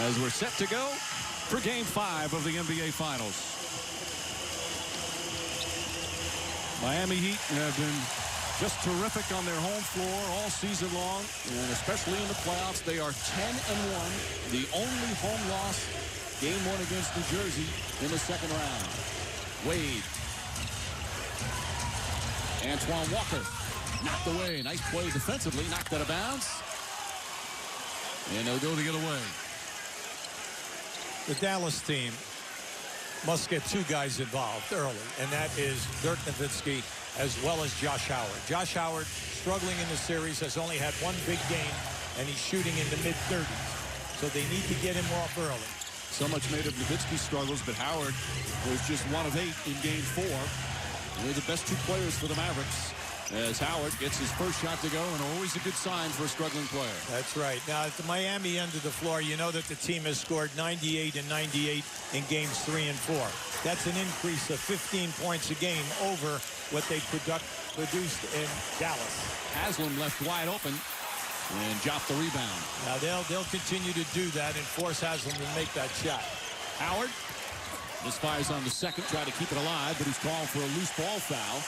as we're set to go for Game 5 of the NBA Finals. Miami Heat have been just terrific on their home floor all season long, and especially in the playoffs. They are 10-1, the only home loss, Game 1 against New Jersey in the second round. Wade. Antoine Walker knocked away. Nice play defensively, knocked out of bounds. And they'll go the other way. The Dallas team must get two guys involved early, and that is Dirk Nowitzki as well as Josh Howard. Josh Howard, struggling in the series, has only had one big game, and he's shooting in the mid-30s. So they need to get him off early. So much made of Nowitzki's struggles, but Howard was just 1 of 8 in Game 4. They're the best 2 players for the Mavericks, as Howard gets his first shot to go, and always a good sign for a struggling player. That's right. Now, at the Miami end of the floor, you know that the team has scored 98 and 98 in Games 3 and 4. That's an increase of 15 points a game over what they produced in Dallas. Haslam left wide open and dropped the rebound. Now, they'll continue to do that and force Haslam to make that shot. Howard misfires on the second, try to keep it alive, but he's called for a loose ball foul.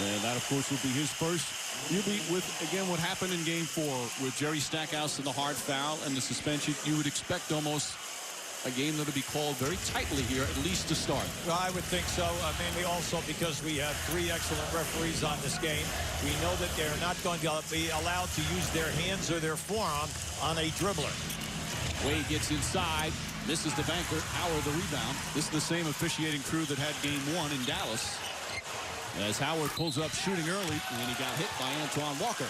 And that, of course, will be his first. You'll be with, again, what happened in Game 4 with Jerry Stackhouse and the hard foul and the suspension. You would expect almost a game that will be called very tightly here, at least to start. Well, I would think so, mainly also because we have 3 excellent referees on this game. We know that they're not going to be allowed to use their hands or their forearm on a dribbler. Wade gets inside, misses the banker. Howard the rebound. This is the same officiating crew that had Game 1 in Dallas. As Howard pulls up shooting early, and he got hit by Antoine Walker.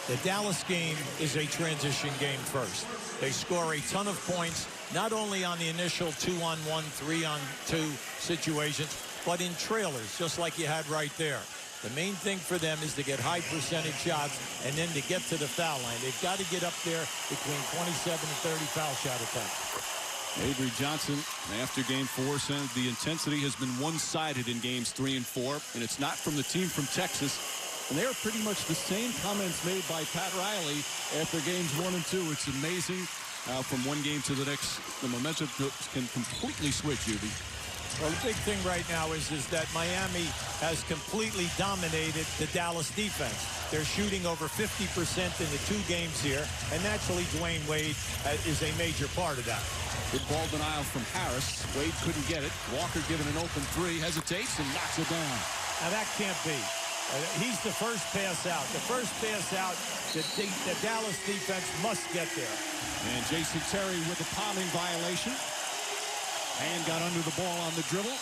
The Dallas game is a transition game first. They score a ton of points, not only on the initial 2-on-1, 3-on-2 situations, but in trailers, just like you had right there. The main thing for them is to get high percentage shots and then to get to the foul line. They've got to get up there between 27 and 30 foul shot attempts. Avery Johnson, after Game 4, said the intensity has been one-sided in Games 3 and 4, and it's not from the team from Texas. And they are pretty much the same comments made by Pat Riley after Games 1 and 2. It's amazing from one game to the next. The momentum can completely switch, Ubi. Well, the big thing right now is that Miami has completely dominated the Dallas defense. They're shooting over 50% in the 2 games here, and naturally Dwayne Wade is a major part of that. Good ball denial from Harris. Wade couldn't get it. Walker given an open 3, hesitates and knocks it down. Now that can't be. He's the first pass out. The first pass out, the Dallas defense must get there. And Jason Terry with a palming violation. And got under the ball on the dribble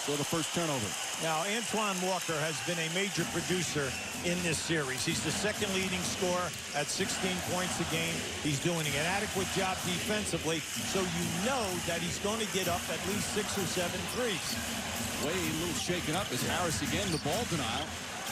for the first turnover. Now, Antoine Walker has been a major producer in this series. He's the second leading scorer at 16 points a game. He's doing an adequate job defensively, so you know that he's going to get up at least 6 or 7 threes. Wade a little shaken up as Harris again, the ball denial.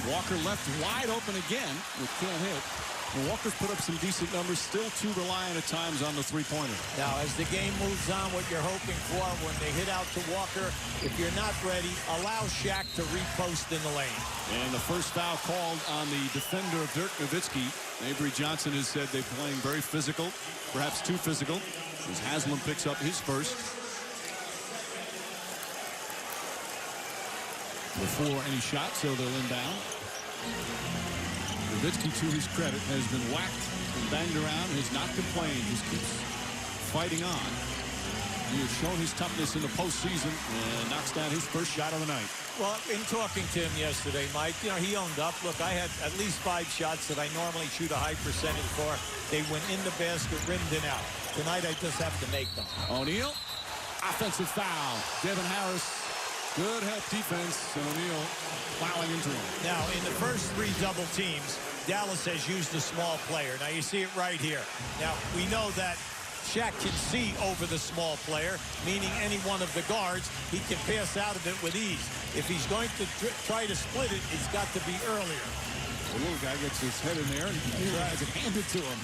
Walker left wide open again with can't hit. And Walker's put up some decent numbers, still too reliant at times on the three-pointer. Now, as the game moves on, what you're hoping for when they hit out to Walker, if you're not ready, allow Shaq to repost in the lane. And the first foul called on the defender of Dirk Nowitzki. Avery Johnson has said they're playing very physical, perhaps too physical, as Haslam picks up his first. Before any shot, so they'll inbound. Nowitzki, to his credit, has been whacked and banged around, has not complained, just keeps fighting on. He has shown his toughness in the postseason and knocks down his first shot of the night. Well, in talking to him yesterday, Mike, you know, he owned up. Look, I had at least 5 shots that I normally shoot a high percentage for. They went in the basket, rimmed and out. Tonight, I just have to make them. O'Neal, offensive foul. Devin Harris, good help defense, and O'Neal plowing into him. Now, in the first 3 double teams, Dallas has used a small player. Now, you see it right here. Now, we know that Shaq can see over the small player, meaning any one of the guards, he can pass out of it with ease. If he's going to try to split it, it's got to be earlier. The little guy gets his head in there and tries to hand it to him.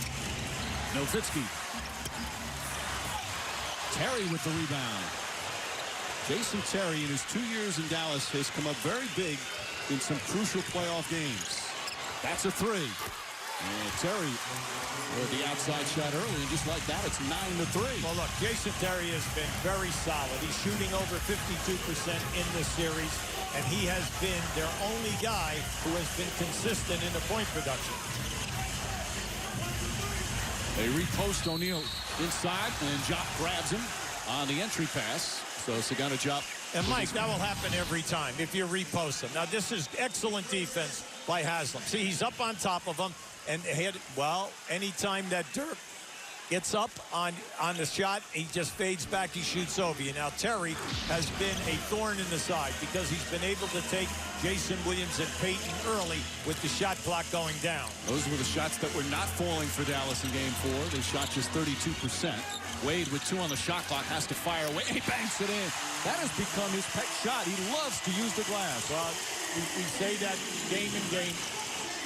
Nowitzki. Terry with the rebound. Jason Terry, in his 2 years in Dallas, has come up very big in some crucial playoff games. That's a 3. And Terry with the outside shot early, and just like that, it's 9-3. Well, look, Jason Terry has been very solid. He's shooting over 52% in this series, and he has been their only guy who has been consistent in the point production. They repost O'Neal inside, and Jop grabs him on the entry pass. So Sagana Jop. And Mike, that will happen every time if you repost him. Now, this is excellent defense by Haslam. See, he's up on top of him. And well, anytime that Dirk gets up on the shot, he just fades back, he shoots over you. Now, Terry has been a thorn in the side because he's been able to take Jason Williams and Payton early with the shot clock going down. Those were the shots that were not falling for Dallas in Game 4. They shot just 32%. Wade with 2 on the shot clock has to fire away. He banks it in. That has become his pet shot. He loves to use the glass. Well, we say that game in game.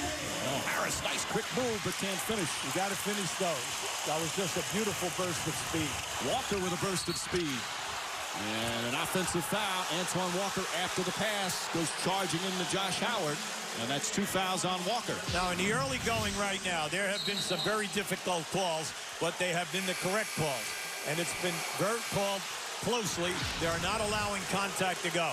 Oh, Harris, nice quick move, but can't finish. You got to finish those. That was just a beautiful burst of speed. Walker with a burst of speed. And an offensive foul. Antoine Walker, after the pass, goes charging into Josh Howard. And that's 2 fouls on Walker. Now, in the early going right now, there have been some very difficult calls, but they have been the correct calls. And it's been very called closely. They are not allowing contact to go.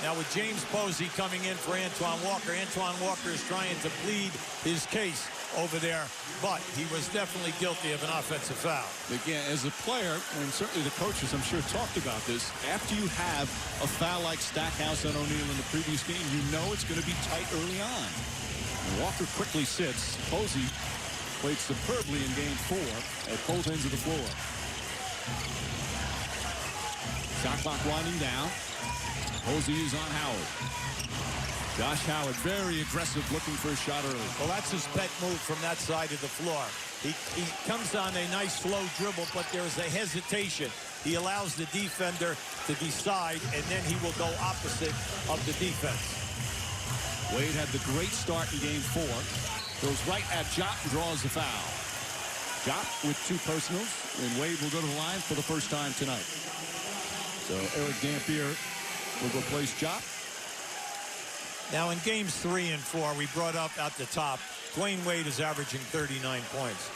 Now, with James Posey coming in for Antoine Walker is trying to plead his case over there, but he was definitely guilty of an offensive foul. Again, as a player, and certainly the coaches, I'm sure, talked about this, after you have a foul like Stackhouse on O'Neal in the previous game, you know it's going to be tight early on. And Walker quickly sits. Posey played superbly in Game 4 at both ends of the floor. Shot clock winding down. Posey is on Howard. Josh Howard, very aggressive, looking for a shot early. Well, that's his pet move from that side of the floor. He comes on a nice slow dribble, but there's a hesitation. He allows the defender to decide, and then he will go opposite of the defense. Wade had the great start in Game 4. Goes right at Jop and draws the foul. Jop with 2 personals, and Wade will go to the line for the first time tonight. So Eric Dampier will replace Jop. Now, in Games 3 and 4, we brought up at the top, Dwayne Wade is averaging 39 points.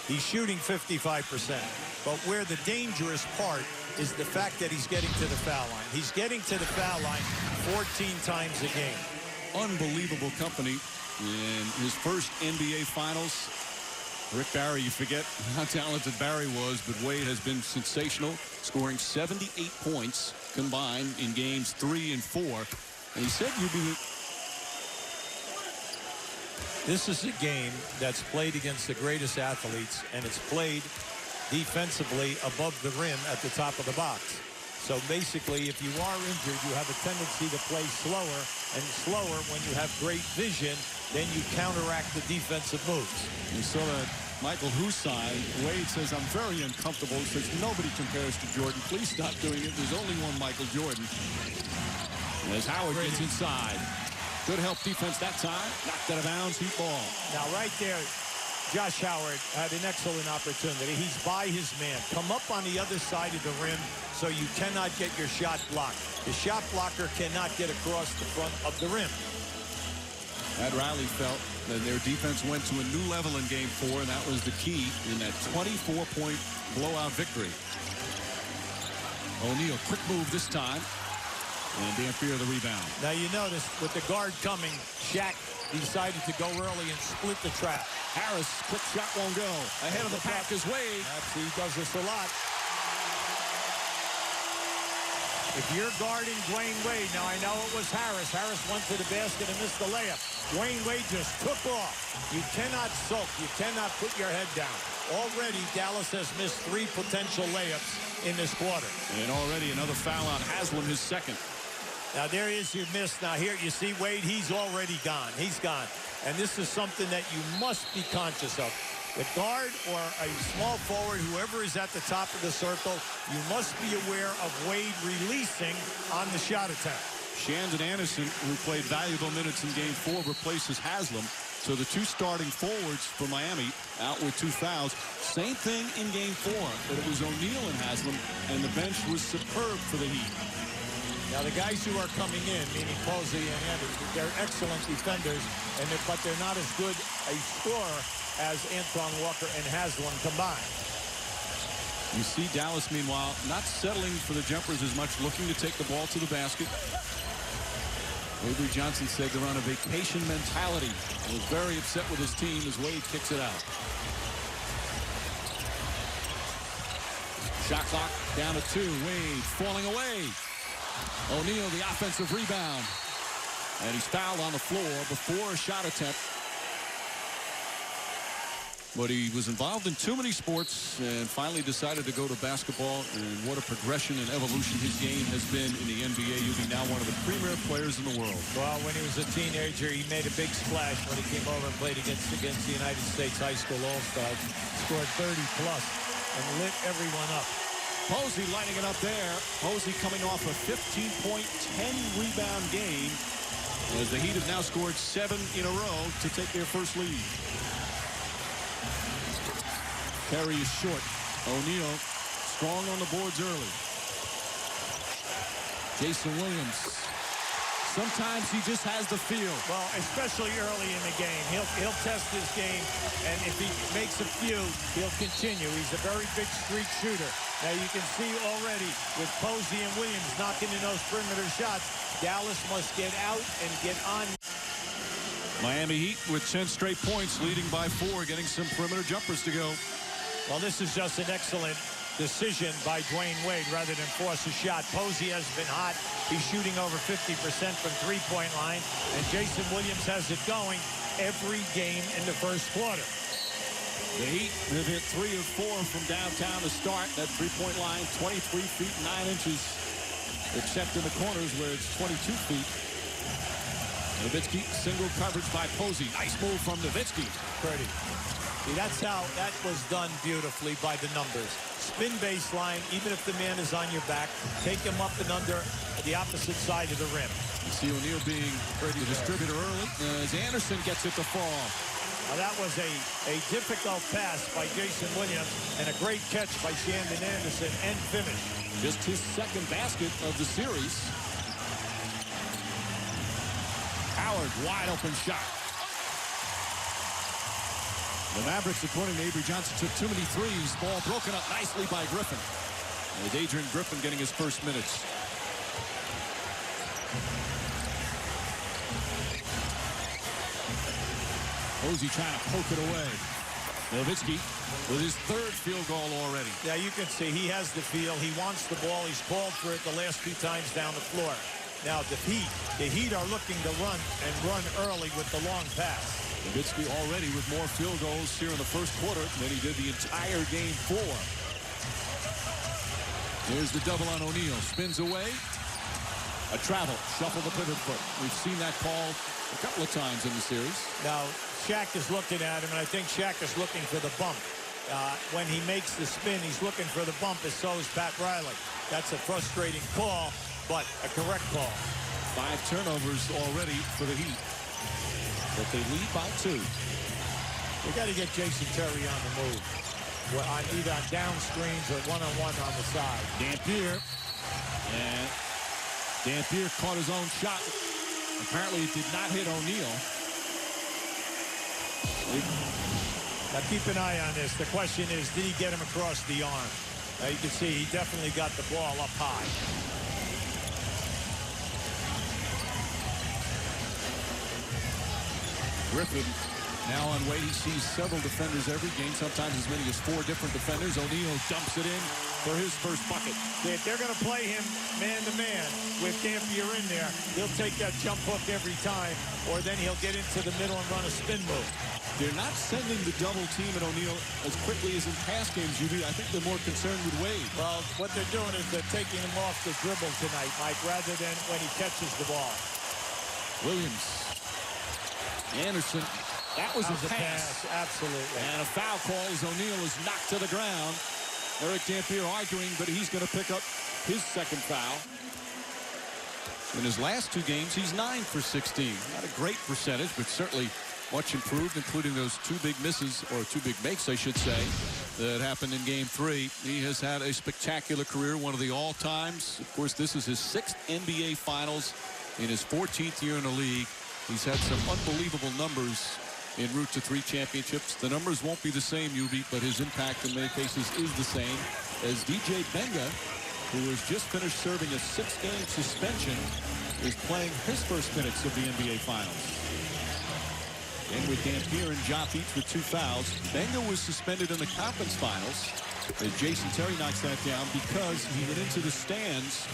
He's shooting 55%. But where the dangerous part is the fact that he's getting to the foul line. He's getting to the foul line 14 times a game. Unbelievable company in his first NBA Finals. Rick Barry, you forget how talented Barry was, but Wade has been sensational, scoring 78 points combined in Games 3 and 4. And he said you'd be... This is a game that's played against the greatest athletes, and it's played defensively above the rim at the top of the box. So basically, if you are injured, you have a tendency to play slower, and slower when you have great vision, then you counteract the defensive moves. You saw that Michael Hussein. Wade says, I'm very uncomfortable. He says, nobody compares to Jordan. Please stop doing it. There's only one Michael Jordan. As Howard gets inside. Good help defense that time. Knocked out of bounds. Heat ball. Now, right there, Josh Howard had an excellent opportunity. He's by his man. Come up on the other side of the rim so you cannot get your shot blocked. The shot blocker cannot get across the front of the rim. Pat Riley felt that their defense went to a new level in Game 4, and that was the key in that 24-point blowout victory. O'Neal, quick move this time. And Dampier the rebound. Now you notice with the guard coming, Shaq decided to go early and split the trap. Harris, quick shot won't go. Ahead of the pack is Wade. He does this a lot. If you're guarding Dwayne Wade, now I know it was Harris. Harris went to the basket and missed the layup. Dwayne Wade just took off. You cannot sulk. You cannot put your head down. Already, Dallas has missed 3 potential layups in this quarter. And already another foul on Haslam, his second. Now, there is your miss. Now, here you see Wade. He's already gone. He's gone. And this is something that you must be conscious of. The guard or a small forward, whoever is at the top of the circle, you must be aware of Wade releasing on the shot attempt. Shandon Anderson, who played valuable minutes in Game 4, replaces Haslam. So the 2 starting forwards for Miami out with 2 fouls. Same thing in Game 4, but it was O'Neal and Haslam, and the bench was superb for the Heat. Now, the guys who are coming in, meaning Posey and Anderson, they're excellent defenders, but they're not as good a scorer as Antoine Walker and Haslam combined. You see Dallas, meanwhile, not settling for the jumpers as much, looking to take the ball to the basket. Avery Johnson said they're on a vacation mentality and was very upset with his team as Wade kicks it out. Shot clock down to 2. Wade falling away. O'Neal, the offensive rebound. And he's fouled on the floor before a shot attempt. But he was involved in too many sports and finally decided to go to basketball. And what a progression and evolution his game has been in the NBA. He'll be now one of the premier players in the world. Well, when he was a teenager, he made a big splash when he came over and played against the United States High School All-Stars. Scored 30-plus and lit everyone up. Posey lighting it up there. Posey coming off a 15-point, 10-rebound game as the Heat have now scored 7 in a row to take their first lead. Carey is short. O'Neal strong on the boards early. Jason Williams. Sometimes he just has the feel. Well, especially early in the game. He'll test his game, and if he makes a few, he'll continue. He's a very big streak shooter. Now you can see already with Posey and Williams knocking in those perimeter shots, Dallas must get out and get on. Miami Heat with 10 straight points, leading by 4, getting some perimeter jumpers to go. Well, this is just an excellent decision by Dwayne Wade rather than force a shot. Posey has been hot. He's shooting over 50% from three-point line, and Jason Williams has it going every game in the first quarter. The Heat have hit 3 of 4 from downtown to start. That three-point line, 23 feet 9 inches, except in the corners where it's 22 feet. Nowitzki, single coverage by Posey. Nice move from Nowitzki. Pretty. See, that's how that was done beautifully by the numbers. Spin baseline, even if the man is on your back, take him up and under the opposite side of the rim. You see O'Neal being the distributor early as Anderson gets it to fall. Now that was a difficult pass by Jason Williams and a great catch by Shandon Anderson and finish. Just his second basket of the series. Howard, wide open shot. The Mavericks, according to Avery Johnson, took too many threes. Ball broken up nicely by Griffin. With Adrian Griffin getting his first minutes. Posey trying to poke it away. Nowitzki with his third field goal already. Yeah, you can see he has the feel. He wants the ball. He's called for it the last 2 times down the floor. Now, the Heat are looking to run early with the long pass. Nowitzki already with more field goals here in the first quarter than he did the entire game 4. Here's the double on O'Neal. Spins away. A travel. Shuffle the pivot foot. We've seen that call a couple of times in the series. Now, Shaq is looking at him, and I think Shaq is looking for the bump. When he makes the spin, he's looking for the bump, as so is Pat Riley. That's a frustrating call, but a correct call. 5 turnovers already for the Heat. But they lead by 2. We got to get Jason Terry on the move. Well, on either on down screens or one-on-one on the side. Dampier. And Dampier caught his own shot. Apparently it did not hit O'Neal. Now keep an eye on this. The question is, did he get him across the arm? Now you can see he definitely got the ball up high. Griffin now on Wade. He sees several defenders every game, sometimes as many as 4 different defenders. O'Neal dumps it in for his first bucket. If they're going to play him man-to-man with Dampier in there, he'll take that jump hook every time, or then he'll get into the middle and run a spin move. They're not sending the double team at O'Neal as quickly as in past games, UB. I think they're more concerned with Wade. Well, what they're doing is they're taking him off the dribble tonight, Mike, rather than when he catches the ball. Williams. Anderson. That was a pass. Absolutely. And a foul call as O'Neal is knocked to the ground. Eric Dampier arguing, but he's going to pick up his second foul. In his last 2 games, he's 9 for 16. Not a great percentage, but certainly much improved, including those 2 big misses, or 2 big makes, I should say. that happened in Game 3. He has had a spectacular career, one of the all-times. Of course, this is his 6th NBA Finals in his 14th year in the league. He's had some unbelievable numbers en route to 3 championships. The numbers won't be the same, Yubi, but his impact in many cases is the same, as DJ Benga, who has just finished serving a 6-game suspension, is playing his first minutes of the NBA Finals. And with Dampier and Joff each with 2 fouls, Benga was suspended in the conference finals as Jason Terry knocks that down because he went into the stands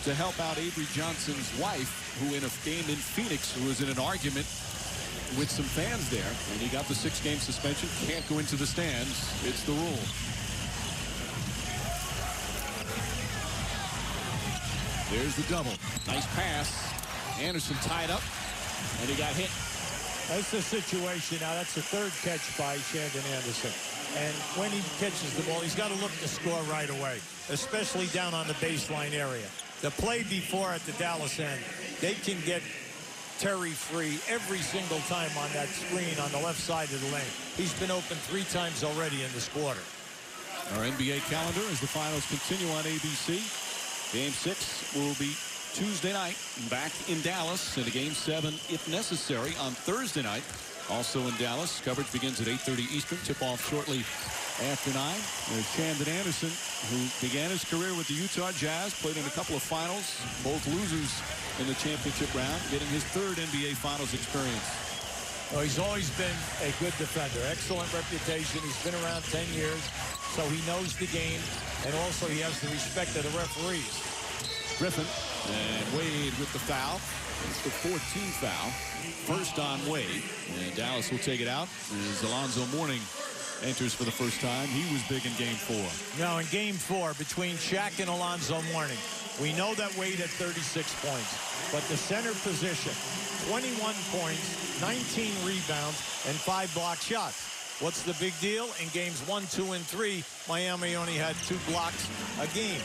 to help out Avery Johnson's wife, who in a game in Phoenix was in an argument with some fans there, and he got the 6-game suspension. Can't go into the stands. It's the rule. There's the double. Nice pass. Anderson tied up, and he got hit. That's the situation. Now, that's the 3rd catch by Shandon Anderson. And when he catches the ball, he's got to look to score right away, especially down on the baseline area. The play before at the Dallas end, they can get Terry free every single time on that screen on the left side of the lane. He's been open 3 times already in this quarter. Our NBA calendar as the finals continue on ABC. Game 6 will be Tuesday night back in Dallas, and a Game 7, if necessary, on Thursday night. Also in Dallas. Coverage begins at 8:30 Eastern. Tip-off shortly after 9. There's Shandon Anderson, who began his career with the Utah Jazz, played in a couple of finals, both losers in the championship round, getting his 3rd NBA Finals experience. Well, he's always been a good defender. Excellent reputation. He's been around 10 years, so he knows the game, and also he has the respect of the referees. Griffin and Wade with the foul. It's the 14th foul. First on Wade. And Dallas will take it out as Alonzo Mourning enters for the first time. He was big in Game 4. Now, in Game 4, between Shaq and Alonzo Mourning, we know that Wade had 36 points. But the center position, 21 points, 19 rebounds, and 5 block shots. What's the big deal? In Games 1, 2, and 3, Miami only had 2 blocks a game.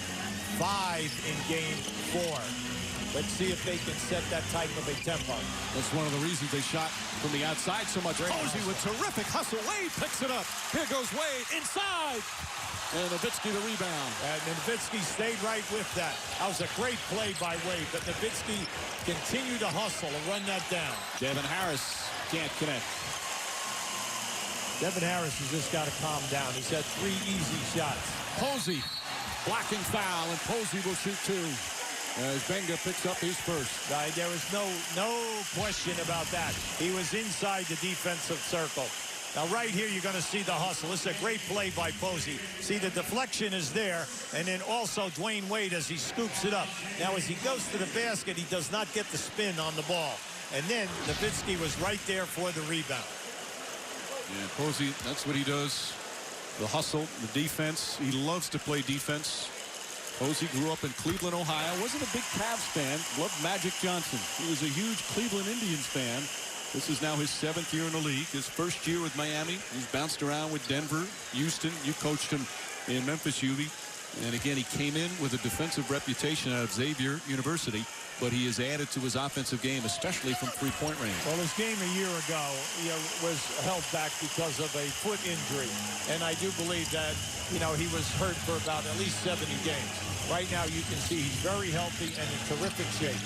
5 in Game 4. Let's see if they can set that type of a tempo. That's one of the reasons they shot from the outside so much. Posey with terrific hustle. Wade picks it up. Here goes Wade inside. And Nowitzki the rebound. And Nowitzki stayed right with that. That was a great play by Wade, but Nowitzki continued to hustle and run that down. Devin Harris can't connect. Devin Harris has just got to calm down. He's had 3 easy shots. Posey, blocking foul, and Posey will shoot 2. As Benga picks up his first. There was no question about that. He was inside the defensive circle. Now, right here, you're going to see the hustle. This is a great play by Posey. See, the deflection is there, and then also Dwayne Wade as he scoops it up. Now, as he goes to the basket, he does not get the spin on the ball. And then Nowitzki was right there for the rebound. Yeah, Posey, that's what he does. The hustle, the defense. He loves to play defense. Posey grew up in Cleveland, Ohio. Wasn't a big Cavs fan. Loved Magic Johnson. He was a huge Cleveland Indians fan. This is now his 7th year in the league. His first year with Miami. He's bounced around with Denver, Houston. You coached him in Memphis, Yubi. And again, he came in with a defensive reputation out of Xavier University. But he has added to his offensive game, especially from 3-point range. Well, his game a year ago was held back because of a foot injury. And I do believe that, he was hurt for about at least 70 games. Right now, you can see he's very healthy and in terrific shape.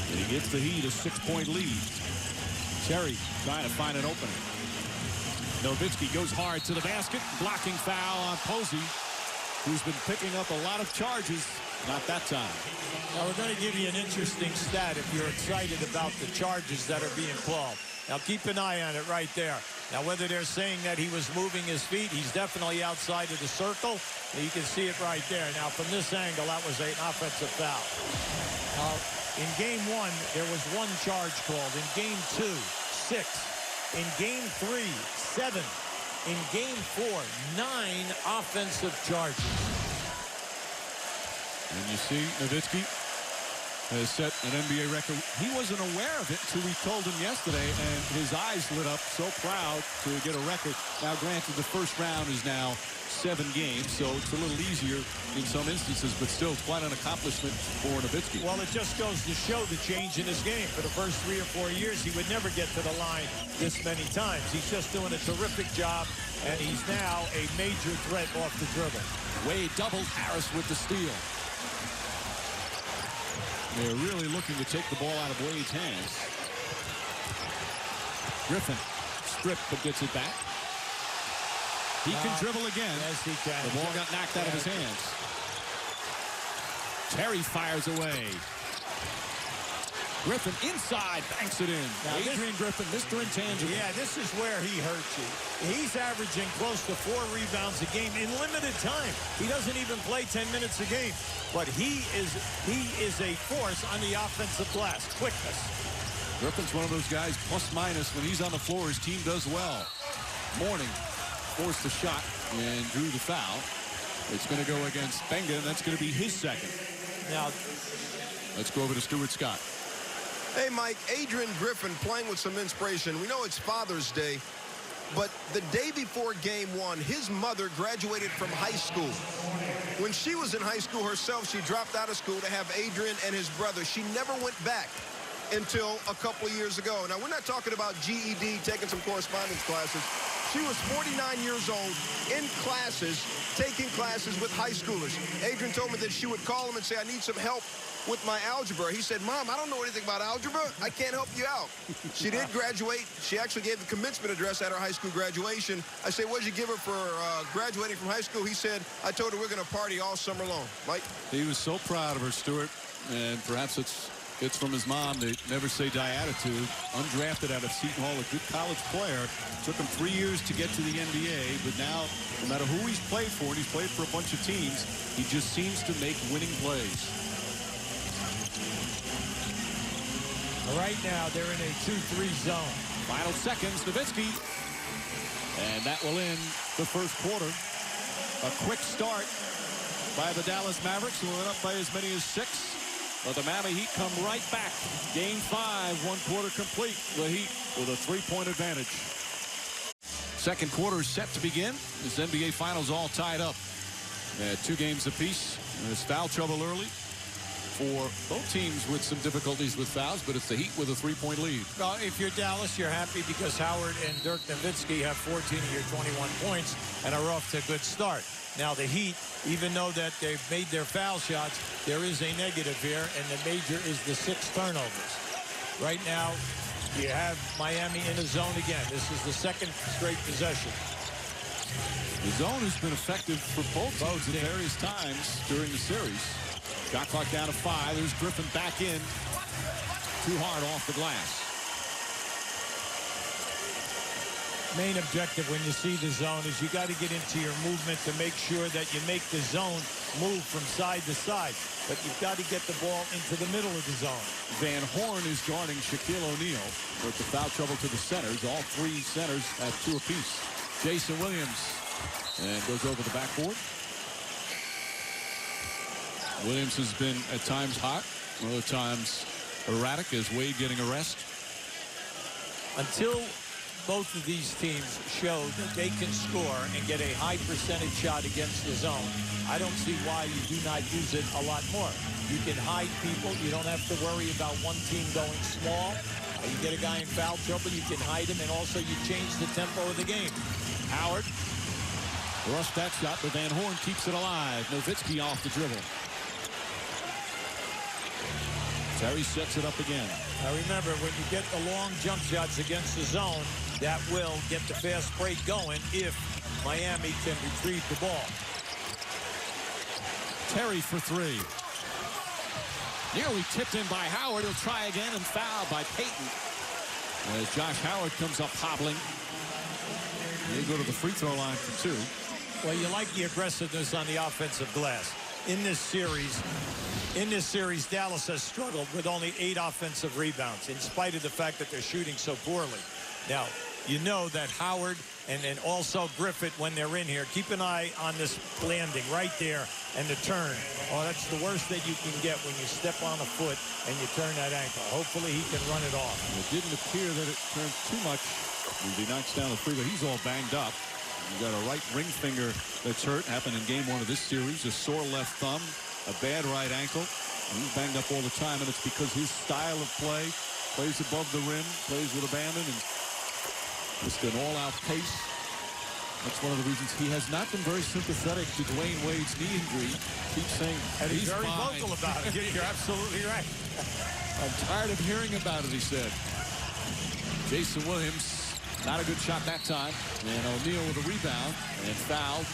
And he gives the Heat a 6-point lead. Terry trying to find an opening. Nowitzki goes hard to the basket. Blocking foul on Posey, who's been picking up a lot of charges. Not that time. Now, we're going to give you an interesting stat if you're excited about the charges that are being called. Now, keep an eye on it right there. Now, whether they're saying that he was moving his feet, he's definitely outside of the circle. You can see it right there. Now, from this angle, that was an offensive foul. Now, in Game 1, there was 1 charge called. In Game 2, 6. In Game 3, 7. In Game 4, 9 offensive charges. And you see, Nowitzki has set an NBA record. He wasn't aware of it until we told him yesterday, and his eyes lit up, so proud to get a record. Now, granted, the first round is now 7 games, so it's a little easier in some instances, but still it's quite an accomplishment for Nowitzki. Well, it just goes to show the change in his game. For the first 3 or 4 years, he would never get to the line this many times. He's just doing a terrific job, and he's now a major threat off the dribble. Wade doubled Harris with the steal. They're really looking to take the ball out of Wade's hands. Griffin stripped but gets it back. He can dribble again. Yes, he can. The ball got knocked out of his hands. Terry fires away. Griffin inside, banks it in. Now Adrian Griffin, Mr. Intangible. Yeah, this is where he hurts you. He's averaging close to 4 rebounds a game in limited time. He doesn't even play 10 minutes a game. But he is a force on the offensive glass. Quickness. Griffin's one of those guys, plus minus. When he's on the floor, his team does well. Morning forced the shot and drew the foul. It's going to go against Benga, and that's going to be his second. Now, let's go over to Stuart Scott. Hey, Mike, Adrian Griffin playing with some inspiration. We know it's Father's Day, but the day before Game 1, his mother graduated from high school. When she was in high school herself, she dropped out of school to have Adrian and his brother. She never went back until a couple of years ago. Now, we're not talking about GED, taking some correspondence classes. She was 49 years old, in classes, taking classes with high schoolers. Adrian told me that she would call him and say, I need some help with my algebra. He said, Mom, I don't know anything about algebra. I can't help you out. She did graduate. She actually gave the commencement address at her high school graduation. I said, what did you give her for graduating from high school? He said, I told her we're going to party all summer long. Mike? He was so proud of her, Stuart, and perhaps it's from his mom, the never say die attitude. Undrafted out of Seton Hall, a good college player. Took him 3 years to get to the NBA, but now, no matter who he's played for, and he's played for a bunch of teams, he just seems to make winning plays. right now they're in a 2-3 zone. Final seconds, Nowitzki. And that will end the first quarter. A quick start by the Dallas Mavericks, who went up by as many as 6. But the Miami Heat come right back. Game 5, 1 quarter complete. The Heat with a 3-point advantage. Second quarter is set to begin. This NBA Finals all tied up. 2 games apiece. There's foul trouble early for both teams with some difficulties with fouls, but it's the Heat with a 3-point lead. Well, if you're Dallas, you're happy because Howard and Dirk Nowitzki have 14 of your 21 points and are off to a good start. Now the Heat, even though that they've made their foul shots, there is a negative here, and the major is the 6 turnovers. Right now, you have Miami in a zone again. This is the second straight possession. The zone has been effective for both teams at various times during the series. Shot clock down to 5. There's Griffin back in. Too hard off the glass. Main objective when you see the zone is you got to get into your movement to make sure that you make the zone move from side to side. But you've got to get the ball into the middle of the zone. Van Horn is guarding Shaquille O'Neal with the foul trouble to the centers. All 3 centers have 2 apiece. Jason Williams and goes over the backboard. Williams has been at times hot, other times erratic as Wade getting a rest. Until both of these teams show that they can score and get a high percentage shot against the zone, I don't see why you do not use it a lot more. You can hide people. You don't have to worry about one team going small. You get a guy in foul trouble, you can hide him, and also you change the tempo of the game. Howard Rushed that shot, but Van Horn keeps it alive. Nowitzki off the dribble. Terry sets it up again. Now remember, when you get the long jump shots against the zone, that will get the fast break going if Miami can retrieve the ball. Terry for 3. Nearly tipped in by Howard. He'll try again and fouled by Payton. As Josh Howard comes up hobbling. He'll go to the free throw line for 2. Well, you like the aggressiveness on the offensive glass. In this series, Dallas has struggled with only 8 offensive rebounds, in spite of the fact that they're shooting so poorly. Now, you know that Howard and then also Griffith, when they're in here, keep an eye on this landing right there and the turn. Oh, that's the worst that you can get when you step on a foot and you turn that ankle. Hopefully he can run it off. It didn't appear that it turned too much as he knocks down the free, but he's all banged up. You got a right ring finger that's hurt. Happened in game 1 of this series. A sore left thumb, a bad right ankle. He's banged up all the time, and it's because his style of play, plays above the rim, plays with abandon, and just an all-out pace. That's one of the reasons he has not been very sympathetic to Dwayne Wade's knee injury. Keeps saying, and he's very fine. vocal about it. You're absolutely right. I'm tired of hearing about it, he said. Jason Williams, not a good shot that time. And O'Neal with a rebound and fouled.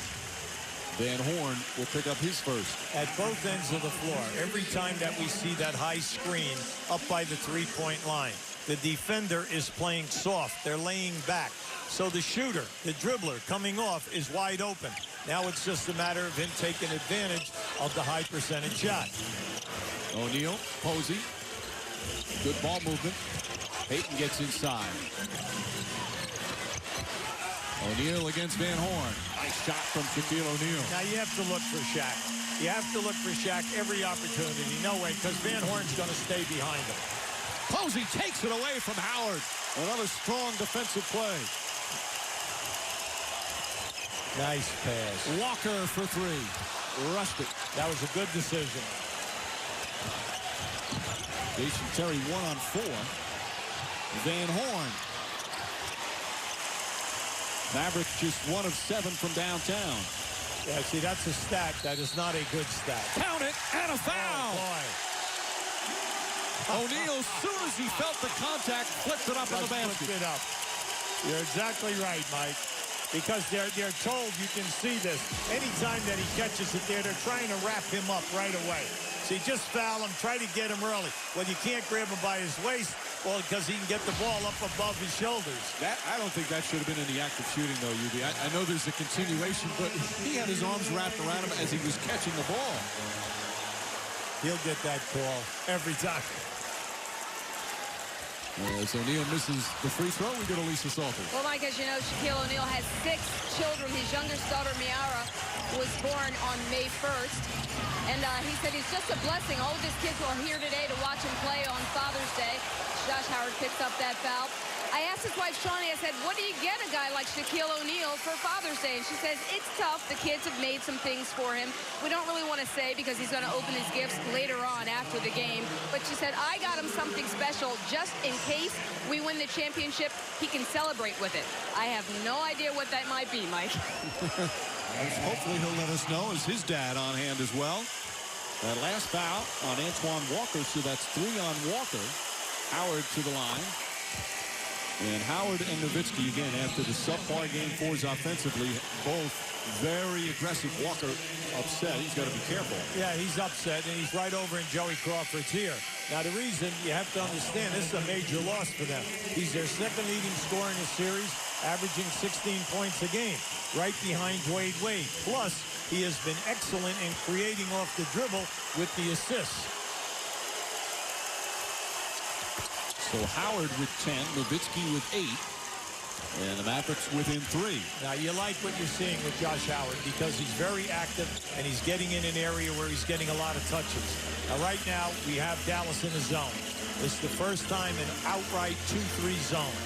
Van Horn will pick up his first. At both ends of the floor, every time that we see that high screen up by the three-point line, the defender is playing soft. They're laying back. So the shooter, the dribbler coming off is wide open. Now it's just a matter of him taking advantage of the high percentage shot. O'Neal, Posey. Good ball movement. Payton gets inside. O'Neal against Van Horn. Nice shot from Shaquille O'Neal. Now you have to look for Shaq. You have to look for Shaq every opportunity. No way, because Van Horn's going to stay behind him. Posey takes it away from Howard. Another strong defensive play. Nice pass. Walker for 3. Rushed it. That was a good decision. Jason Terry 1-on-4. Van Horn. Mavericks just 1 of 7 from downtown. Yeah, see, that's a stat. That is not a good stat. Count it, and a foul. Oh, O'Neal, as soon as he felt the contact, flipped it up in the basket. Flipped it up. You're exactly right, Mike. Because they're told, you can see this. Anytime that he catches it there, they're trying to wrap him up right away. See, just foul him, try to get him early. Well, you can't grab him by his waist, well, because he can get the ball up above his shoulders. I don't think that should have been in the act of shooting, though, UB. I know there's a continuation, but he had his arms wrapped around him as he was catching the ball. He'll get that call every time. As O'Neal misses the free throw, we go to Lisa Salter. Well, Mike, as you know, Shaquille O'Neal has 6 children. His youngest daughter, Miara, was born on May 1st. And he said it's just a blessing. All of his kids are here today to watch him play on Father's Day. Josh Howard picks up that foul. I asked his wife, Shawnee, I said, what do you get a guy like Shaquille O'Neal for Father's Day? And she says, it's tough. The kids have made some things for him. We don't really want to say because he's going to open his gifts later on after the game. But she said, I got him something special just in case we win the championship. He can celebrate with it. I have no idea what that might be, Mike. Hopefully he'll let us know. Is his dad on hand as well? That last foul on Antoine Walker, so that's 3 on Walker. Howard to the line. And Howard and Nowitzki, again, after the subpar game 4s offensively, both very aggressive. Walker upset. He's got to be careful. Yeah, he's upset, and he's right over in Joey Crawford's here. Now, the reason you have to understand, this is a major loss for them. He's their second leading scorer in the series, averaging 16 points a game, right behind Dwayne Wade. Plus, he has been excellent in creating off the dribble with the assists. So Howard with 10, Nowitzki with 8, and the Mavericks within 3. Now, you like what you're seeing with Josh Howard because he's very active and he's getting in an area where he's getting a lot of touches. Now, right now, we have Dallas in a zone. This is the first time in outright 2-3 zone.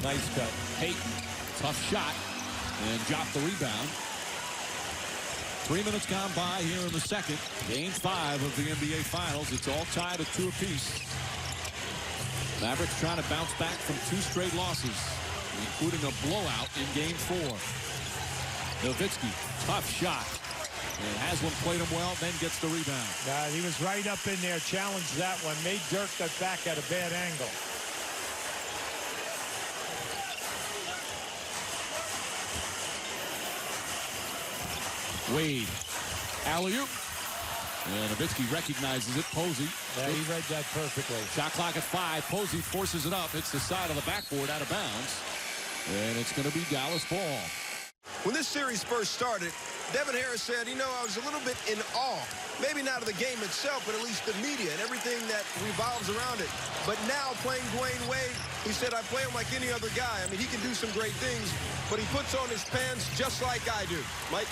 Nice cut. Payton, tough shot, and dropped the rebound. 3 minutes gone by here in the second. Game 5 of the NBA Finals. It's all tied at 2 apiece. Mavericks trying to bounce back from 2 straight losses, including a blowout in Game 4. Nowitzki, tough shot. And Haslam played him well, then gets the rebound. He was right up in there, challenged that one, made Dirk cut back at a bad angle. Wade, alley-oop. And Nowitzki recognizes it. Posey. Yeah, he read that perfectly. Shot clock at 5. Posey forces it up. Hits the side of the backboard out of bounds. And it's going to be Dallas ball. When this series first started, Devin Harris said, you know, I was a little bit in awe. Maybe not of the game itself, but at least the media and everything that revolves around it. But now playing Dwayne Wade, he said, I play him like any other guy. I mean, he can do some great things, but he puts on his pants just like I do. Mike?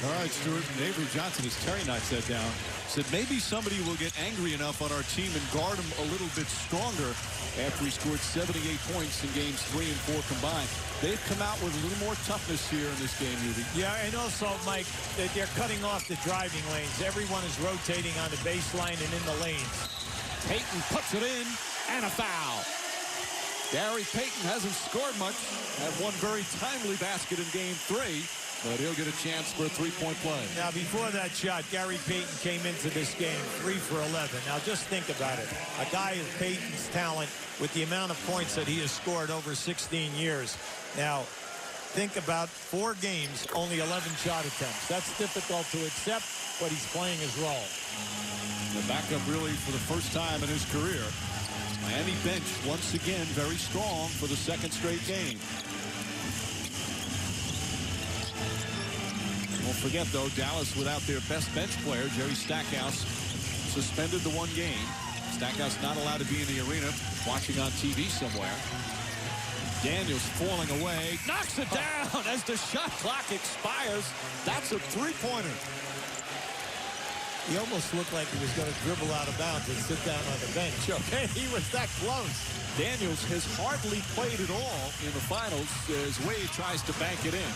All right, Stuart. And Avery Johnson, as Terry knocks that down, said maybe somebody will get angry enough on our team and guard him a little bit stronger after he scored 78 points in games 3 and 4 combined. They've come out with a little more toughness here in this game, Rudy. Yeah, and also, Mike, they're cutting off the driving lanes. Everyone is rotating on the baseline and in the lanes. Payton puts it in, and a foul. Gary Payton hasn't scored much. Had one very timely basket in game 3, but he'll get a chance for a three-point play. Now, before that shot, Gary Payton came into this game 3 for 11. Now, just think about it. A guy of Payton's talent with the amount of points that he has scored over 16 years. Now, think about 4 games, only 11 shot attempts. That's difficult to accept, but he's playing his role. The backup really for the first time in his career. Miami bench once again very strong for the second straight game. Don't forget, though, Dallas without their best bench player, Jerry Stackhouse, suspended the 1 game. Stackhouse not allowed to be in the arena, watching on TV somewhere. Daniels falling away, knocks it down as the shot clock expires. That's a three-pointer. He almost looked like he was going to dribble out of bounds and sit down on the bench. Okay, he was that close. Daniels has hardly played at all in the finals as Wade tries to bank it in.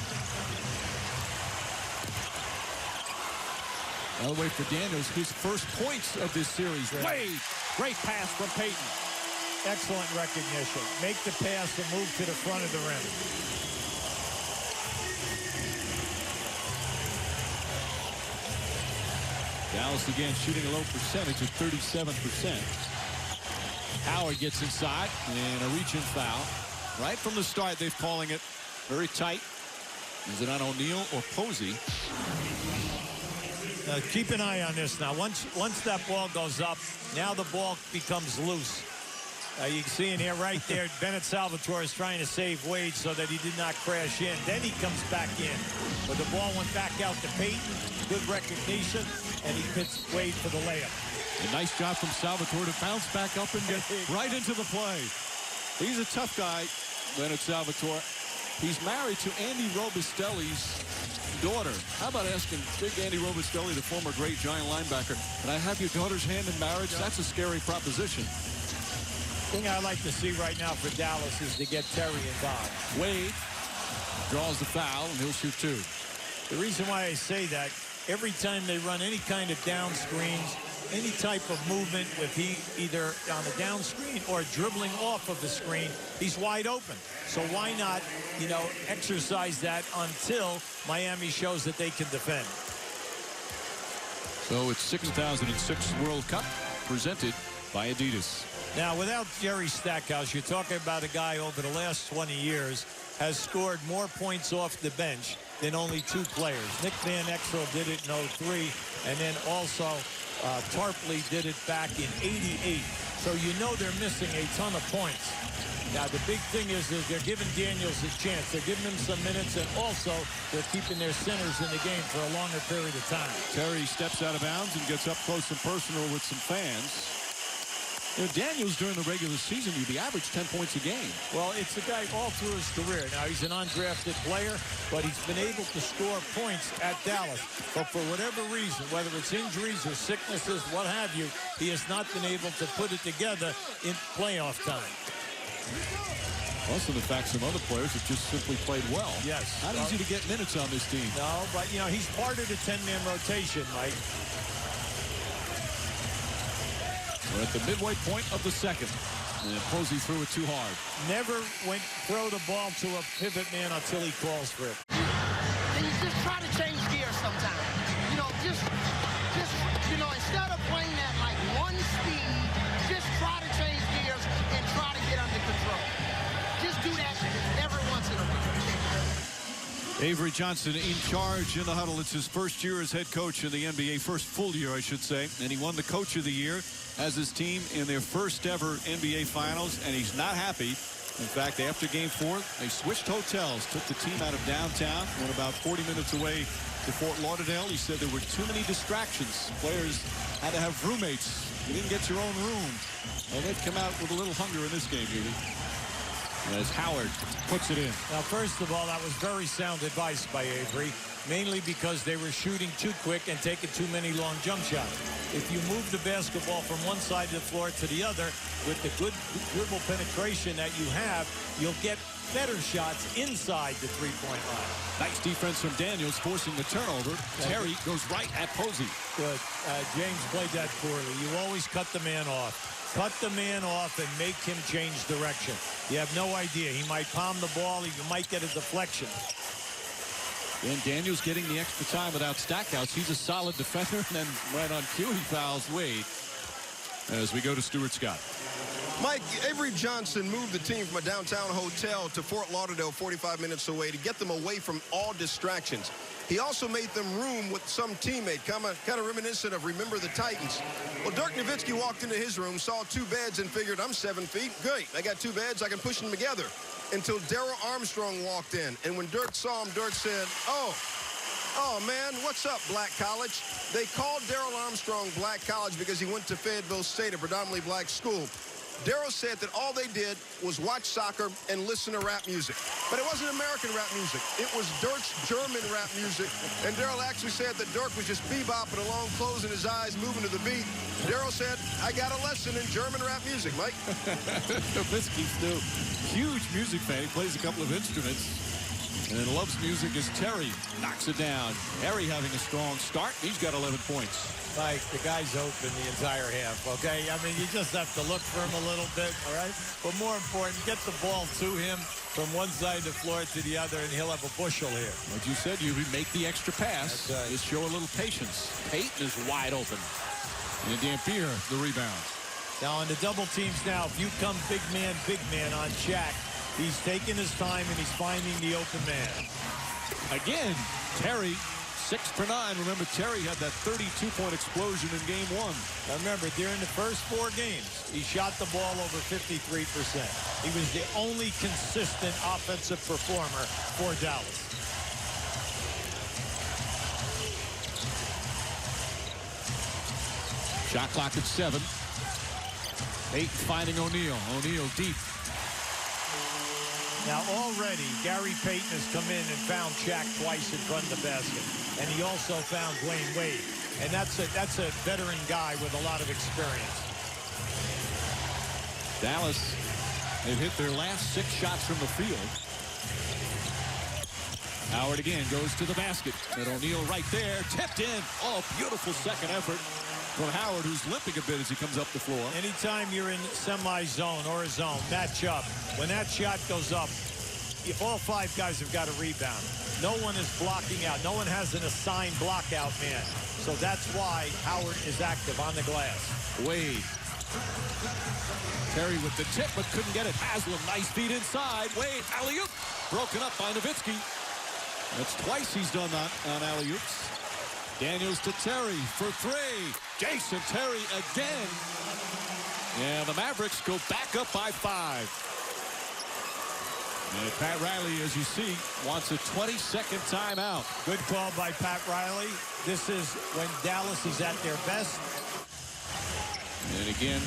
Another way for Daniels, his first points of this series. Wade, great pass from Payton. Excellent recognition. Make the pass and move to the front of the rim. Dallas again shooting a low percentage at 37%. Howard gets inside and a reach-in foul. Right from the start, they're calling it very tight. Is it on O'Neal or Posey? Keep an eye on this now. Once that ball goes up, now the ball becomes loose. You can see in here right there, Bennett Salvatore is trying to save Wade so that he did not crash in. Then he comes back in. But the ball went back out to Payton. Good recognition. And he hits Wade for the layup. A nice job from Salvatore to bounce back up and get right into the play. He's a tough guy, Bennett Salvatore. He's married to Andy Robustelli's daughter. How about asking big Andy Robustelli, the former great Giant linebacker, can I have your daughter's hand in marriage? That's a scary proposition. Thing I like to see right now for Dallas is to get Terry involved. Wade draws the foul, and he'll shoot 2. The reason why I say that, every time they run any kind of down screens, any type of movement, if he either on the down screen or dribbling off of the screen, he's wide open. So why not, exercise that until Miami shows that they can defend. So it's 2006 World Cup presented by Adidas. Now, without Jerry Stackhouse, you're talking about a guy over the last 20 years has scored more points off the bench than only 2 players. Nick Van Exel did it in 03, and then also Tarpley did it back in 88. So they're missing a ton of points. Now, the big thing is they're giving Daniels a chance. They're giving him some minutes, and also they're keeping their centers in the game for a longer period of time. Terry steps out of bounds and gets up close and personal with some fans. Daniels, during the regular season, he averaged 10 points a game. Well, it's a guy all through his career. Now, he's an undrafted player, but he's been able to score points at Dallas. But for whatever reason, whether it's injuries or sicknesses, what have you, he has not been able to put it together in playoff time. Also, the fact some other players have just simply played well. Yes. Not easy to get minutes on this team. No, but, he's part of the 10-man rotation, Mike. We're at the midway point of the second. And Posey threw it too hard. Never throw the ball to a pivot man until he calls for it. And you just try to change gears sometimes. Just instead of playing that like one speed, just try to change gears and try to get under control. Just do that every once in a while. Avery Johnson in charge in the huddle. It's his first year as head coach in the NBA. First full year, I should say. And he won the Coach of the Year as his team in their first ever NBA Finals. And he's not happy. In fact, after Game 4, they switched hotels, took the team out of downtown, went about 40 minutes away to Fort Lauderdale. He said there were too many distractions. Players had to have roommates. You didn't get your own room. And they've come out with a little hunger in this game, Judy. as Howard puts it in. Now, first of all, that was very sound advice by Avery, mainly because they were shooting too quick and taking too many long jump shots. If you move the basketball from one side of the floor to the other with the good dribble penetration that you have, you'll get better shots inside the three-point line. Nice defense from Daniels, forcing the turnover. Terry goes right at Posey. Good. James played that poorly. You always cut the man off. Cut the man off and make him change direction. You have no idea. He might palm the ball. He might get a deflection. And Daniels getting the extra time without Stackhouse. He's a solid defender. And then right on cue, he fouls Wade as we go to Stuart Scott. Mike, Avery Johnson moved the team from a downtown hotel to Fort Lauderdale, 45 minutes away, to get them away from all distractions. He also made them room with some teammate, kind of reminiscent of Remember the Titans. Well, Dirk Nowitzki walked into his room, saw 2 beds, and figured, I'm 7 feet. Great, I got 2 beds, I can push them together. Until Darrell Armstrong walked in. And when Dirk saw him, Dirk said, Oh, man, what's up, Black College? They called Darrell Armstrong Black College because he went to Fayetteville State, a predominantly black school. Darrell said that all they did was watch soccer and listen to rap music. But it wasn't American rap music. It was Dirk's German rap music. And Darrell actually said that Dirk was just bebopping along, closing his eyes, moving to the beat. Darrell said, I got a lesson in German rap music, Mike. Nowitzki's still huge music fan. He plays a couple of instruments and loves music as Terry knocks it down. Terry having a strong start. He's got 11 points. Mike, the guy's open the entire half, okay? I mean, you just have to look for him a little bit, all right? But more important, get the ball to him from one side of the floor to the other, and he'll have a bushel here. Like you said, you make the extra pass. That's right. Just show a little patience. Payton is wide open. And Dampier, the rebound. Now, on the double teams now, if you come big man on Shaq, he's taking his time and he's finding the open man. Again, Terry, 6 for 9. Remember, Terry had that 32-point explosion in game 1. Now remember, during the first 4 games, he shot the ball over 53%. He was the only consistent offensive performer for Dallas. Shot clock at 7. Payton finding O'Neal. O'Neal deep. Now already, Gary Payton has come in and found Shaq twice in front of the basket. And he also found Dwayne Wade. And that's a veteran guy with a lot of experience. Dallas, they've hit their last 6 shots from the field. Howard again goes to the basket. And O'Neal right there, tipped in. Oh, beautiful second effort from Howard, who's limping a bit as he comes up the floor. Anytime you're in semi-zone or a zone, match up. When that shot goes up, if all 5 guys have got a rebound, no one is blocking out. No one has an assigned blockout man. So that's why Howard is active on the glass. Wade. Terry with the tip, but couldn't get it. Haslam, nice feed inside. Wade, alley-oop. Broken up by Nowitzki. That's twice he's done that on alley-oops. Daniels to Terry for 3. Jason Terry again. And the Mavericks go back up by 5. And Pat Riley, as you see, wants a 20-second timeout. Good call by Pat Riley. This is when Dallas is at their best. And again,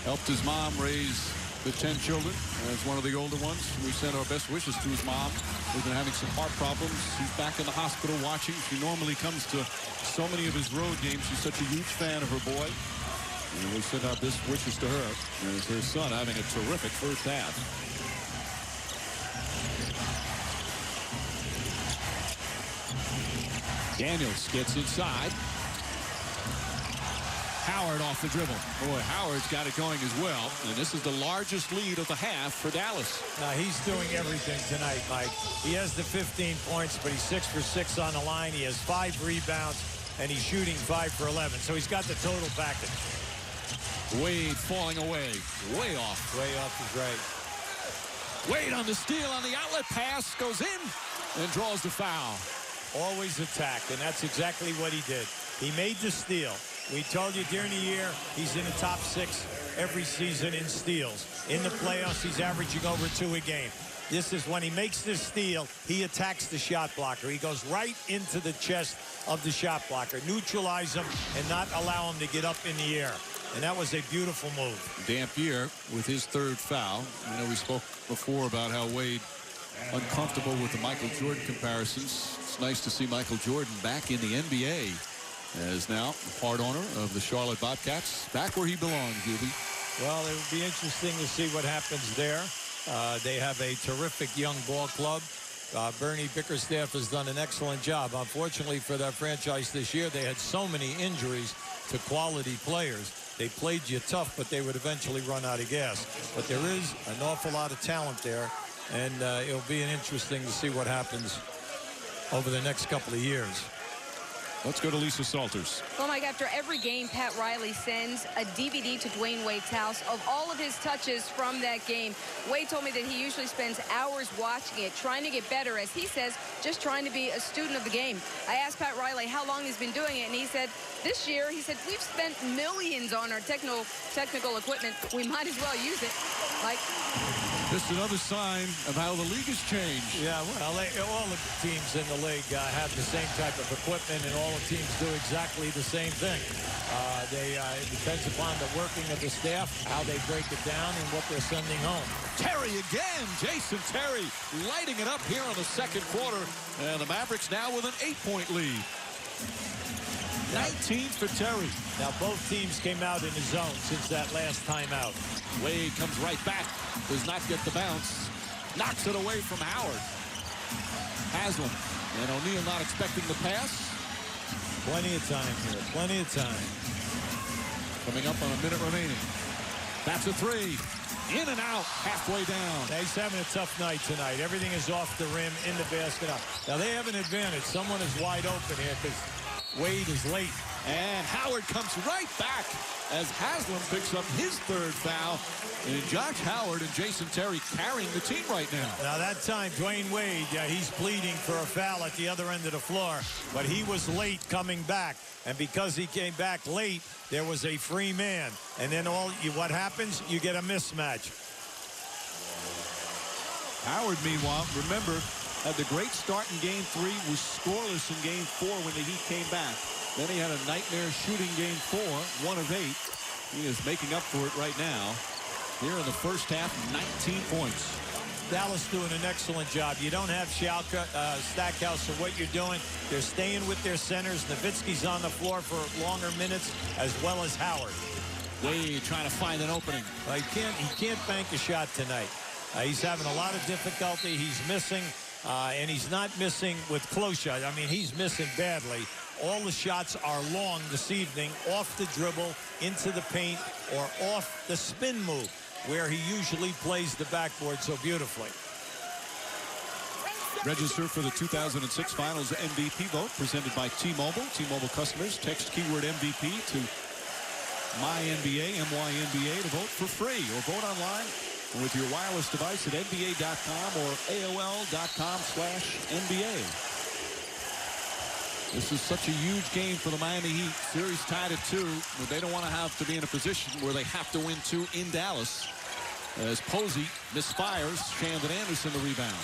helped his mom raise the 10 children. As one of the older ones, we send our best wishes to his mom. We've been having some heart problems. She's back in the hospital watching. She normally comes to so many of his road games. She's such a huge fan of her boy. And we send our best wishes to her. And it's her son having a terrific first half. Daniels gets inside. Howard off the dribble. Boy, Howard's got it going as well. And this is the largest lead of the half for Dallas. He's doing everything tonight, Mike. He has the 15 points, but he's 6 for 6 on the line. He has 5 rebounds, and he's shooting 5 for 11. So he's got the total package. Wade falling away. Way off. Way off is right. Wade on the steal on the outlet pass. Goes in and draws the foul. Always attack, and that's exactly what he did. He made the steal. We told you during the year, he's in the top 6 every season in steals. In the playoffs, he's averaging over 2 a game. This is when he makes this steal, he attacks the shot blocker. He goes right into the chest of the shot blocker, neutralize him, and not allow him to get up in the air. and that was a beautiful move. Dampier with his third foul. I know we spoke before about how Wade uncomfortable with the Michael Jordan comparisons. It's nice to see Michael Jordan back in the NBA as now part owner of the Charlotte Bobcats, back where he belongs, Hubie. Well, it would be interesting to see what happens there. They have a terrific young ball club. Bernie Bickerstaff has done an excellent job. Unfortunately for that franchise this year, they had so many injuries to quality players. They played you tough, but they would eventually run out of gas. But there is an awful lot of talent there, and it'll be interesting to see what happens over the next couple of years. Let's go to Lisa Salters. Well, Mike, after every game, Pat Riley sends a DVD to Dwayne Wade's house of all of his touches from that game. Wade told me that he usually spends hours watching it, trying to get better, as he says, just trying to be a student of the game. I asked Pat Riley how long he's been doing it, and he said, this year, he said, we've spent millions on our technical equipment. We might as well use it. Like, just another sign of how the league has changed. Yeah, well, all the teams in the league have the same type of equipment, and all the teams do exactly the same thing. It depends upon the working of the staff, how they break it down, and what they're sending home. Terry again. Jason Terry lighting it up here in the second quarter. And the Mavericks now with an 8-point lead. 19 for Terry. Now, both teams came out in the zone since that last timeout. Wade comes right back. Does not get the bounce. Knocks it away from Howard. Haslam. And O'Neal not expecting the pass. Plenty of time here. Plenty of time. Coming up on a minute remaining. That's a three. In and out. Halfway down. He's having a tough night tonight. Everything is off the rim, in the basket. Now, they have an advantage. Someone is wide open here because Wade is late. And Howard comes right back as Haslam picks up his third foul. And Josh Howard and Jason Terry carrying the team right now. Now that time, Dwayne Wade, he's pleading for a foul at the other end of the floor. But he was late coming back. And because he came back late, there was a free man. And then what happens? You get a mismatch. Howard, meanwhile, remember, had the great start in Game 3, was scoreless in Game 4 when the Heat came back. Then he had a nightmare shooting Game 4, 1 of 8. He is making up for it right now. Here in the first half, 19 points. Dallas doing an excellent job. You don't have Stackhouse for what you're doing. They're staying with their centers. Nowitzki's on the floor for longer minutes, as well as Howard. Wade trying to find an opening. He can't bank a shot tonight. He's having a lot of difficulty. He's missing, and he's not missing with close shots. I mean, he's missing badly. All the shots are long this evening, off the dribble, into the paint, or off the spin move, where he usually plays the backboard so beautifully. Register for the 2006 Finals MVP vote presented by T-Mobile. T-Mobile customers text keyword MVP to MyNBA, MYNBA, to vote for free, or vote online with your wireless device at NBA.com or AOL.com/NBA. This is such a huge game for the Miami Heat. Series tied at 2, but they don't want to have to be in a position where they have to win 2 in Dallas. As Posey misfires, Shandon Anderson the rebound.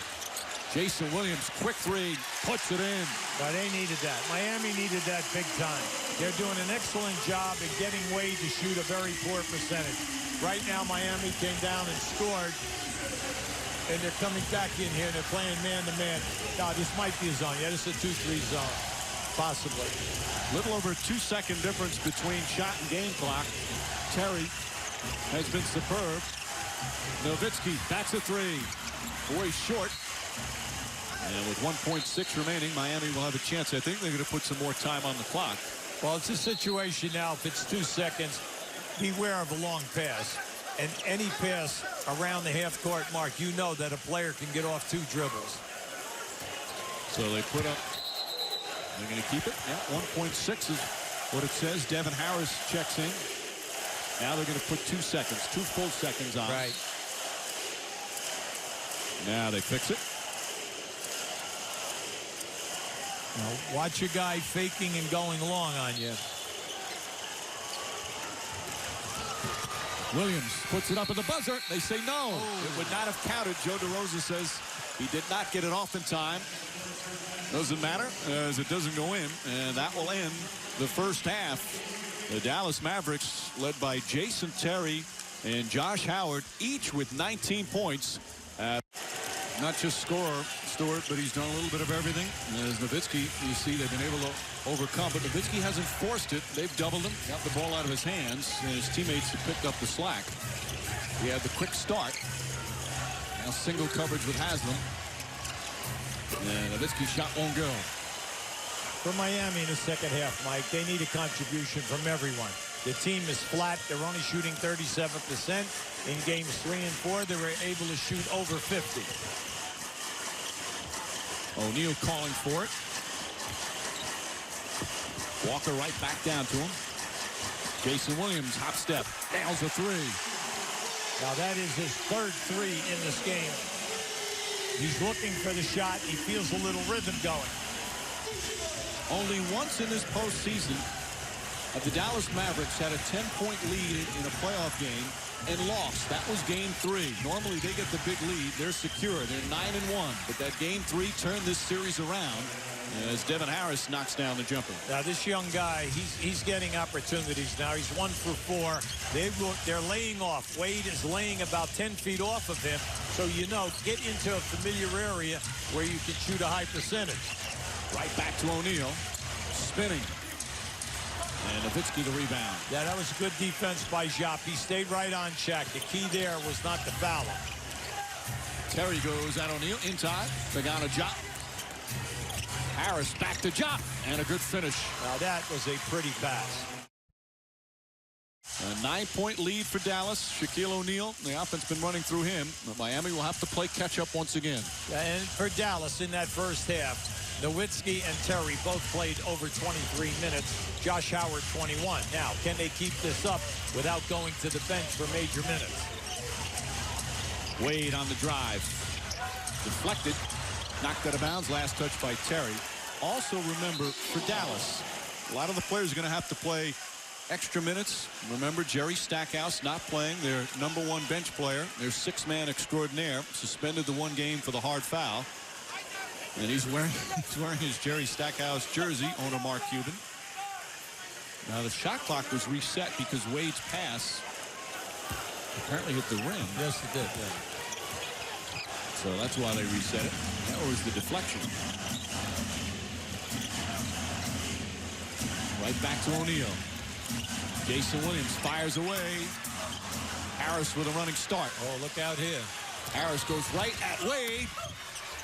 Jason Williams, quick three, puts it in. But they needed that. Miami needed that big time. They're doing an excellent job in getting Wade to shoot a very poor percentage. Right now, Miami came down and scored, and they're coming back in here, and they're playing man-to-man. Now, this might be a zone. Yeah, this is a 2-3 zone. Possibly. Little over 2-second difference between shot and game clock. Terry has been superb. Nowitzki, that's a three. Boy, short. And with 1.6 remaining, Miami will have a chance. I think they're going to put some more time on the clock. Well, it's a situation now, if it's 2 seconds, beware of a long pass. And any pass around the half-court mark, you know that a player can get off 2 dribbles. So they put up. They're going to keep it. Yeah, 1.6 is what it says. Devin Harris checks in. Now they're going to put 2 seconds, 2 full seconds on. Right. Now they fix it. Now watch your guy faking and going long on you. Williams puts it up at the buzzer. They say no. It would not have counted. Joe DeRosa says he did not get it off in time. Doesn't matter as it doesn't go in, and that will end the first half. The Dallas Mavericks, led by Jason Terry and Josh Howard, each with 19 points. Not just scorer, Stewart, but he's done a little bit of everything. As Nowitzki, you see, they've been able to overcome, but Nowitzki hasn't forced it. They've doubled him, got the ball out of his hands, and his teammates have picked up the slack. He had the quick start. Now single coverage with Haslam. And Nowitzki's shot won't go. For Miami in the second half, Mike, they need a contribution from everyone. The team is flat. They're only shooting 37%. In games 3 and 4, they were able to shoot over 50. O'Neal calling for it. Walker right back down to him. Jason Williams, hop step, nails a three. Now that is his third three in this game. He's looking for the shot. He feels a little rhythm going. Only once in this postseason have the Dallas Mavericks had a 10-point lead in a playoff game and lost. That was game 3. Normally they get the big lead. They're secure. They're 9-1. But that game 3 turned this series around as Devin Harris knocks down the jumper. Now this young guy, he's getting opportunities now. He's 1 for 4. They're laying off. Wade is laying about 10 feet off of him. So you know, get into a familiar area where you can shoot a high percentage. Right back to O'Neal. Spinning. And Nowitzki the rebound. Yeah, that was good defense by Jop. He stayed right on check. The key there was not to foul him. Terry goes at O'Neal inside. Pagano Jop. Harris back to Jop. And a good finish. Now that was a pretty pass. A 9-point lead for Dallas. Shaquille O'Neal. The offense been running through him. But Miami will have to play catch up once again. And for Dallas in that first half, Nowitzki and Terry both played over 23 minutes. Josh Howard 21. Now, can they keep this up without going to the bench for major minutes? Wade on the drive. Deflected. Knocked out of bounds. Last touch by Terry. Also remember, for Dallas, a lot of the players are going to have to play extra minutes. Remember, Jerry Stackhouse not playing, their #1 bench player, their 6-man extraordinaire, suspended the 1 game for the hard foul. And he's wearing his Jerry Stackhouse jersey, owner Mark Cuban. Now the shot clock was reset because Wade's pass apparently hit the rim. Yes, it did. Yeah. So that's why they reset it. That was the deflection. Right back to O'Neal. Jason Williams fires away. Harris with a running start. Oh, look out here. Harris goes right at Wade.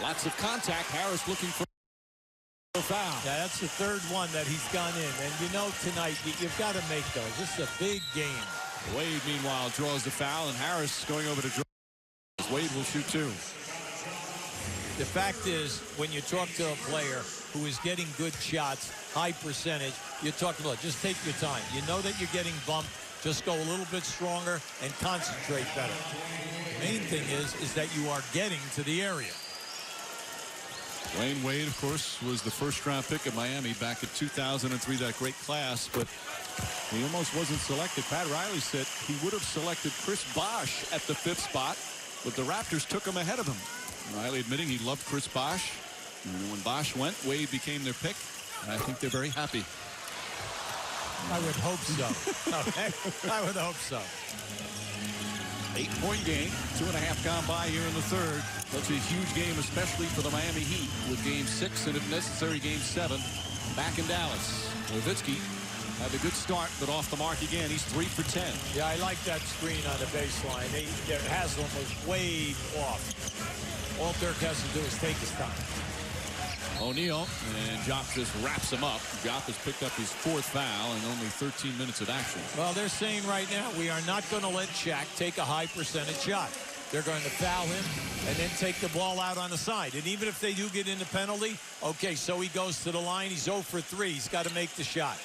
Lots of contact. Harris looking for a foul. Yeah, that's the third one that he's gone in. And you know tonight, you've got to make those. This is a big game. Wade, meanwhile, draws the foul, and Harris going over to draw. Wade will shoot 2. The fact is, when you talk to a player who is getting good shots, high percentage, you're talking about just take your time. You know that you're getting bumped. Just go a little bit stronger and concentrate better. The main thing is that you are getting to the area. Dwayne Wade, of course, was the first-round pick of Miami back in 2003, that great class, but he almost wasn't selected. Pat Riley said he would have selected Chris Bosh at the 5th spot, but the Raptors took him ahead of him. Riley admitting he loved Chris Bosh. And when Bosh went, Wade became their pick, and I think they're very happy. I would hope so. I would hope so. 8-point game, 2.5 gone by here in the third. That's a huge game, especially for the Miami Heat, with game 6 and, if necessary, game 7 back in Dallas. Nowitzki had a good start, but off the mark again. He's 3 for 10. Yeah, I like that screen on the baseline. Haslam was way off. All Dirk has to do is take his time. O'Neal, and Jop just wraps him up. Jop has picked up his 4th foul in only 13 minutes of action. Well, they're saying right now, we are not going to let Shaq take a high percentage shot. They're going to foul him and then take the ball out on the side. And even if they do get in the penalty, okay, so he goes to the line. He's 0 for 3. He's got to make the shot.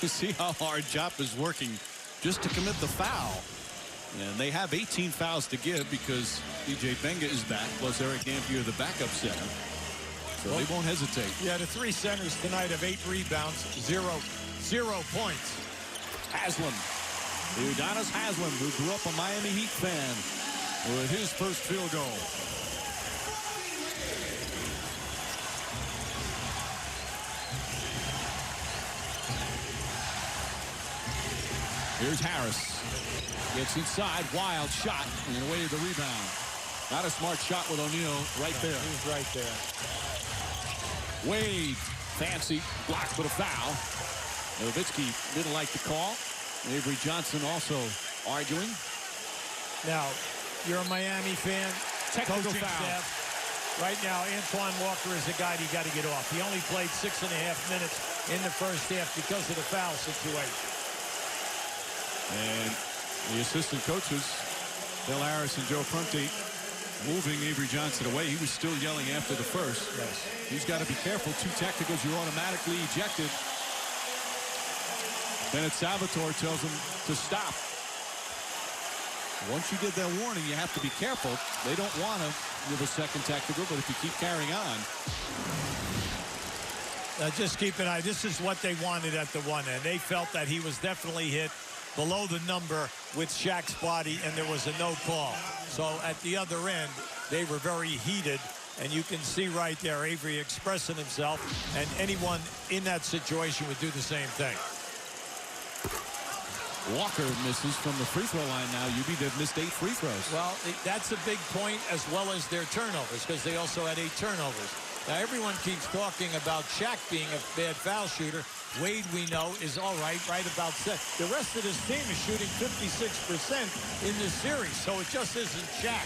You see how hard Jop is working just to commit the foul. And they have 18 fouls to give because DJ Benga is back, plus Eric Dampier, the backup center. So they won't hesitate. Yeah, the 3 centers tonight have 8 rebounds, 0 points. Haslam. Udonis Haslam, who grew up a Miami Heat fan, with his first field goal. Here's Harris. Gets inside. Wild shot. And away the rebound. Not a smart shot with O'Neal right there. He was right there. Wade. Fancy. Blocked for the foul. Nowitzki didn't like the call. Avery Johnson also arguing. Now, you're a Miami fan. Technical Coaching foul. staff. Right now, Antoine Walker is a guy you got to get off. He only played 6.5 minutes in the first half because of the foul situation. And the assistant coaches, Bill Harris and Joe Prunty, moving Avery Johnson away. He was still yelling after the first. Yes. He's got to be careful. 2 technicals, you're automatically ejected. Bennett Salvatore tells him to stop. Once you get that warning, you have to be careful. They don't want to give a second technical, but if you keep carrying on. Just keep an eye. This is what they wanted at the one end. They felt that he was definitely hit below the number with Shaq's body, and there was a no call. So at the other end, they were very heated, and you can see right there Avery expressing himself, and anyone in that situation would do the same thing. Walker misses from the free throw line now. They've missed 8 free throws. Well, that's a big point, as well as their turnovers, because they also had 8 turnovers. Now, everyone keeps talking about Shaq being a bad foul shooter. Wade, we know, is all right about set. The rest of this team is shooting 56% in this series, so it just isn't Shaq.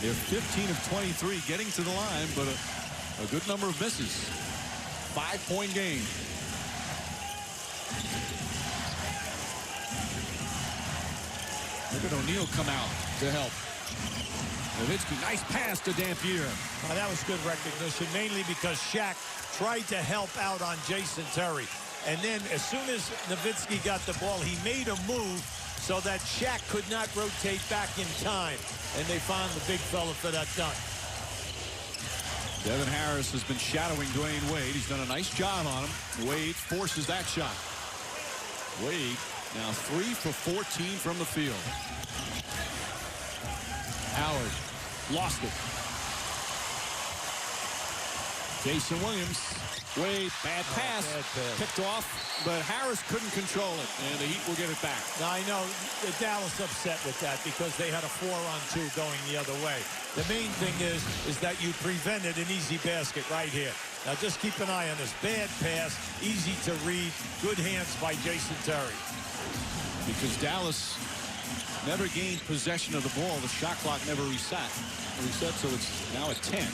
They're 15 of 23 getting to the line, but a good number of misses. 5-point game. Look at O'Neal come out to help. Nowitzki, nice pass to Dampier. That was good recognition, mainly because Shaq tried to help out on Jason Terry. And then as soon as Nowitzki got the ball, he made a move so that Shaq could not rotate back in time. And they found the big fella for that dunk. Devin Harris has been shadowing Dwayne Wade. He's done a nice job on him. Wade forces that shot. Wade now 3 for 14 from the field. Howard lost it. Jason Williams. Wade, bad pass. Picked off, but Harris couldn't control it, and the Heat will get it back. Now, I know Dallas upset with that because they had a 4-on-2 going the other way. The main thing is that you prevented an easy basket right here. Now, just keep an eye on this. Bad pass, easy to read, good hands by Jason Terry. Because Dallas never gained possession of the ball. The shot clock never reset, so it's now at 10.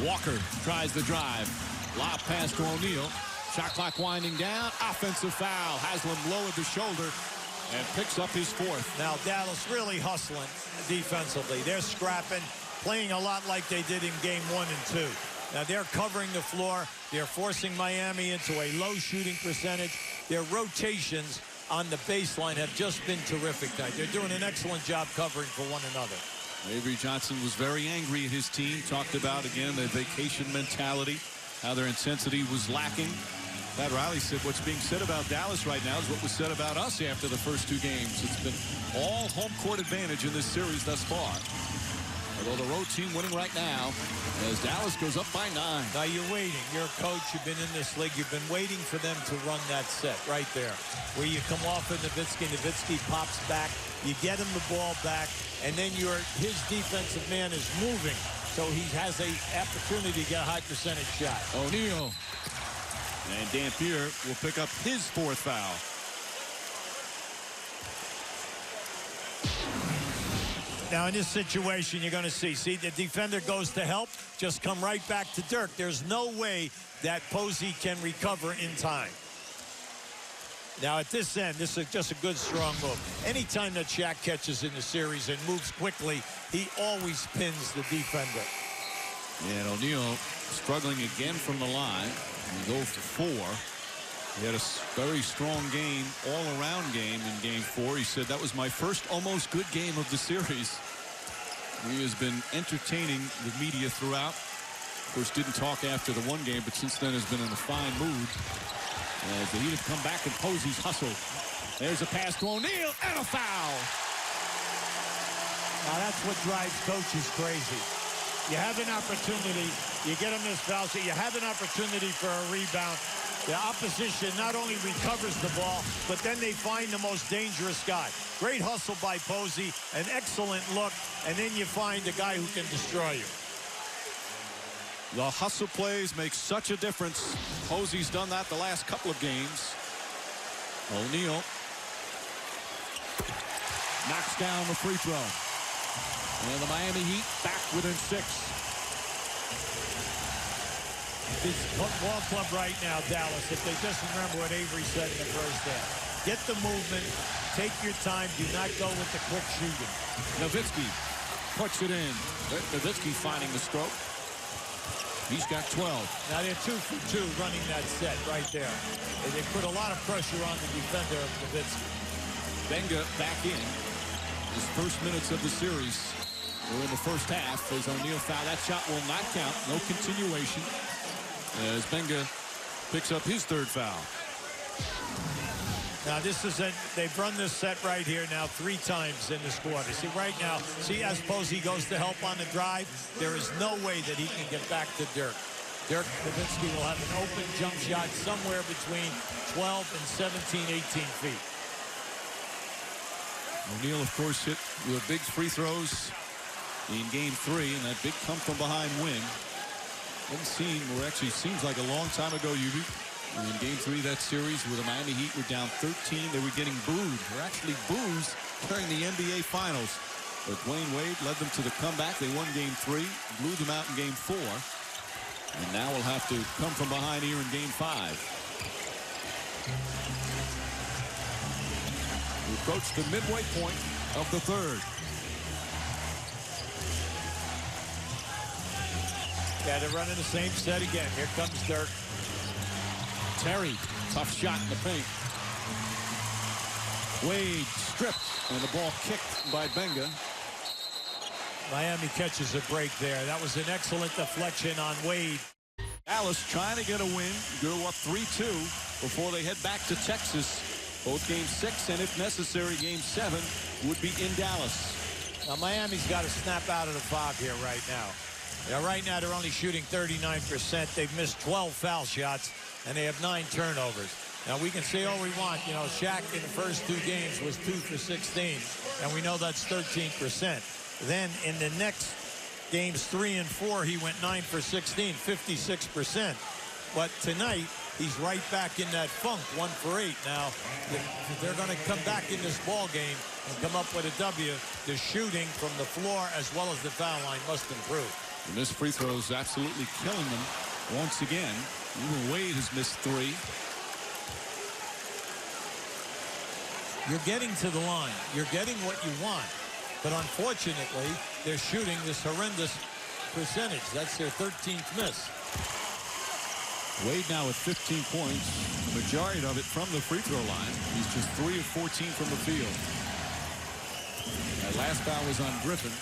Walker tries the drive. Lob pass to O'Neal. Shot clock winding down. Offensive foul. Haslam lowered the shoulder and picks up his 4th. Now, Dallas really hustling defensively. They're scrapping, playing a lot like they did in game 1 and 2. Now, they're covering the floor. They're forcing Miami into a low shooting percentage. Their rotations on the baseline have just been terrific tonight. They're doing an excellent job covering for one another. Avery Johnson was very angry at his team. Talked about, again, the vacation mentality, how their intensity was lacking. Pat Riley said what's being said about Dallas right now is what was said about us after the first 2 games. It's been all home court advantage in this series thus far. Although the road team winning right now as Dallas goes up by 9. Now you're waiting. You're a coach. You've been in this league. You've been waiting for them to run that set right there. Where you come off of Nowitzki. Nowitzki pops back. You get him the ball back. And then his defensive man is moving. So he has an opportunity to get a high percentage shot. O'Neal. And Dampier will pick up his 4th foul. Now, in this situation, you're going to see the defender goes to help, just come right back to Dirk. There's no way that Posey can recover in time. Now, at this end, this is just a good, strong move. Anytime that Shaq catches in the series and moves quickly, he always pins the defender. And O'Neal struggling again from the line. He goes for 4. He had a very strong game, all-around game in game 4. He said, that was my first almost good game of the series. He has been entertaining the media throughout. Of course, didn't talk after the 1 game, but since then has been in a fine mood. As the Heat have come back and Posey's hustled. There's a pass to O'Neal and a foul. Now, that's what drives coaches crazy. You have an opportunity. You get him this foul, so you have an opportunity for a rebound. The opposition not only recovers the ball, but then they find the most dangerous guy. Great hustle by Posey, an excellent look, and then you find a guy who can destroy you. The hustle plays make such a difference. Posey's done that the last couple of games. O'Neal knocks down the free throw. And the Miami Heat back within 6. This ball club right now, Dallas, if they just remember what Avery said in the first half. Get the movement. Take your time. Do not go with the quick shooting. Nowitzki puts it in. Nowitzki finding the stroke. He's got 12. Now they're 2 for 2 running that set right there. They put a lot of pressure on the defender of Nowitzki. Benga back in. His first minutes of the series were in the first half as O'Neal foul. That shot will not count. No continuation as Benga picks up his 3rd foul. Now this is they've run this set right here now 3 times in this quarter. See right now, as Posey goes to help on the drive, there is no way that he can get back to Dirk. Dirk Nowitzki will have an open jump shot somewhere between 12 and 17, 18 feet. O'Neal, of course, hit with big free throws in game 3, and that big come from behind win. Doesn't seem, or actually seems like a long time ago, Yubi. In game 3 of that series where the Miami Heat were down 13, they were getting booed. They were actually boos during the NBA Finals. But Dwayne Wade led them to the comeback. They won game 3, blew them out in game 4. And now will have to come from behind here in game 5. We approach the midway point of the 3rd. Yeah, they're running the same set again. Here comes Dirk. Terry, tough shot in the paint. Wade stripped, and the ball kicked by Benga. Miami catches a break there. That was an excellent deflection on Wade. Dallas trying to get a win, go up 3-2 before they head back to Texas. Both game 6 and, if necessary, game 7 would be in Dallas. Now Miami's got to snap out of the fog here right now. Right now they're only shooting 39%. They've missed 12 foul shots, and they have 9 turnovers. Now we can say all we want. Shaq in the first 2 games was 2 for 16, and we know that's 13%. Then in the next games 3 and 4, he went 9 for 16, 56%. But tonight, he's right back in that funk, 1 for 8. Now, if they're going to come back in this ball game and come up with a W, the shooting from the floor as well as the foul line must improve. And this free throw is absolutely killing them once again. Even Wade has missed 3. You're getting to the line. You're getting what you want. But unfortunately, they're shooting this horrendous percentage. That's their 13th miss. Wade now with 15 points, the majority of it from the free throw line. He's just 3 of 14 from the field. That last foul was on Griffin.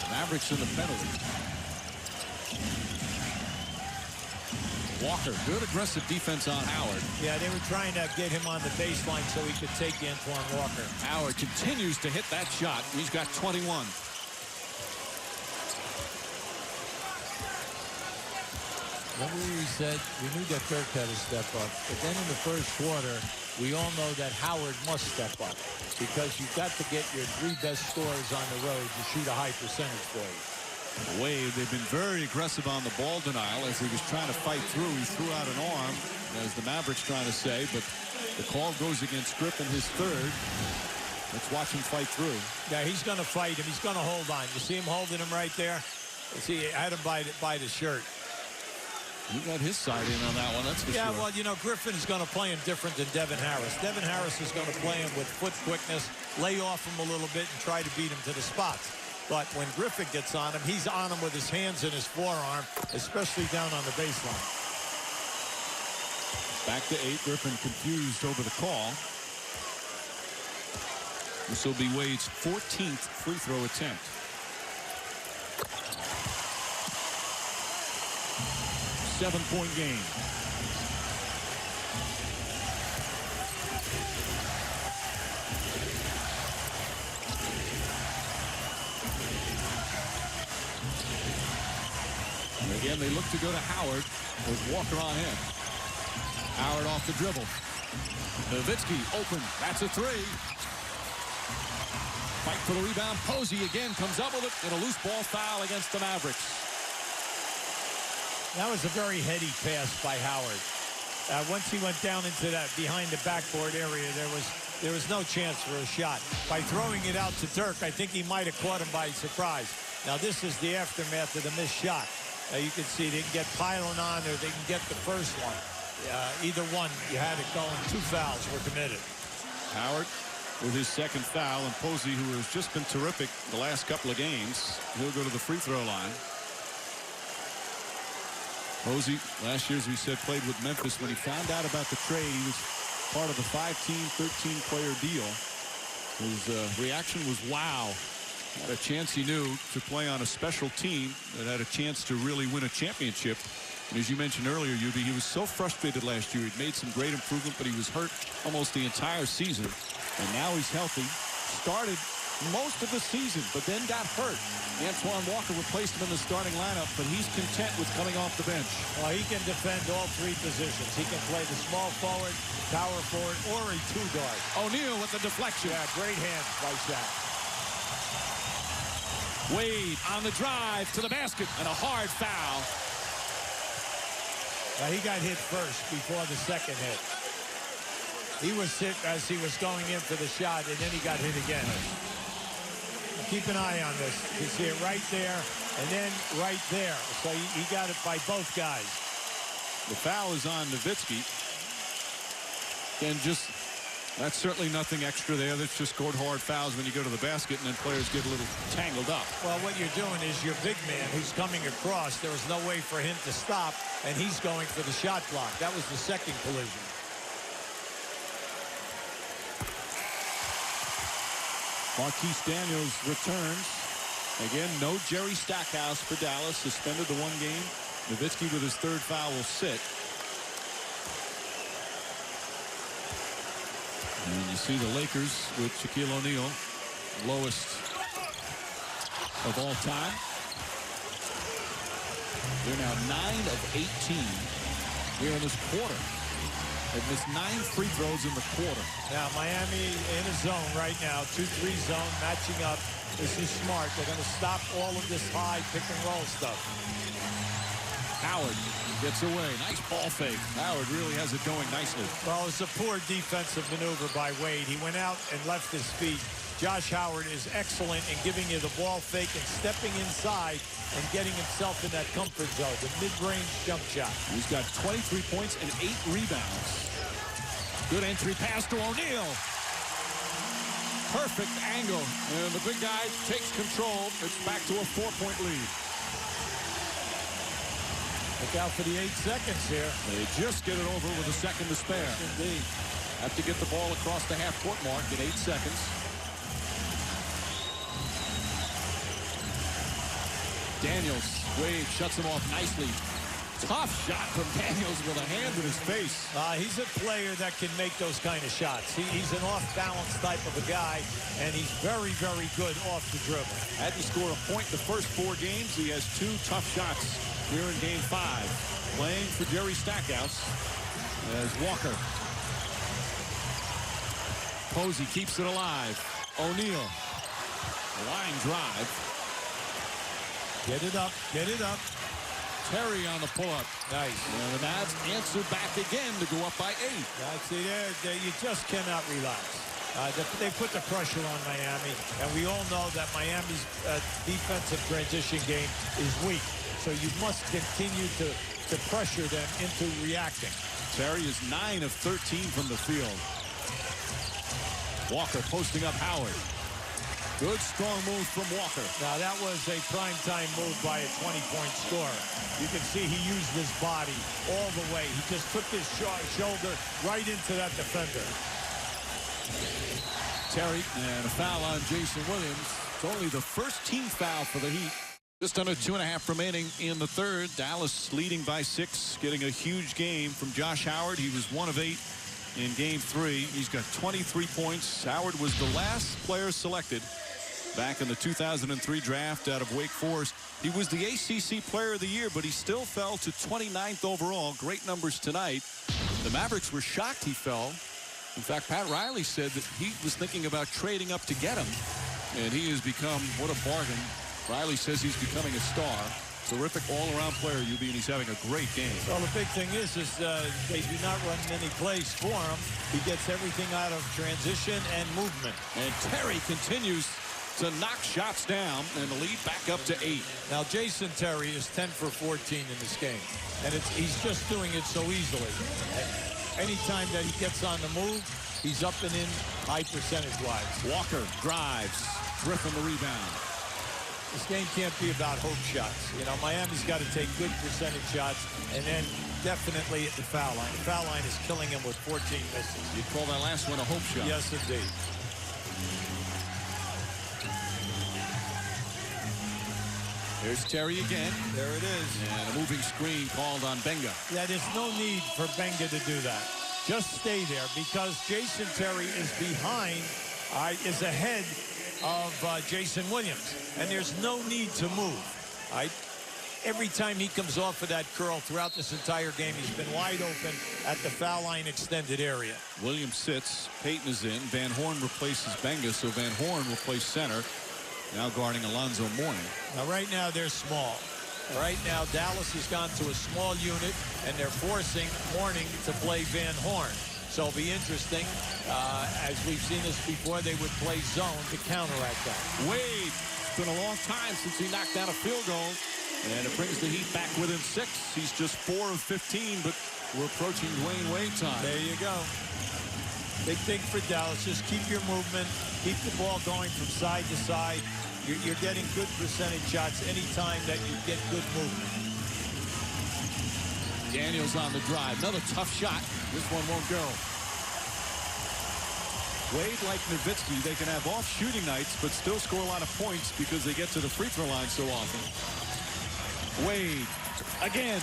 Mavericks in the penalty. Walker, good aggressive defense on Howard. Yeah, they were trying to get him on the baseline so he could take Antoine Walker. Howard continues to hit that shot. He's got 21. Remember we said we knew that Dirk had to step up, but then in the first quarter, we all know that Howard must step up because you've got to get your 3 best scorers on the road to shoot a high percentage for you. Wade, they've been very aggressive on the ball denial as he was trying to fight through. He threw out an arm, as the Mavericks trying to say, but the call goes against Griffin, his 3rd. Let's watch him fight through. Yeah, he's going to fight him. He's going to hold on. You see him holding him right there? See, I had him by the shirt. He got his side in on that one, that's for sure. Yeah, well, Griffin is going to play him different than Devin Harris. Devin Harris is going to play him with foot quickness, lay off him a little bit, and try to beat him to the spots. But when Griffin gets on him, he's on him with his hands in his forearm, especially down on the baseline. Back to 8. Griffin confused over the call. This will be Wade's 14th free throw attempt. Seven-point game. And again, they look to go to Howard with Walker on him. Howard off the dribble. Nowitzki open. That's a three. Fight for the rebound. Posey again comes up with it in a loose ball foul against the Mavericks. That was a very heady pass by Howard. Once he went down into that behind the backboard area, there was no chance for a shot. By throwing it out to Dirk, I think he might have caught him by surprise. Now this is the aftermath of the missed shot. You can see they can get piling on or they can get the first one. Either one, you had it going. 2 fouls were committed. Howard with his second foul, and Posey, who has just been terrific the last couple of games, he'll go to the free throw line. Posey, last year, as we said, played with Memphis. When he found out about the trade, he was part of the 5-team, 13-player deal. His reaction was, wow. Had a chance, he knew, to play on a special team that had a chance to really win a championship. And as you mentioned earlier, Yubi, he was so frustrated last year. He'd made some great improvement, but he was hurt almost the entire season. And now he's healthy. Started most of the season, but then got hurt. Antoine Walker replaced him in the starting lineup, but he's content with coming off the bench. Well, he can defend all 3 positions. He can play the small forward, power forward, or a 2-guard. O'Neal with the deflection. Yeah, great hands by Shaq. Wade on the drive to the basket, and a hard foul. He got hit first before the second hit. He was hit as he was going in for the shot, and then he got hit again. Keep an eye on this. You see it right there, and then right there. So he got it by both guys. The foul is on Nowitzki. And that's certainly nothing extra there. That's just scored hard fouls when you go to the basket, and then players get a little tangled up. Well, what you're doing is your big man who's coming across, there was no way for him to stop, and he's going for the shot block. That was the second collision. Marquise Daniels returns. Again, no Jerry Stackhouse for Dallas. Suspended the 1 game. Nowitzki with his 3rd foul will sit. And you see the Lakers with Shaquille O'Neal, lowest of all time. They're now 9 of 18 here in this quarter. They've missed 9 free throws in the quarter. Now, Miami in a zone right now, 2-3 zone, matching up. This is smart. They're going to stop all of this high pick-and-roll stuff. Howard gets away. Nice ball fake. Howard really has it going nicely. Well, it's a poor defensive maneuver by Wade. He went out and left his feet. Josh Howard is excellent in giving you the ball fake and stepping inside and getting himself in that comfort zone, the mid-range jump shot. He's got 23 points and 8 rebounds. Good entry pass to O'Neal. Perfect angle. And the big guy takes control. It's back to a 4-point lead. Look out for the 8 seconds here. They just get it over with a second to spare. Yes, indeed. Have to get the ball across the half-court mark in 8 seconds. Daniels, Wade shuts him off nicely. Tough shot from Daniels with a hand in his face. He's a player that can make those kind of shots. He's an off-balance type of a guy, and he's very, very good off the dribble. Hadn't scored a point the first 4 games. He has 2 tough shots here in Game 5. Playing for Jerry Stackhouse as Walker. Posey keeps it alive. O'Neal. Line drive. Get it up, get it up. Terry on the pull-up. Nice. And the Mavs answer back again to go up by 8. See, there you just cannot relax. They put the pressure on Miami, and we all know that Miami's defensive transition game is weak. So you must continue to pressure them into reacting. Terry is 9 of 13 from the field. Walker posting up Howard. Good, strong move from Walker. Now, that was a primetime move by a 20-point scorer. You can see he used his body all the way. He just took his shoulder right into that defender. Terry, and a foul on Jason Williams. It's only the first team foul for the Heat. Just under 2.5 remaining in the third. Dallas leading by 6, getting a huge game from Josh Howard. He was 1 of 8 in Game 3. He's got 23 points. Howard was the last player selected back in the 2003 draft out of Wake Forest. He was the ACC Player of the Year, but he still fell to 29th overall. Great numbers tonight. The Mavericks were shocked he fell. In fact, Pat Riley said that he was thinking about trading up to get him. And he has become, what a bargain. Riley says he's becoming a star. Terrific all-around player, UB, and he's having a great game. Well, the big thing is they do not run many plays for him. He gets everything out of transition and movement. And Terry continues to knock shots down and the lead back up to 8. Now, Jason Terry is 10 for 14 in this game. And he's just doing it so easily. Anytime that he gets on the move, he's up and in high percentage-wise. Walker drives. Griffin the rebound. This game can't be about hope shots. You know, Miami's got to take good percentage shots and then definitely at the foul line. The foul line is killing him with 14 misses. You'd call that last one a hope shot. Yes, indeed. There's Terry again. There it is. And a moving screen called on Benga. Yeah, there's no need for Benga to do that. Just stay there because Jason Terry is behind, is ahead of Jason Williams. And there's no need to move. Every time he comes off of that curl throughout this entire game, he's been wide open at the foul line extended area. Williams sits. Payton is in. Van Horn replaces Benga, so Van Horn will play center. Now guarding Alonzo Mourning. Now, right now, they're small. Right now, Dallas has gone to a small unit, and they're forcing Mourning to play Van Horn. So it'll be interesting. As we've seen this before, they would play zone to counteract that. Wade, it's been a long time since he knocked down a field goal. And it brings the Heat back within 6. He's just 4 of 15, but we're approaching Dwayne Wade time. There you go. Big thing for Dallas. Just keep your movement. Keep the ball going from side to side. You're getting good percentage shots anytime that you get good movement. Daniels on the drive. Another tough shot. This one won't go. Wade, like Nowitzki, they can have off shooting nights, but still score a lot of points because they get to the free throw line so often. Wade, again.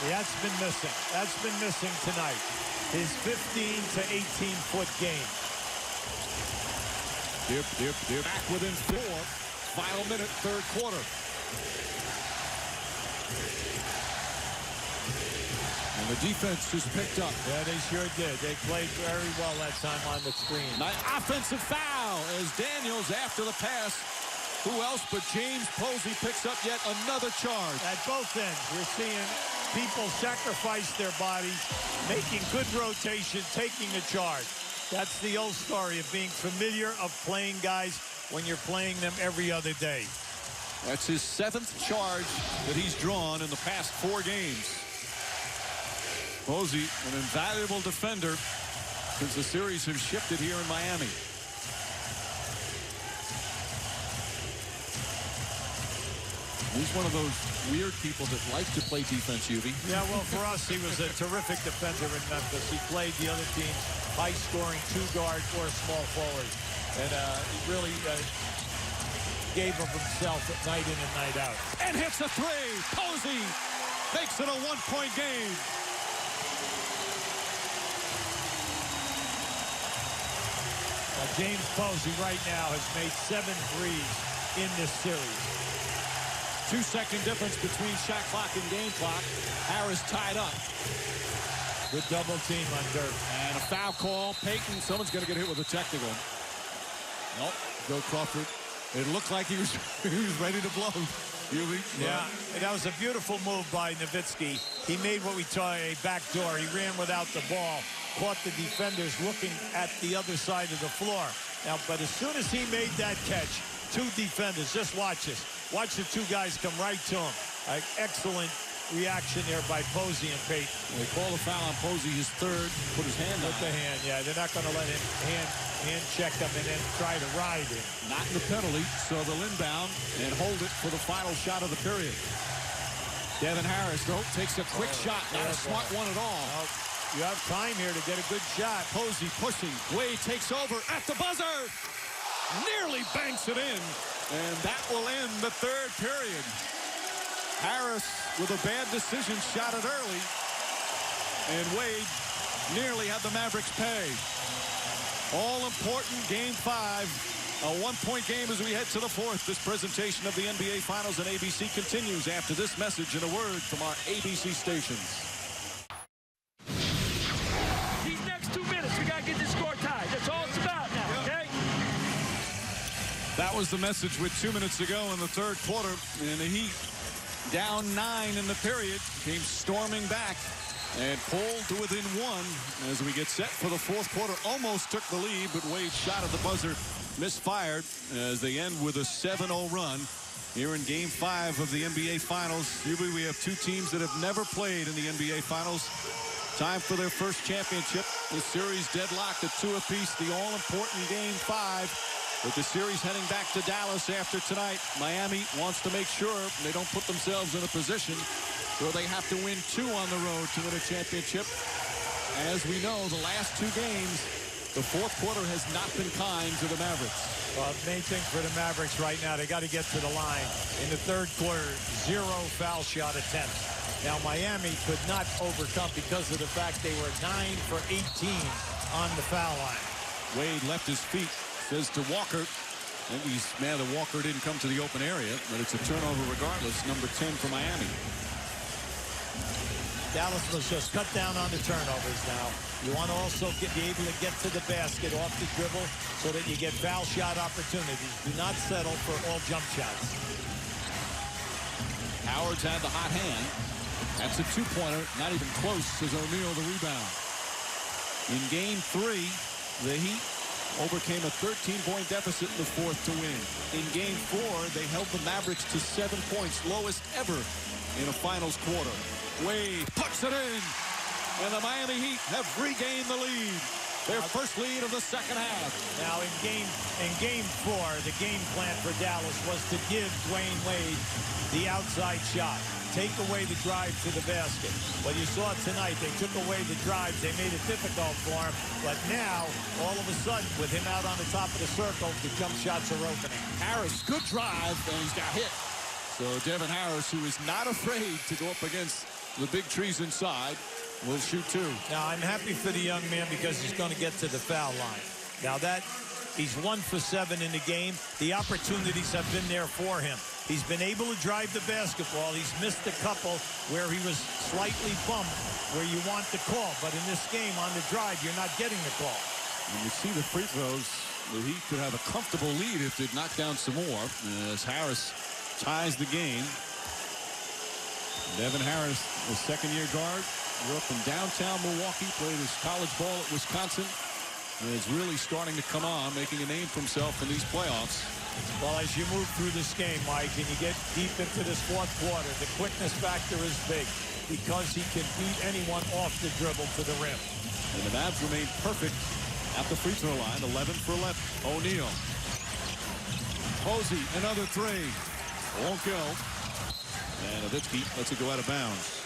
That's been missing. That's been missing tonight. His 15 to 18-foot game. They're back within 4. Final minute, third quarter. And the defense just picked up. Yeah, they sure did. They played very well that time on the screen. Nice offensive foul as Daniels after the pass. Who else but James Posey picks up yet another charge. At both ends, we're seeing people sacrifice their bodies, making good rotation, taking the charge. That's the old story of being familiar of playing guys when you're playing them every other day. That's his 7th charge that he's drawn in the past 4 games. Posey, an invaluable defender since the series has shifted here in Miami. He's one of those weird people that like to play defense, UV. Yeah, well, for us, he was a terrific defender in Memphis. He played the other team's high-scoring 2-guard or small forward. And he really gave of himself night in and night out. And hits a 3. Posey makes it a 1-point game. James Posey right now has made 7 threes in this series. 2-second difference between shot clock and game clock. Harris tied up. Good double team on Dirk. And a foul call. Payton, someone's going to get hit with a technical. Nope. Joe Crawford. It looked like he was ready to blow. Yeah, that was a beautiful move by Nowitzki. He made what we call a backdoor. He ran without the ball, caught the defenders looking at the other side of the floor. Now, but as soon as he made that catch, 2 defenders, just watch this. Watch the 2 guys come right to him. Excellent reaction there by Posey and Payton. They call the foul on Posey, his 3rd. Put his hand With on the hand, yeah. They're not going to let him hand check him and then try to ride him. Not in the penalty, so they'll inbound and hold it for the final shot of the period. Devin Harris, though, takes a quick shot. Not a smart one at all. Well, you have time here to get a good shot. Posey pushing. Wade takes over at the buzzer. Nearly banks it in. And that will end the 3rd period. Harris with a bad decision shot it early. And Wade nearly had the Mavericks pay. All important game 5 A one-point game as we head to the fourth. This presentation of the NBA Finals on ABC continues after this message and a word from our ABC stations. These next 2 minutes, we got to get this score tied. That's all it's about now, okay? That was the message with 2 minutes to go in the third quarter. And the Heat, down 9 in the period, came storming back and pulled to within 1 as we get set for the fourth quarter. Almost took the lead, but Wade's shot at the buzzer misfired as they end with a 7-0 run here in Game 5 of the NBA Finals. Here we have two teams that have never played in the NBA Finals. Time for their first championship. The series deadlocked at 2 apiece. The all-important Game 5. With the series heading back to Dallas after tonight, Miami wants to make sure they don't put themselves in a position where they have to win 2 on the road to win a championship. As we know, the last 2 games, the fourth quarter has not been kind to the Mavericks. Well, the main thing for the Mavericks right now, they got to get to the line. In the third quarter, 0 foul shot attempts. Now, Miami could not overcome because of the fact they were 9 for 18 on the foul line. Wade left his feet. Says to Walker, I think he's mad that Walker didn't come to the open area, but it's a turnover regardless. Number 10 for Miami. Dallas must just cut down on the turnovers now. You want to also be able to get to the basket off the dribble so that you get foul shot opportunities. Do not settle for all jump shots. Howard's had the hot hand. That's a 2-pointer. Not even close as O'Neal the rebound. In Game 3, the Heat overcame a 13-point deficit in the fourth to win. In Game 4, they held the Mavericks to 7 points, lowest ever in a finals quarter. Wade puts it in, and the Miami Heat have regained the lead. Their first lead of the second half. Now in game 4, the game plan for Dallas was to give Dwayne Wade the outside shot. Take away the drive to the basket. Well, you saw tonight, they took away the drives. They made it difficult for him. But now, all of a sudden, with him out on the top of the circle, the jump shots are opening. Harris, good drive, and he's got hit. So Devin Harris, who is not afraid to go up against the big trees inside, will shoot 2. Now, I'm happy for the young man because he's going to get to the foul line. Now, he's 1 for 7 in the game. The opportunities have been there for him. He's been able to drive the basketball. He's missed a couple where he was slightly bumped, where you want the call. But in this game, on the drive, you're not getting the call. When you see the free throws, the Heat could have a comfortable lead if they'd knock down some more. As Harris ties the game. Devin Harris, the second-year guard, grew up in downtown Milwaukee, played his college ball at Wisconsin, and is really starting to come on, making a name for himself in these playoffs. Well, as you move through this game, Mike, and you get deep into this fourth quarter, the quickness factor is big because he can beat anyone off the dribble to the rim. And the Mavs remain perfect at the free throw line, 11 for 11. O'Neal. Posey, another 3. Won't go. And Nowitzki lets it go out of bounds.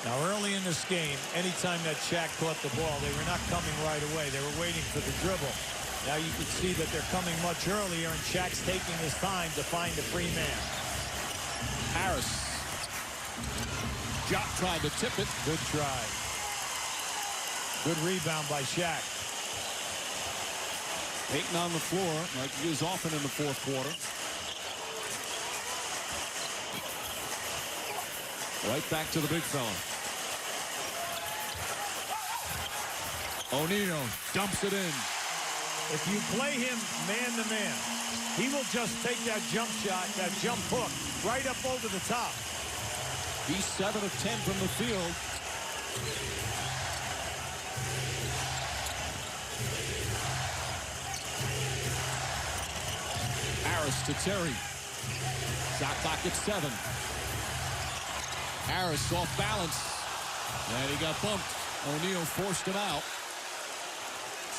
Now, early in this game, anytime that Shaq caught the ball, they were not coming right away. They were waiting for the dribble. Now you can see that they're coming much earlier, and Shaq's taking his time to find a free man. Harris. Jock tried to tip it. Good try. Good rebound by Shaq. Payton on the floor, like he is often in the fourth quarter. Right back to the big fella. O'Neal dumps it in. If you play him man-to-man, he will just take that jump shot, that jump hook, right up over the top. He's 7 of 10 from the field. Harris to Terry. Shot clock at 7. Harris off balance. And he got bumped. O'Neal forced him out.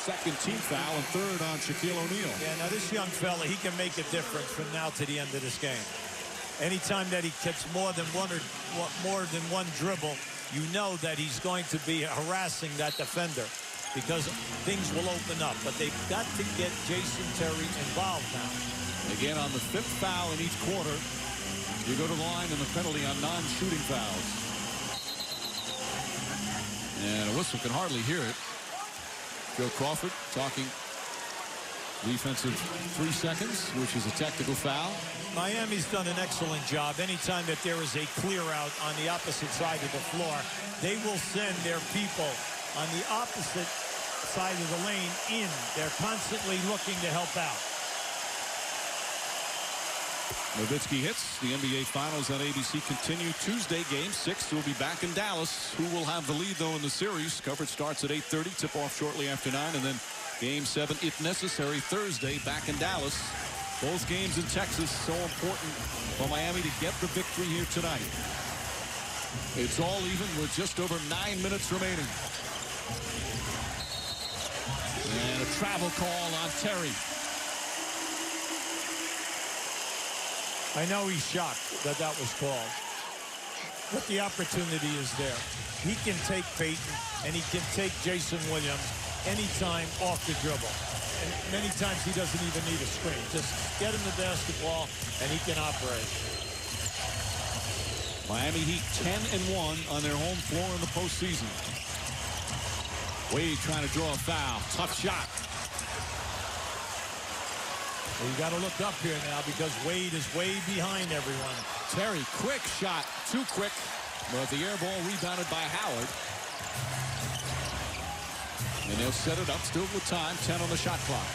Second team foul and 3rd on Shaquille O'Neal. Yeah, now this young fella, he can make a difference from now to the end of this game. Anytime that he gets more than one dribble, you know that he's going to be harassing that defender because things will open up. But they've got to get Jason Terry involved now. Again, on the 5th foul in each quarter, you go to the line and the penalty on non-shooting fouls. And a whistle can hardly hear it. Joe Crawford talking Defensive 3 seconds, which is a technical foul. Miami's done an excellent job. Anytime that there is a clear out on the opposite side of the floor, they will send their people on the opposite side of the lane in. They're constantly looking to help out. Nowitzki hits. The NBA Finals on ABC continue Tuesday. Game 6 will be back in Dallas. Who will have the lead, though, in the series? Coverage starts at 8:30. Tip-off shortly after 9. And then Game 7, if necessary, Thursday, back in Dallas. Both games in Texas, so important for Miami to get the victory here tonight. It's all even with just over 9 minutes remaining. And a travel call on Terry. I know he's shocked that that was called. But the opportunity is there. He can take Peyton and he can take Jason Williams anytime off the dribble. And many times he doesn't even need a screen. Just get him the basketball and he can operate. Miami Heat 10-1 on their home floor in the postseason. Wade trying to draw a foul. Tough shot. Well, you got to look up here now because Wade is way behind everyone. Terry, quick shot. Too quick. But the air ball rebounded by Howard. And they'll set it up, still with time, 10 on the shot clock.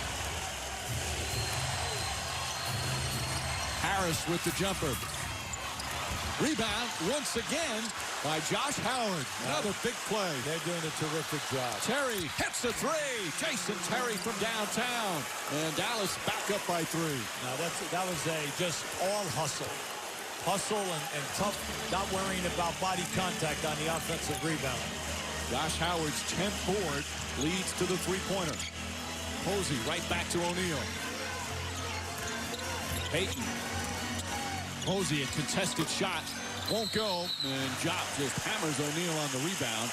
Harris with the jumper. Rebound once again by Josh Howard. Another big play. They're doing a terrific job. Terry hits a three. Jason Terry from downtown. And Dallas back up by 3. Now that was a just all hustle. Hustle and tough, not worrying about body contact on the offensive rebound. Josh Howard's 10th board leads to the three-pointer. Posey right back to O'Neal. Peyton. Posey, a contested shot. Won't go. And Jop just hammers O'Neal on the rebound.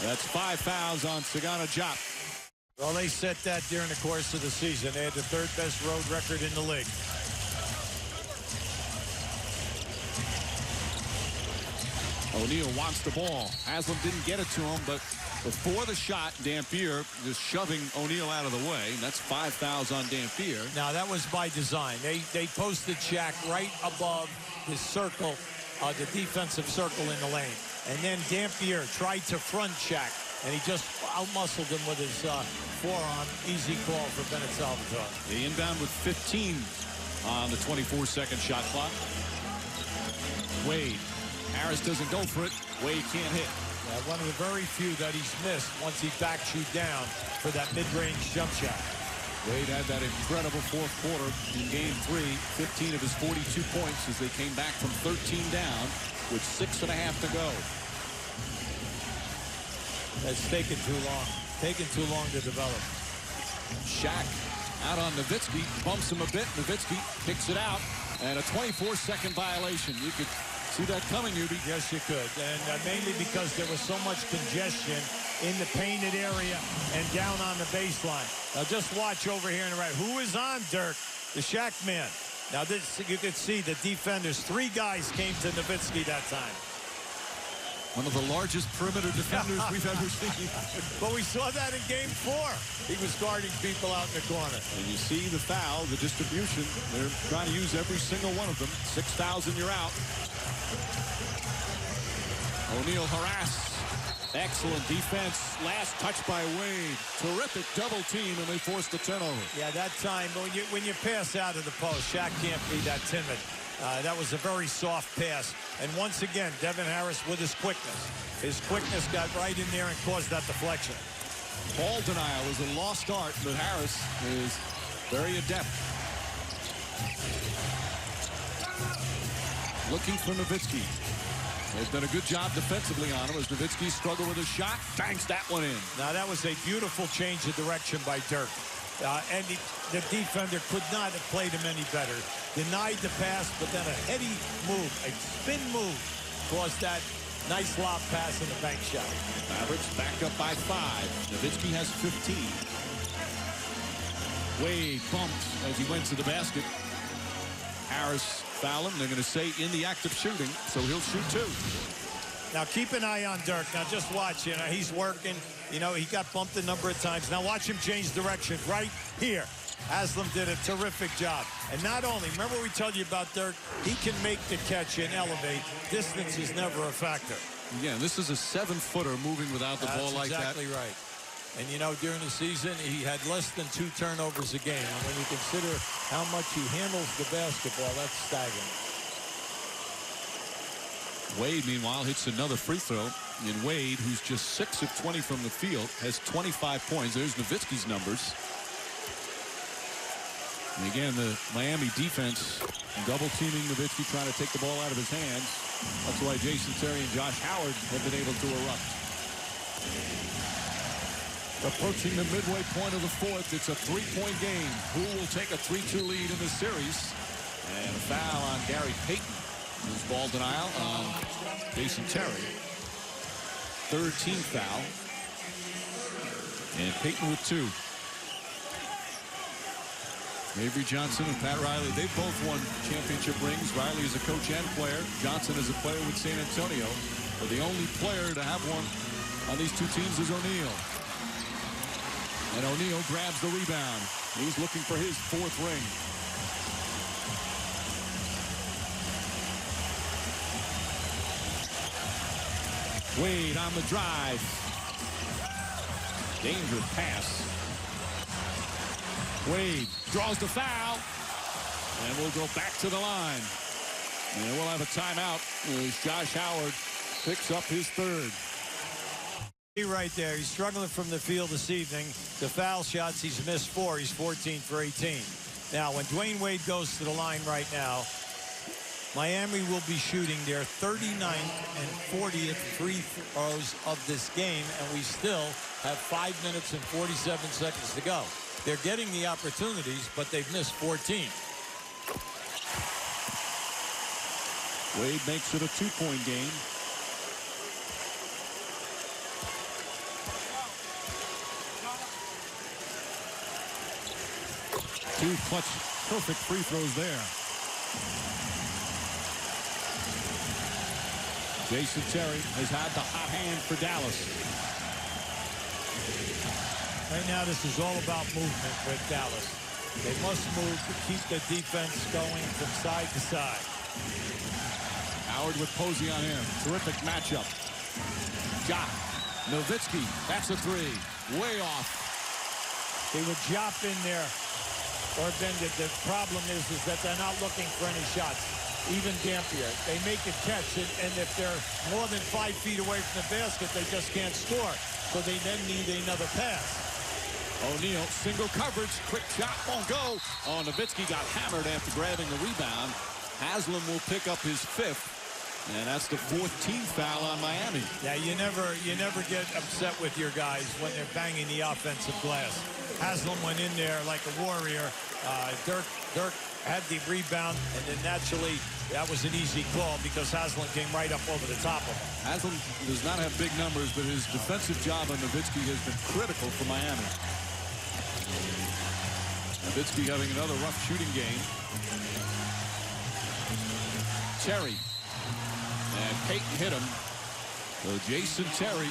That's 5 fouls on Sagana Jop. Well, they set that during the course of the season. They had the 3rd best road record in the league. O'Neal wants the ball. Haslam didn't get it to him, but before the shot, Dampier just shoving O'Neal out of the way. And that's 5 fouls on Dampier. Now, that was by design. They posted Shaq right above his circle, the defensive circle in the lane. And then Dampier tried to front Shaq, and he just outmuscled him with his forearm. Easy call for Bennett Salvatore. The inbound with 15 on the 24-second shot clock. Wade. Harris doesn't go for it. Wade can't hit. One of the very few that he's missed once he backs you down for that mid-range jump shot. Wade had that incredible 4th quarter in Game 3. 15 of his 42 points as they came back from 13 down with 6.5 to go. That's taken too long. Taken too long to develop. Shaq out on Nowitzki. Bumps him a bit. Nowitzki kicks it out. And a 24-second violation. You could see that coming, Ubi. Yes, you could. And mainly because there was so much congestion in the painted area and down on the baseline. Now just watch over here on the right. Who is on Dirk? The Shaq man. Now this, you could see the defenders. 3 guys came to Nowitzki that time. One of the largest perimeter defenders we've ever seen. But we saw that in Game 4. He was guarding people out in the corner. And you see the foul, the distribution. They're trying to use every single one of them. 6,000, you're out. O'Neal harassed. Excellent defense. Last touch by Wade. Terrific double team, and they forced the turnover. Yeah, that time, when you pass out of the post, Shaq can't be that timid. That was a very soft pass. And once again, Devin Harris with his quickness. His quickness got right in there and caused that deflection. Ball denial is a lost art, but Harris is very adept. Looking for Nowitzki. They've done a good job defensively on him as Nowitzki struggled with his shot. Banks that one in. Now, that was a beautiful change of direction by Dirk. And the defender could not have played him any better. Denied the pass, but then a heady move, a spin move, caused that nice lob pass in the bank shot. Mavericks back up by 5. Nowitzki has 15. Wade bumps as he went to the basket. Harris foul him. They're going to say in the act of shooting, so he'll shoot 2. Now keep an eye on Dirk. Now just watch. He's working. He got bumped a number of times. Now watch him change direction right here. Haslam did a terrific job. And not only, remember we told you about Dirk, he can make the catch and elevate. Distance is never a factor. Yeah, this is a 7-footer moving without the ball like that. That's exactly right. And, you know, during the season, he had less than 2 turnovers a game. And when you consider how much he handles the basketball, that's staggering. Wade, meanwhile, hits another free throw. And Wade, who's just 6 of 20 from the field, has 25 points. There's Nowitzki's numbers. And again, the Miami defense double-teaming Nowitzki, trying to take the ball out of his hands. That's why Jason Terry and Josh Howard have been able to erupt. Approaching the midway point of the fourth, it's a 3-point game. Who will take a 3-2 lead in this series? And a foul on Gary Payton. His ball denial on Jason Terry. 3rd team foul. And Payton with 2. Avery Johnson and Pat Riley, they've both won championship rings. Riley is a coach and player. Johnson is a player with San Antonio. But the only player to have one on these 2 teams is O'Neal. And O'Neal grabs the rebound. He's looking for his 4th ring. Wade on the drive. Dangerous pass. Wade draws the foul. And we'll go back to the line. And we'll have a timeout as Josh Howard picks up his 3rd. Right there, he's struggling from the field this evening. The foul shots, he's missed 4. He's 14 for 18. Now, when Dwayne Wade goes to the line right now, Miami will be shooting their 39th and 40th free throws of this game, and we still have 5 minutes and 47 seconds to go. They're getting the opportunities, but they've missed 14. Wade makes it a 2-point game. Two clutch, perfect free throws there. Jason Terry has had the hot hand for Dallas. Right now, this is all about movement with Dallas. They must move to keep the defense going from side to side. Howard with Posey on him. Terrific matchup. Ja. Nowitzki. That's a 3. Way off. They would drop in there. Or then the problem is that they're not looking for any shots. Even Dampier, they make a catch, and if they're more than 5 feet away from the basket, they just can't score. So they then need another pass. O'Neal, single coverage, quick shot, won't go. Oh, Nowitzki got hammered after grabbing the rebound. Haslam will pick up his 5th, and that's the 4th team foul on Miami. Yeah, you never get upset with your guys when they're banging the offensive glass. Haslam went in there like a warrior. Dirk had the rebound, and then naturally that was an easy call because Haslam came right up over the top of him. Haslam does not have big numbers, but his defensive job on Nowitzki has been critical for Miami. Nowitzki having another rough shooting game. Terry. And Payton hit him. So Jason Terry,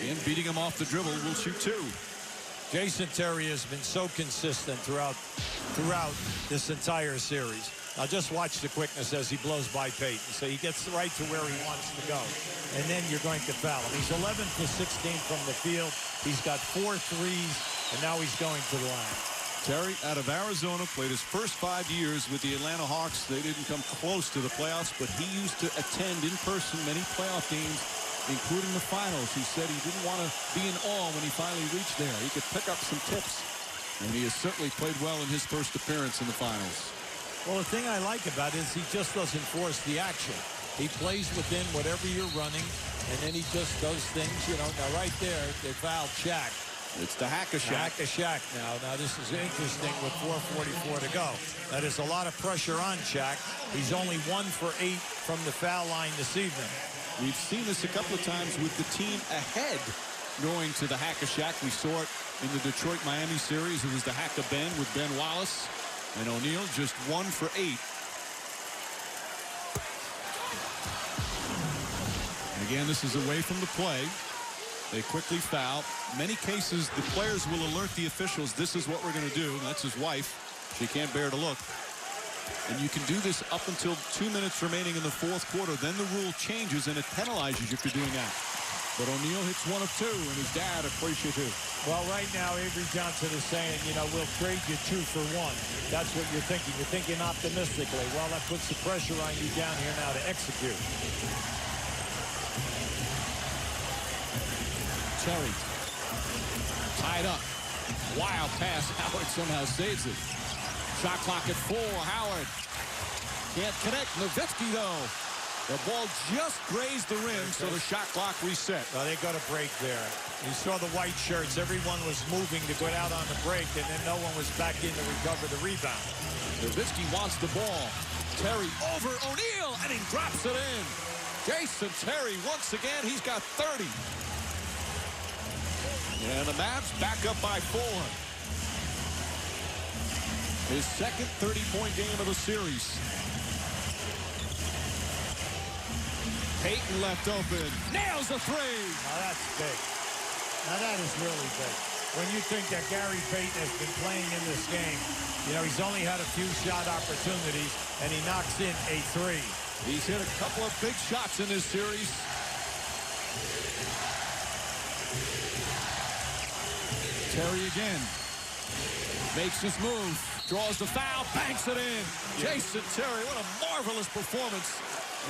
again beating him off the dribble, will shoot 2. Jason Terry has been so consistent throughout this entire series. Now just watch the quickness as he blows by Payton. So he gets right to where he wants to go. And then you're going to foul him. He's 11 for 16 from the field. He's got 4 threes, and now he's going to the line. Terry out of Arizona, played his first 5 years with the Atlanta Hawks. They didn't come close to the playoffs, but he used to attend in person many playoff games, including the finals. He said he didn't want to be in awe when he finally reached there. He could pick up some tips, and he has certainly played well in his first appearance in the finals. Well, the thing I like about it is he just doesn't force the action. He plays within whatever you're running, and then he just does things, you know. Now, right there, they fouled Shaq. It's the Hack-a-Shack. Hack-a-Shack now. Now, this is interesting with 4:44 to go. That is a lot of pressure on Shaq. He's only 1 for 8 from the foul line this evening. We've seen this a couple of times with the team ahead going to the Hack-a-Shack. We saw it in the Detroit-Miami series. It was the Hack-a-Ben with Ben Wallace. And O'Neal just 1 for 8. Again, this is away from the play. They quickly foul. Many cases, the players will alert the officials, this is what we're going to do. That's his wife. She can't bear to look. And you can do this up until 2 minutes remaining in the fourth quarter. Then the rule changes, and it penalizes you for doing that. But O'Neal hits 1 of 2, and his dad appreciative. Well, right now, Avery Johnson is saying, you know, we'll trade you 2 for 1. That's what you're thinking. You're thinking optimistically. Well, that puts the pressure on you down here now to execute. Terry. Tied up. Wild pass. Howard somehow saves it. Shot clock at 4. Howard can't connect. Nowitzki, though. The ball just grazed the rim, so the shot clock reset. Well, they got a break there. You saw the white shirts. Everyone was moving to go out on the break, and then no one was back in to recover the rebound. Nowitzki wants the ball. Terry over O'Neal, and he drops it in. Jason Terry, once again, he's got 30. And the Mavs back up by 4. His second 30-point game of the series. Payton left open. Nails the 3. Now that's big. Now that is really big. When you think that Gary Payton has been playing in this game, you know, he's only had a few shot opportunities, and he knocks in a 3. He's hit a couple of big shots in this series. Terry again. Makes his move. Draws the foul. Banks it in. Jason Terry, what a marvelous performance.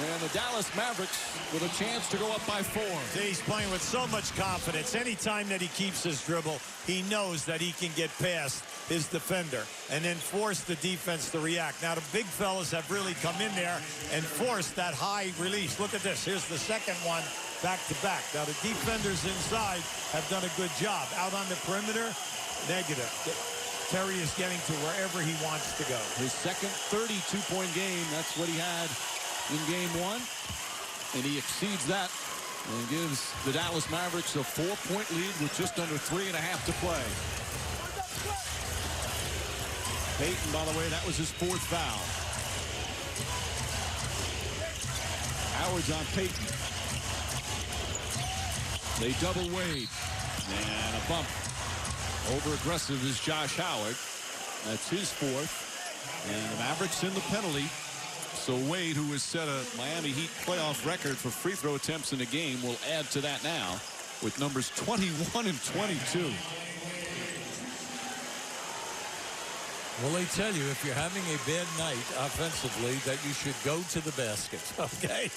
And the Dallas Mavericks with a chance to go up by 4. He's playing with so much confidence. Anytime that he keeps his dribble, he knows that he can get past his defender and then force the defense to react. Now, the big fellas have really come in there and forced that high release. Look at this. Here's the second one back to back. Now, the defenders inside have done a good job. Out on the perimeter, negative. Terry is getting to wherever he wants to go. His second 32-point game. That's what he had in game 1, and he exceeds that and gives the Dallas Mavericks a 4-point lead with just under 3.5 to play. Payton, by the way, that was his 4th foul. Howard's on Payton. They double Wade, and a bump. Over-aggressive is Josh Howard. That's his 4th, and the Mavericks in the penalty. So Wade, who has set a Miami Heat playoff record for free throw attempts in a game, will add to that now with numbers 21 and 22. Well, they tell you if you're having a bad night offensively that you should go to the basket, okay?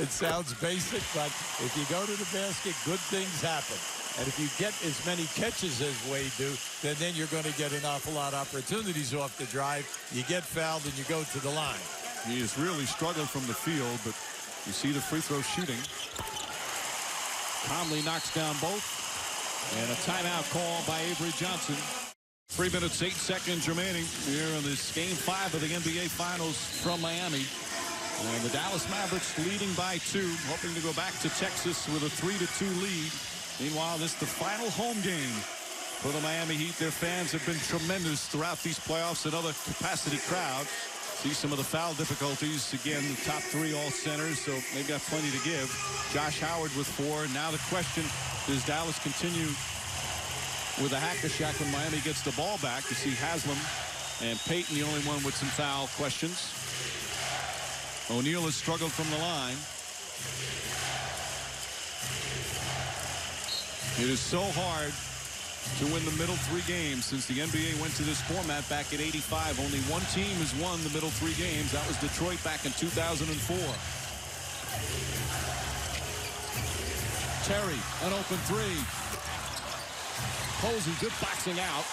It sounds basic, but if you go to the basket, good things happen. And if you get as many catches as Wade do, then you're going to get an awful lot of opportunities off the drive. You get fouled and you go to the line. He has really struggled from the field, but you see the free throw shooting. Conley knocks down both. And a timeout call by Avery Johnson. 3 minutes, 8 seconds remaining here in this Game 5 of the NBA Finals from Miami. And the Dallas Mavericks leading by 2, hoping to go back to Texas with a 3-2 lead. Meanwhile, this is the final home game for the Miami Heat. Their fans have been tremendous throughout these playoffs. Another capacity crowd. See some of the foul difficulties. Again, the top 3 all centers, so they've got plenty to give. Josh Howard with 4. Now the question, does Dallas continue with a hack-a-shack when Miami gets the ball back? You see Haslam and Payton, the only one with some foul questions. O'Neal has struggled from the line. It is so hard to win the middle 3 games since the NBA went to this format back in '85. Only one team has won the middle 3 games. That was Detroit back in 2004. Terry, an open 3. Posey, good boxing out.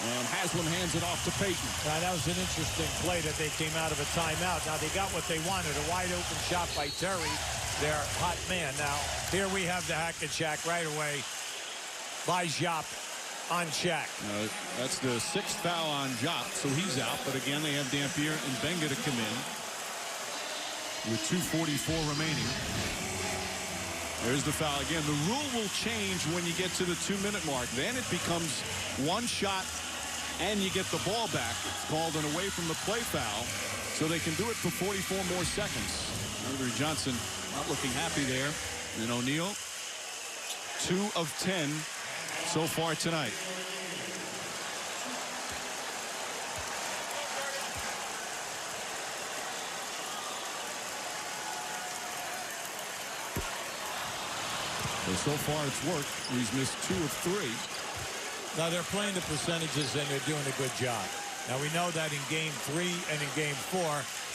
And Haslam hands it off to Payton. Now, that was an interesting play that they came out of a timeout. Now, they got what they wanted, a wide-open shot by Terry, their hot man. Now, here we have the hack-a-shack right away by Jop on Shaq. That's the 6th foul on Jop, so he's out. But again, they have Dampier and Benga to come in with 2:44 remaining. There's the foul again. The rule will change when you get to the 2-minute mark. Then it becomes one shot and you get the ball back. It's called an away from the play foul, so they can do it for 44 more seconds. Avery Johnson not looking happy there. And O'Neal 2 of 10 so far tonight. So far it's worked. He's missed 2 of 3. Now they're playing the percentages and they're doing a good job. Now we know that in game 3 and in game 4,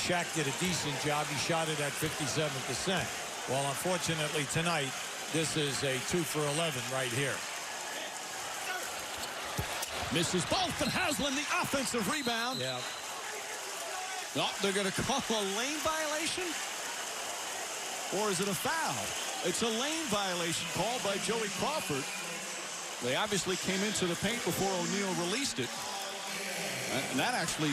Shaq did a decent job. He shot it at 57%. Well, unfortunately tonight, this is a 2 for 11 right here. Misses both, but Haslam the offensive rebound. Yeah. Oh, they're going to call a lane violation? Or is it a foul? It's a lane violation called by Joey Crawford. They obviously came into the paint before O'Neal released it. And that actually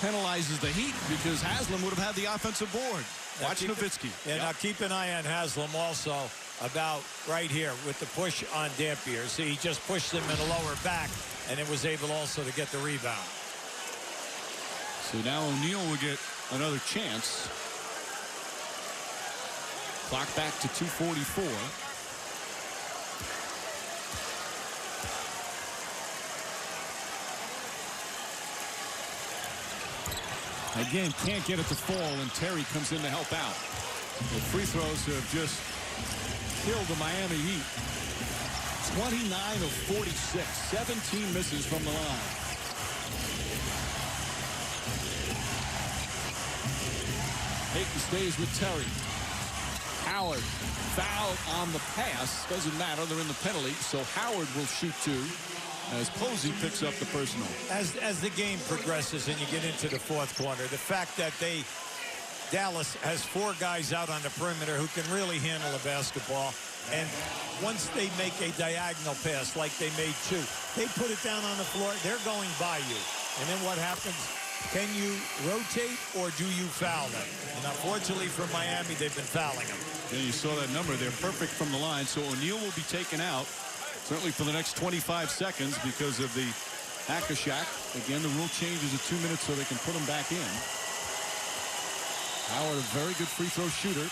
penalizes the Heat because Haslam would have had the offensive board. Watch Nowitzki. Yeah, now keep an eye on Haslam also about right here with the push on Dampier. See, he just pushed him in the lower back and it was able also to get the rebound. So now O'Neal will get another chance. Clock back to 2:44. Again, can't get it to fall, and Terry comes in to help out. The free throws have just killed the Miami Heat. 29 of 46, 17 misses from the line. Payton stays with Terry. Howard fouled on the pass. Doesn't matter. They're in the penalty. So Howard will shoot 2 as Posey picks up the personal. As the game progresses and you get into the fourth quarter, the fact that Dallas has 4 guys out on the perimeter who can really handle the basketball. And once they make a diagonal pass like they made 2, they put it down on the floor. They're going by you. And then what happens? Can you rotate or do you foul them? And unfortunately for Miami, they've been fouling them. And you saw that number. They're perfect from the line. So O'Neal will be taken out, certainly for the next 25 seconds because of the hack-a-shack. Again, the rule changes at 2 minutes so they can put him back in. Howard, a very good free throw shooter.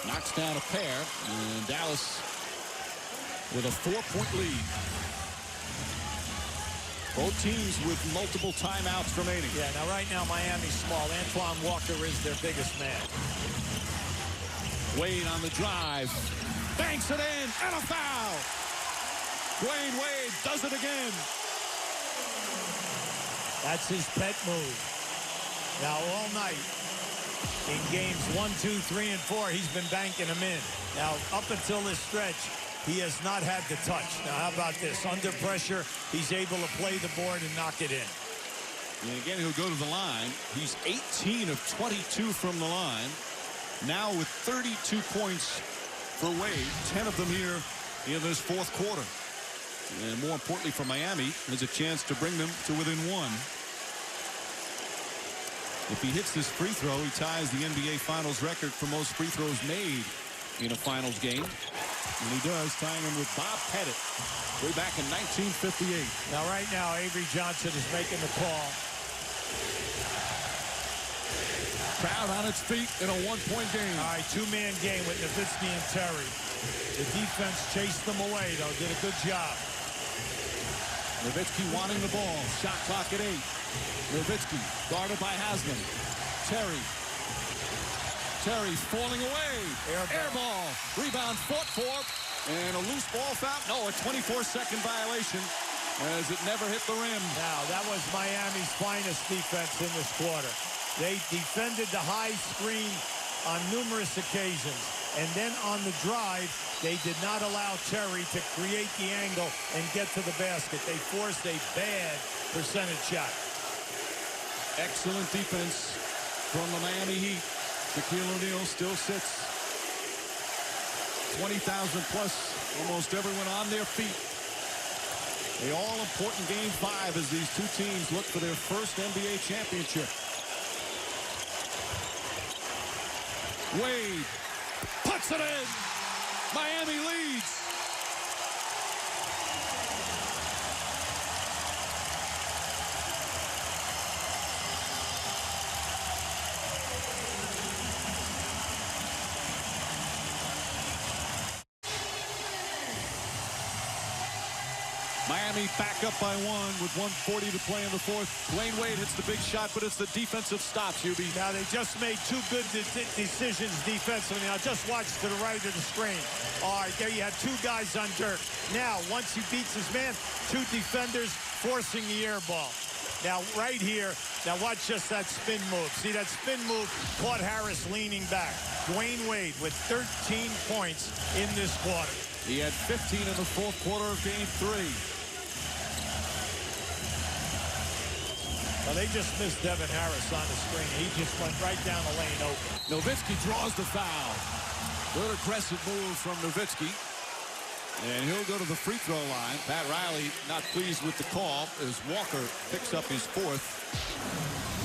Knocks down a pair. And Dallas with a 4-point lead. Both teams with multiple timeouts remaining. Yeah, now right now Miami's small. Antoine Walker is their biggest man. Wade on the drive. Banks it in. And a foul. Dwayne Wade does it again. That's his pet move. Now all night in games 1, 2, 3, and 4, he's been banking them in. Now up until this stretch, he has not had the touch. Now, how about this? Under pressure, he's able to play the board and knock it in. And again, he'll go to the line. He's 18 of 22 from the line. Now with 32 points for Wade, 10 of them here in this fourth quarter. And more importantly for Miami, there's a chance to bring them to within 1. If he hits this free throw, he ties the NBA Finals record for most free throws made in a finals game. And he does, tying him with Bob Pettit way back in 1958. Now, right now, Avery Johnson is making the call. Crowd on its feet in a 1-point game. All right, 2-man game with Nowitzki and Terry. The defense chased them away, though. Did a good job. Nowitzki wanting the ball. Shot clock at 8. Nowitzki guarded by Haslam. Terry falling away. Air ball. Rebound fought for. And a loose ball foul. No, a 24-second violation as it never hit the rim. Now, that was Miami's finest defense in this quarter. They defended the high screen on numerous occasions. And then on the drive, they did not allow Terry to create the angle and get to the basket. They forced a bad percentage shot. Excellent defense from the Miami Heat. Shaquille O'Neal still sits. 20,000 plus, almost everyone on their feet. The all-important Game 5 as these 2 teams look for their first NBA championship. Wade puts it in. Miami leads. Miami back up by 1 with 1:40 to play in the fourth. Dwayne Wade hits the big shot, but it's the defensive stops, UB. Now, they just made two good decisions defensively. Now, just watch to the right of the screen. All right, there you have two guys on Dirk. Now, once he beats his man, two defenders forcing the air ball. Now, right here, now watch just that spin move. See, that spin move caught Harris leaning back. Dwayne Wade with 13 points in this quarter. He had 15 in the fourth quarter of game 3. Well, they just missed Devin Harris on the screen. He just went right down the lane open. Nowitzki draws the foul. Good aggressive move from Nowitzki. And he'll go to the free throw line. Pat Riley not pleased with the call as Walker picks up his fourth.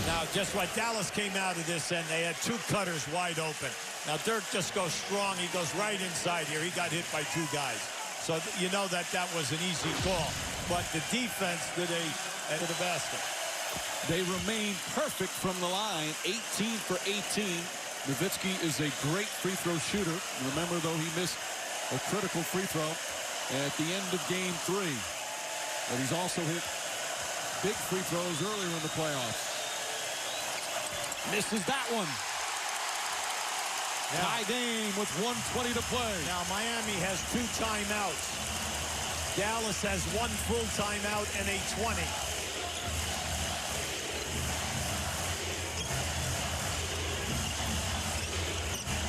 Now, just what Dallas came out of this end, they had two cutters wide open. Now, Dirk just goes strong. He goes right inside here. He got hit by two guys. So you know that was an easy call. But the defense did to the basket. They remain perfect from the line, 18 for 18. Nowitzki is a great free throw shooter. Remember, though, he missed a critical free throw at the end of game 3. But he's also hit big free throws earlier in the playoffs. Misses that one. Tie game with 1:20 to play. Now, Miami has 2 timeouts. Dallas has 1 full timeout and a 20.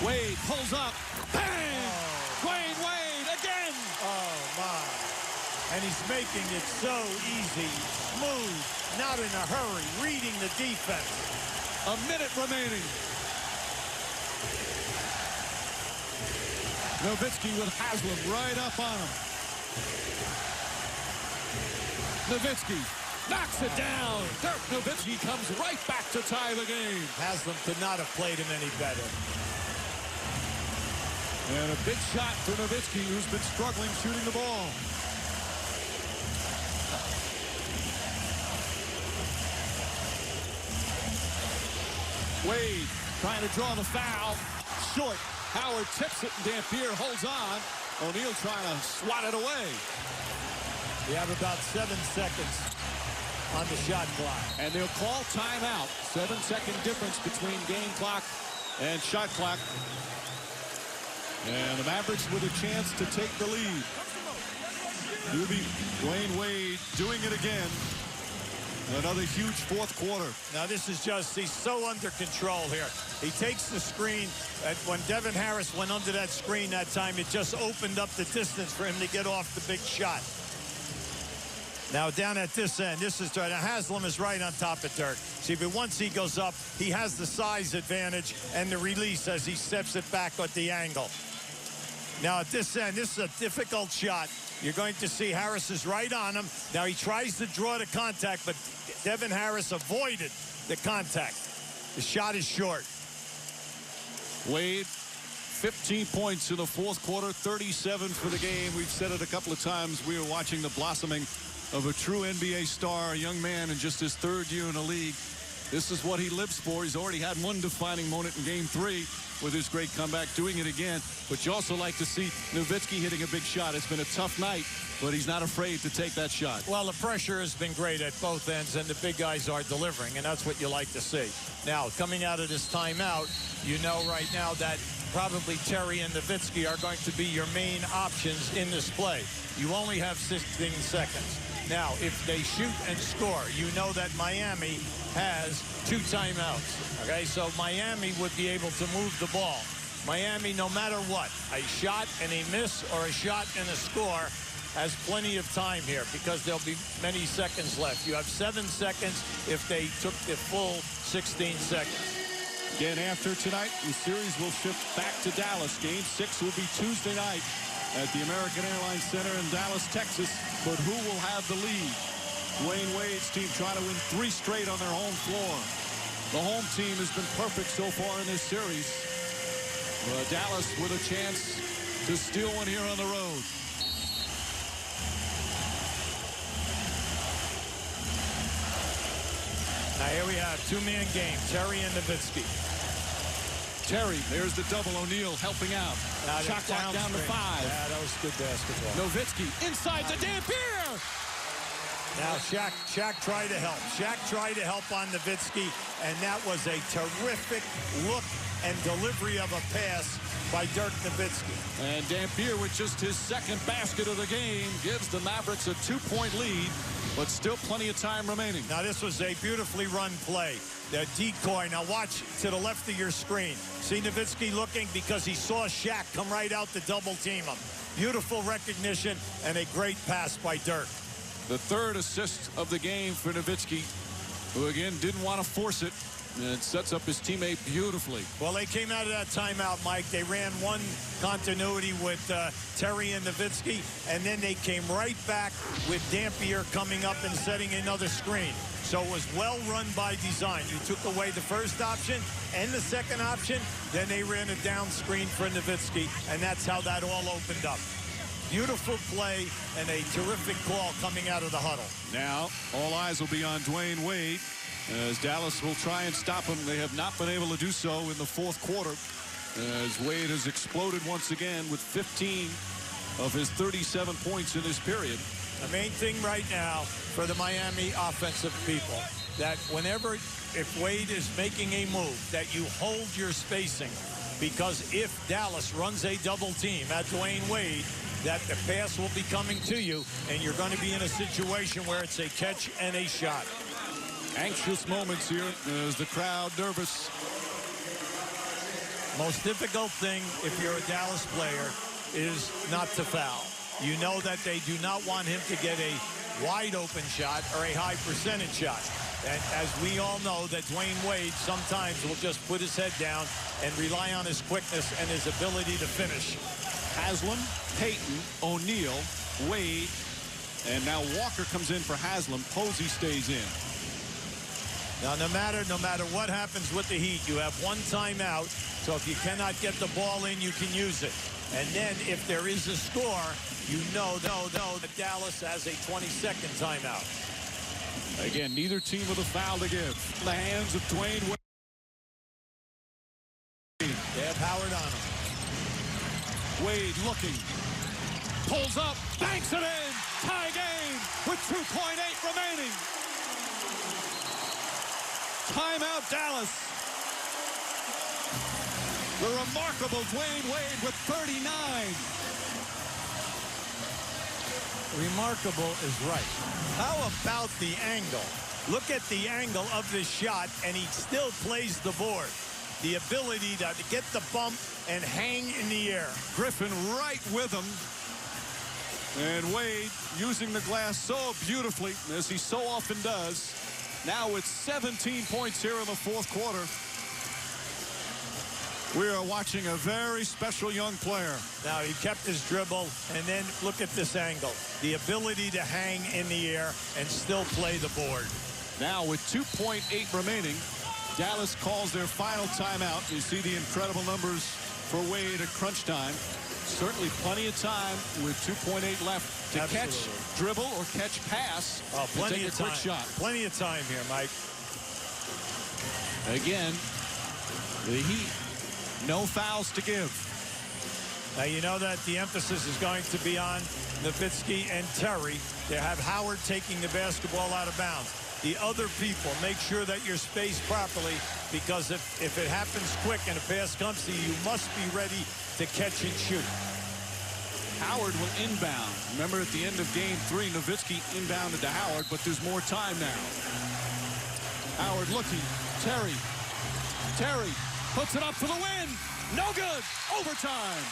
Wade pulls up. Bang! Dwayne Wade again! Oh, my. And he's making it so easy, smooth, not in a hurry, reading the defense. A minute remaining. Nowitzki with Haslam right up on him. Nowitzki knocks it down. Dirk Nowitzki comes right back to tie the game. Haslam could not have played him any better. And a big shot for Nowitzki, who's been struggling shooting the ball. Wade trying to draw the foul. Short. Howard tips it, and Dampier holds on. O'Neal trying to swat it away. We have about 7 seconds on the shot clock. And they'll call timeout. 7-second difference between game clock and shot clock. And the Mavericks with a chance to take the lead. Dwayne Wade doing it again. Another huge fourth quarter. Now this is just, he's so under control here. He takes the screen. When Devin Harris went under that screen that time, it just opened up the distance for him to get off the big shot. Now down at this end, this is, now Haslam is right on top of Dirk. See, but once he goes up, he has the size advantage and the release as he steps it back at the angle. Now at this end, this is a difficult shot. You're going to see Harris is right on him. Now he tries to draw the contact, but Devin Harris avoided the contact. The shot is short. Wade, 15 points in the fourth quarter, 37 for the game. We've said it a couple of times. We are watching the blossoming of a true NBA star, a young man in just his 3rd year in the league. This is what he lives for. He's already had one defining moment in game 3 with his great comeback, doing it again. But you also like to see Nowitzki hitting a big shot. It's been a tough night, but he's not afraid to take that shot. Well, the pressure has been great at both ends, and the big guys are delivering, and that's what you like to see. Now, coming out of this timeout, you know right now that probably Terry and Nowitzki are going to be your main options in this play. You only have 16 seconds. Now, if they shoot and score, you know that Miami has 2 timeouts. Okay, so Miami would be able to move the ball. Miami, no matter what, a shot and a miss or a shot and a score, has plenty of time here because there'll be many seconds left. You have 7 seconds if they took the full 16 seconds. Again, after tonight, the series will shift back to Dallas. Game 6 will be Tuesday night at the American Airlines Center in Dallas, Texas. But who will have the lead? Dwayne Wade's team trying to win 3 straight on their home floor. The home team has been perfect so far in this series. Dallas with a chance to steal one here on the road. Now here we have 2-man game, Terry and Nowitzki. Terry, there's the double. O'Neal helping out. Shot clock down to 5. Yeah, that was good basketball. Nowitzki inside the Dampier. Now Shaq tried to help. Shaq tried to help on Nowitzki, and that was a terrific look and delivery of a pass by Dirk Nowitzki. And Dampier, with just his second basket of the game, gives the Mavericks a 2-point lead, but still plenty of time remaining. Now this was a beautifully run play. The decoy. Now watch to the left of your screen. See Nowitzki looking because he saw Shaq come right out to double team him. Beautiful recognition and a great pass by Dirk. The third assist of the game for Nowitzki, who again didn't want to force it, and sets up his teammate beautifully. Well, they came out of that timeout, Mike. They ran one continuity with Terry and Nowitzki, and then they came right back with Dampier coming up and setting another screen. So it was well run by design. You took away the first option and the second option, then they ran a down screen for Nowitzki, and that's how that all opened up. Beautiful play and a terrific call coming out of the huddle. Now, all eyes will be on Dwayne Wade as Dallas will try and stop him. They have not been able to do so in the fourth quarter, as Wade has exploded once again with 15 of his 37 points in this period. The main thing right now for the Miami offensive people, that whenever, if Wade is making a move, that you hold your spacing, because if Dallas runs a double team at Dwayne Wade, that the pass will be coming to you, and you're going to be in a situation where it's a catch and a shot. Anxious moments here as the crowd nervous. Most difficult thing if you're a Dallas player is not to foul. You know that they do not want him to get a wide open shot or a high percentage shot. And as we all know, that Dwayne Wade sometimes will just put his head down and rely on his quickness and his ability to finish. Haslam, Payton, O'Neal, Wade, and now Walker comes in for Haslam. Posey stays in. Now, no matter what happens with the Heat, you have one timeout. So if you cannot get the ball in, you can use it. And then if there is a score, you know that Dallas has a 22nd timeout. Again, neither team with a foul to give. The hands of Dwayne Wade. They have Howard on him. Wade looking. Pulls up. Banks it in. Tie game with 2.8 remaining. Timeout, Dallas. The remarkable Dwayne Wade with 39. Remarkable is right. How about the angle? Look at the angle of this shot, and he still plays the board. The ability to get the bump and hang in the air. Griffin right with him. And Wade using the glass so beautifully, as he so often does. Now with 17 points here in the fourth quarter. We are watching a very special young player. Now he kept his dribble, and then look at this angle. The ability to hang in the air and still play the board. Now with 2.8 remaining, Dallas calls their final timeout. You see the incredible numbers for Wade at crunch time. Certainly plenty of time with 2.8 left to catch, dribble, or catch pass. Oh, plenty take of a quick time. shot. Plenty of time here, Mike. Again, the Heat, no fouls to give. Now you know that the emphasis is going to be on Nowitzki and Terry. They have Howard taking the basketball out of bounds. The other people, make sure that you're spaced properly, because if it happens quick and a pass comes to you, you must be ready to catch and shoot. Howard will inbound. Remember, at the end of game 3, Nowitzki inbounded to Howard, but there's more time now. Howard looking. Terry puts it up for the win. No good. Overtime.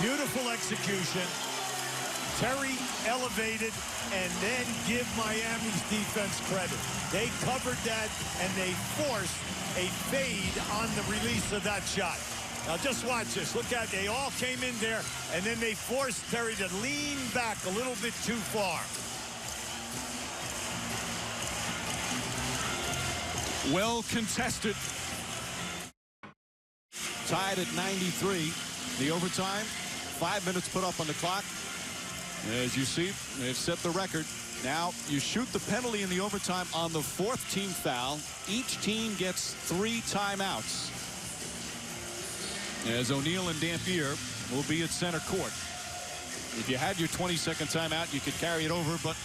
Beautiful execution. Terry elevated, and then give Miami's defense credit. They covered that, and they forced a fade on the release of that shot. Now just watch this. Look at, they all came in there, and then they forced Terry to lean back a little bit too far. Well contested. Tied at 93. The overtime, 5 minutes put up on the clock. As you see, they've set the record. Now, you shoot the penalty in the overtime on the 4th team foul. Each team gets 3 timeouts. As O'Neal and Dampier will be at center court. If you had your 20-second timeout, you could carry it over, but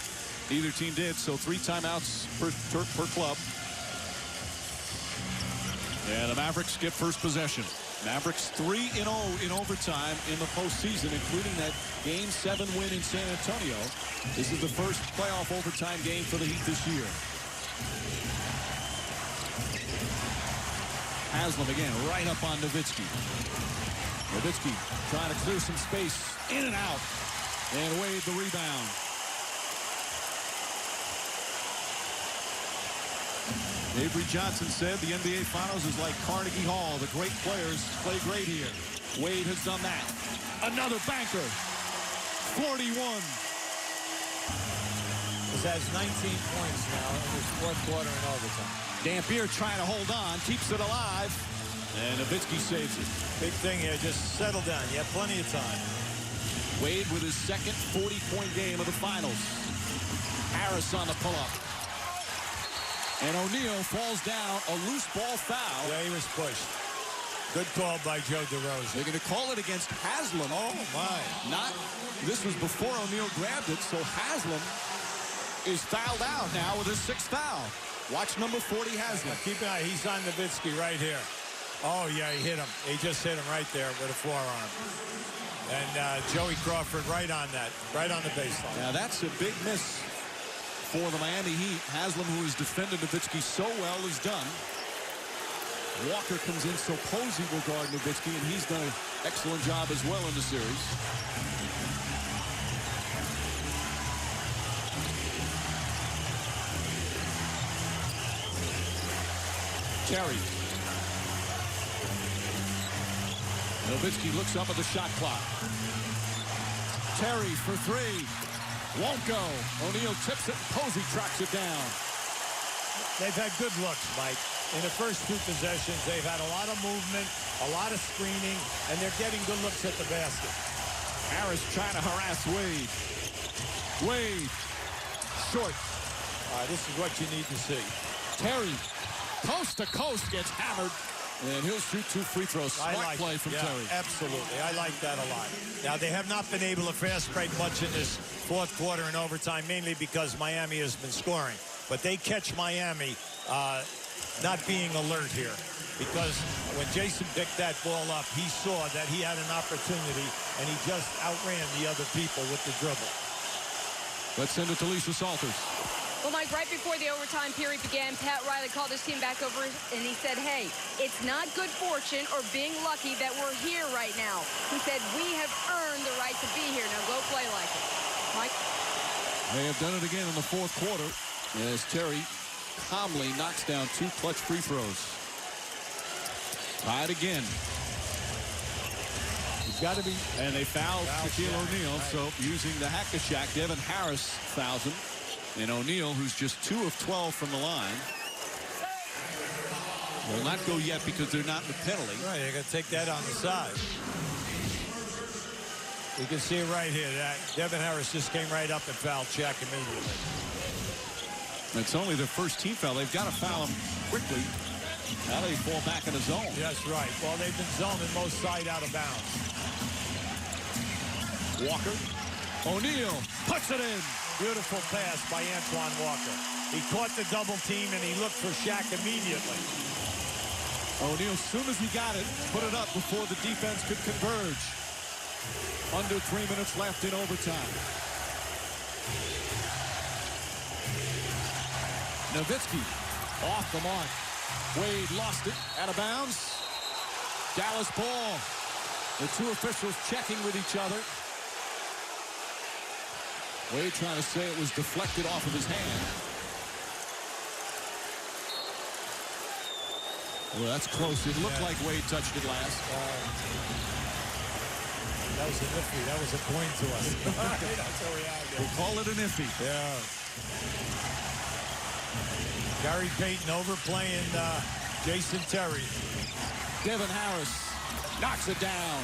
neither team did. So 3 timeouts per club. And the Mavericks get first possession. Mavericks 3-0 in overtime in the postseason, including that Game 7 win in San Antonio. This is the first playoff overtime game for the Heat this year. Haslam again, right up on Nowitzki. Nowitzki trying to clear some space, in and out. And Wade the rebound. Avery Johnson said the NBA Finals is like Carnegie Hall. The great players play great here. Wade has done that. Another banker. 41. This has 19 points now in his fourth quarter in overtime. Dampier trying to hold on, keeps it alive. And Nowitzki saves it. Big thing here, just settle down. You have plenty of time. Wade with his second 40-point game of the finals. Harris on the pull-up. And O'Neal falls down, a loose ball foul. Yeah, he was pushed. Good call by Joe DeRozan. They're going to call it against Haslam. Oh, my. This was before O'Neal grabbed it, so Haslam is fouled out now with his 6th foul. Watch number 40, Haslam. Keep an eye. He's on Nowitzki right here. Oh, yeah, he hit him. He just hit him right there with a forearm. And Joey Crawford right on that, right on the baseline. Now, that's a big miss for the Miami Heat. Haslam, who has defended Nowitzki so well, is done. Walker comes in, so Posey will guard Nowitzki, and he's done an excellent job as well in the series. Terry. Nowitzki looks up at the shot clock. Terry for 3. Won't go. O'Neal tips it. Posey tracks it down. They've had good looks, Mike. In the first 2 possessions, they've had a lot of movement, a lot of screening, and they're getting good looks at the basket. Harris trying to harass Wade. Wade. Short. This is what you need to see. Terry. Coast to coast gets hammered. And he'll shoot 2 free throws. Smart play from Terry. Absolutely. I like that a lot. Now, they have not been able to fast break much in this fourth quarter in overtime, mainly because Miami has been scoring. But they catch Miami not being alert here. Because when Jason picked that ball up, he saw that he had an opportunity, and he just outran the other people with the dribble. Let's send it to Lisa Salters. Well, Mike, right before the overtime period began, Pat Riley called his team back over and he said, hey, it's not good fortune or being lucky that we're here right now. He said, we have earned the right to be here. Now go play like it. Mike? They have done it again in the fourth quarter as Terry calmly knocks down 2 clutch free throws. Tied again. It's got to be. And they fouled Shaquille O'Neal, so using the hack-a-shack, Devin Harris fouls him. And O'Neal, who's just 2 of 12 from the line, will not go yet because they're not in the penalty. Right, they're going to take that on the side. You can see it right here. Devin Harris just came right up and fouled Shaq immediately. It's only their first team foul. They've got to foul him quickly. Now they fall back in the zone. That's right. Well, they've been zoning most side out of bounds. Walker. O'Neal puts it in. Beautiful pass by Antoine Walker. He caught the double team, and he looked for Shaq immediately. O'Neal, as soon as he got it, put it up before the defense could converge. Under 3 minutes left in overtime. Nowitzki off the mark. Wade lost it. Out of bounds. Dallas ball. The 2 officials checking with each other. Wade trying to say it was deflected off of his hand. Well, that's close. It looked like Wade touched it last. That was a iffy. That was a point to us. That's how we have it. We'll call it an iffy. Yeah. Gary Payton overplaying Jason Terry. Devin Harris knocks it down.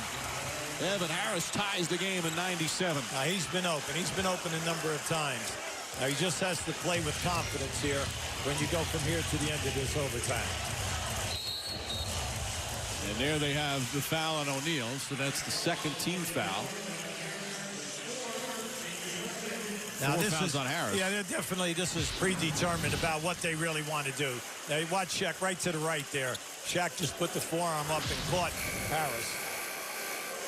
Devin Harris ties the game in 97. Now, he's been open. He's been open a number of times. Now, he just has to play with confidence here when you go from here to the end of this overtime. And there they have the foul on O'Neal, so that's the second team foul. Now, Four this fouls is on Harris. Yeah, they're definitely, this is predetermined about what they really want to do. Now, watch Shaq right to the right there. Shaq just put the forearm up and caught Harris.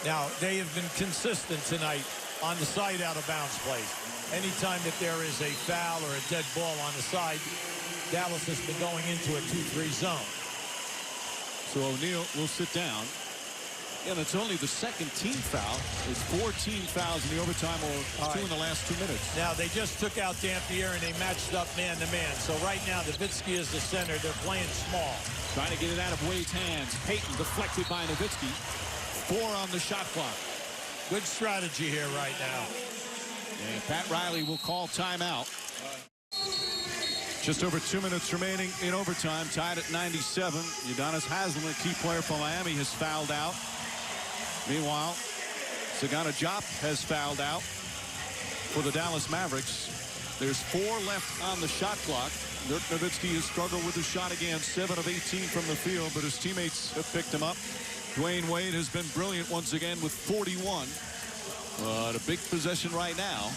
Now, they have been consistent tonight on the side out of bounds plays. Anytime that there is a foul or a dead ball on the side, Dallas has been going into a 2-3 zone. So O'Neal will sit down. And it's only the second team foul. It's 14 fouls in the overtime, or 2 in the last 2 minutes. Now, they just took out Dampier, and they matched up man-to-man. So right now, Nowitzki is the center. They're playing small. Trying to get it out of Wade's hands. Payton deflected by Nowitzki. 4 on the shot clock. Good strategy here right now. And Pat Riley will call timeout. Just over 2 minutes remaining in overtime, tied at 97. Udonis Haslem, a key player for Miami, has fouled out. Meanwhile, Sagana Diop has fouled out for the Dallas Mavericks. There's 4 left on the shot clock. Dirk Nowitzki has struggled with his shot again, 7 of 18 from the field, but his teammates have picked him up. Dwayne Wade has been brilliant once again with 41. A big possession right now.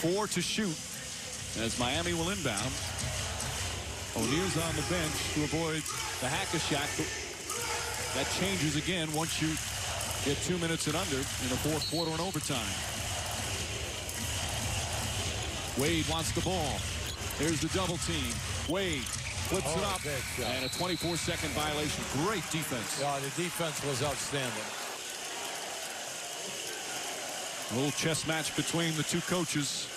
4 to shoot as Miami will inbound. O'Neal's on the bench to avoid the hack-a-shack. That changes again once you get 2 minutes and under in the fourth quarter and overtime. Wade wants the ball. Here's the double team. Wade flips it up. And a 24-second violation. Great defense. Yeah, the defense was outstanding. A little chess match between the two coaches.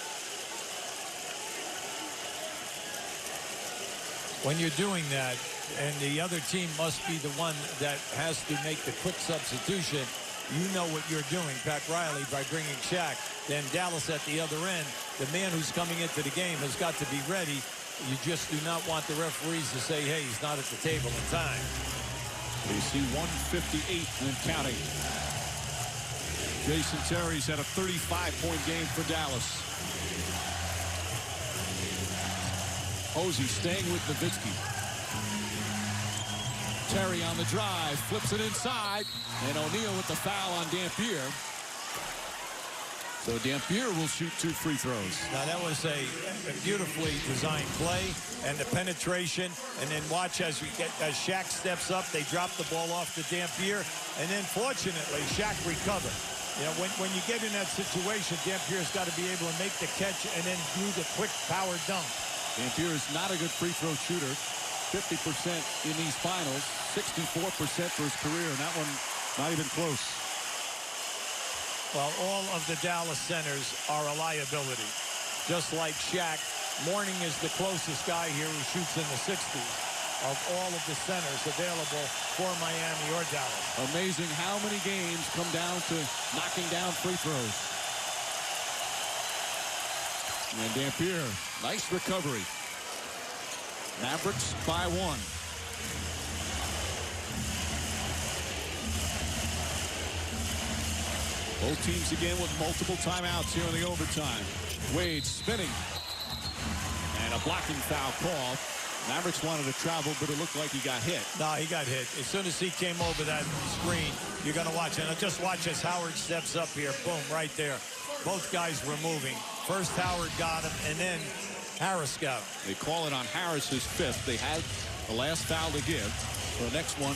When you're doing that, and the other team must be the one that has to make the quick substitution, you know what you're doing, Pat Riley, by bringing Shaq. Then Dallas at the other end, the man who's coming into the game has got to be ready. You just do not want the referees to say, hey, he's not at the table in time. You see 158 and counting. Jason Terry's had a 35-point game for Dallas. Posey staying with Nowitzki. Terry on the drive, flips it inside, and O'Neal with the foul on Dampier. So Dampier will shoot 2 free throws. Now that was a beautifully designed play, and the penetration, and then watch as Shaq steps up, they drop the ball off to Dampier, and then fortunately Shaq recovered. You know, when you get in that situation, Dampier's got to be able to make the catch and then do the quick power dunk. Dampier is not a good free throw shooter. 50% in these finals, 64% for his career, and that one not even close. Well, all of the Dallas centers are a liability. Just like Shaq, Mourning is the closest guy here who shoots in the 60s of all of the centers available for Miami or Dallas. Amazing how many games come down to knocking down free throws. And Dampier, nice recovery. Mavericks by 1. Both teams again with multiple timeouts here in the overtime. Wade spinning. And a blocking foul call. Mavericks wanted to travel, but it looked like he got hit. No, he got hit. As soon as he came over that screen, you're going to watch it. And just watch as Howard steps up here. Boom, right there. Both guys were moving. First Howard got him, and then Harris got him. They call it on Harris's 5th. They had the last foul to give. So the next one,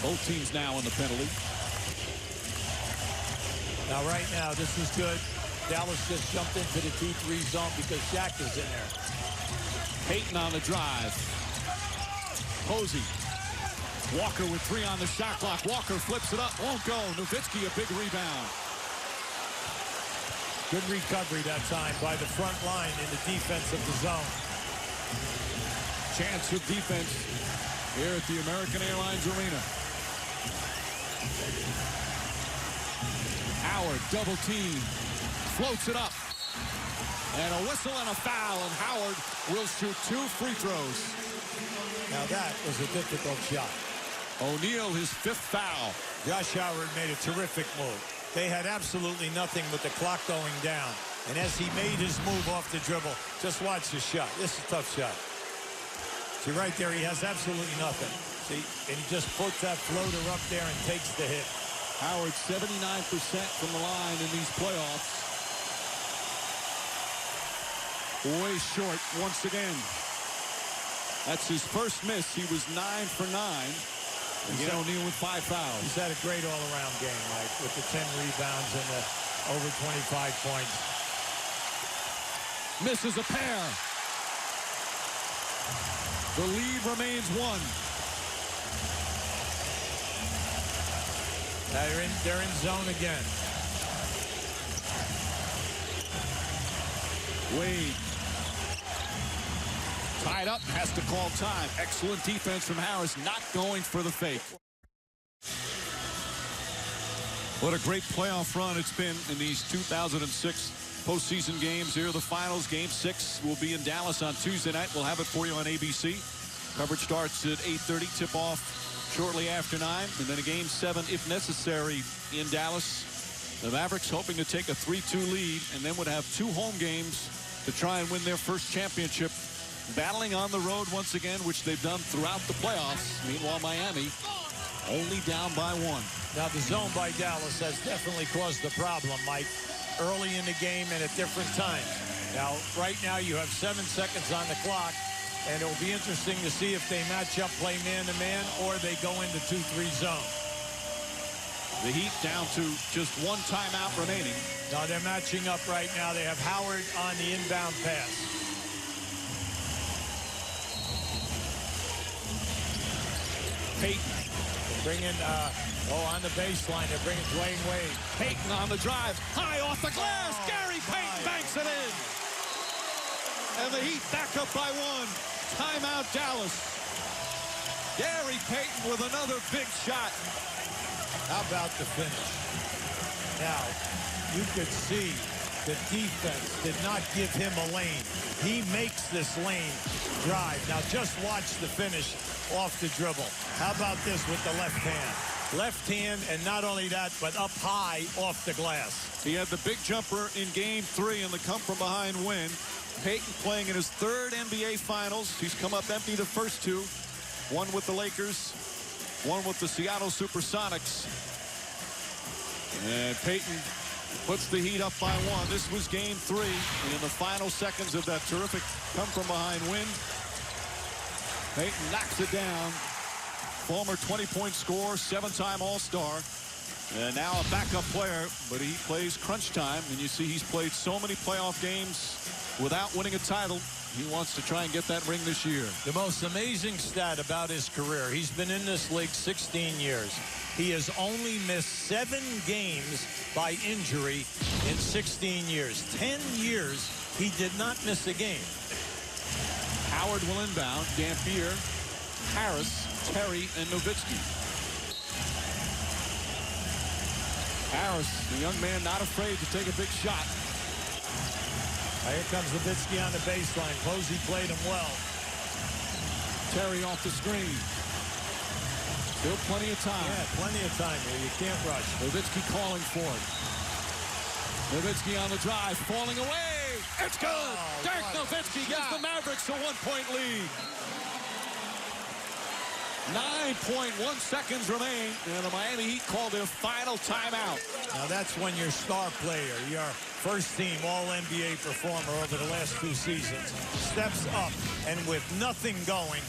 both teams now in the penalty. Now, right now, this is good. Dallas just jumped into the 2-3 zone because Shaq is in there. Payton on the drive. Posey. Walker with 3 on the shot clock. Walker flips it up. Won't go. Nowitzki a big rebound. Good recovery that time by the front line in the defense of the zone. Chance of defense here at the American Airlines Arena. Howard double team. Floats it up. And a whistle and a foul, and Howard will shoot 2 free throws. Now that was a difficult shot. O'Neal, his 5th foul. Josh Howard made a terrific move. They had absolutely nothing with the clock going down. And as he made his move off the dribble, just watch the shot. This is a tough shot. See, right there, he has absolutely nothing. See, and he just puts that floater up there and takes the hit. Howard 79% from the line in these playoffs. Way short once again. That's his first miss. He was 9 for 9. Again, O'Neal with 5 fouls. He's had a great all-around game, Mike, with the 10 rebounds and the over 25 points. Misses a pair. The lead remains 1. They're in zone again. Wade. Tied up, has to call time. Excellent defense from Harris, not going for the fake. What a great playoff run it's been in these 2006 postseason games. Here are the finals. Game 6 will be in Dallas on Tuesday night. We'll have it for you on ABC. Coverage starts at 8:30. Tip-off shortly after 9. And then a Game 7, if necessary, in Dallas. The Mavericks hoping to take a 3-2 lead and then would have 2 home games to try and win their first championship. Battling on the road once again, which they've done throughout the playoffs. Meanwhile, Miami only down by 1. Now, the zone by Dallas has definitely caused the problem, Mike, early in the game and at different times. Now, right now, you have 7 seconds on the clock, and it'll be interesting to see if they match up, play man-to-man, or they go into 2-3 zone. The Heat down to just 1 timeout remaining. Now, they're matching up right now. They have Howard on the inbound pass. Payton bringing, on the baseline, they're bringing Dwayne Wade. Payton on the drive, high off the glass. Gary Payton banks it in. And the Heat back up by 1. Timeout, Dallas. Gary Payton with another big shot. How about the finish? Now, you could see the defense did not give him a lane. He makes this lane drive. Now, just watch the finish off the dribble. How about this with the left hand? Left hand, and not only that, but up high off the glass. He had the big jumper in Game 3 in the come-from-behind win. Payton playing in his 3rd NBA Finals. He's come up empty the first 2. One with the Lakers, one with the Seattle Supersonics. And Payton puts the Heat up by 1. This was Game 3. And in the final seconds of that terrific come-from-behind win, Payton knocks it down. Former 20-point scorer, 7-time All-Star. And now a backup player, but he plays crunch time. And you see he's played so many playoff games without winning a title. He wants to try and get that ring this year. The most amazing stat about his career, he's been in this league 16 years. He has only missed 7 games by injury in 16 years. 10 years, he did not miss a game. Howard will inbound. Dampier, Harris, Terry, and Nowitzki. Harris, the young man, not afraid to take a big shot. Here comes Nowitzki on the baseline. Posey played him well. Terry off the screen. Still plenty of time. Yeah, plenty of time here. You can't rush. Nowitzki calling for it. Nowitzki on the drive, falling away. It's good. Oh, Dirk Nowitzki gives the Mavericks a 1-point lead. 9.1 seconds remain, and the Miami Heat call their final timeout. Now that's when your star player, your first-team All-NBA performer over the last 2 seasons, steps up and with nothing going,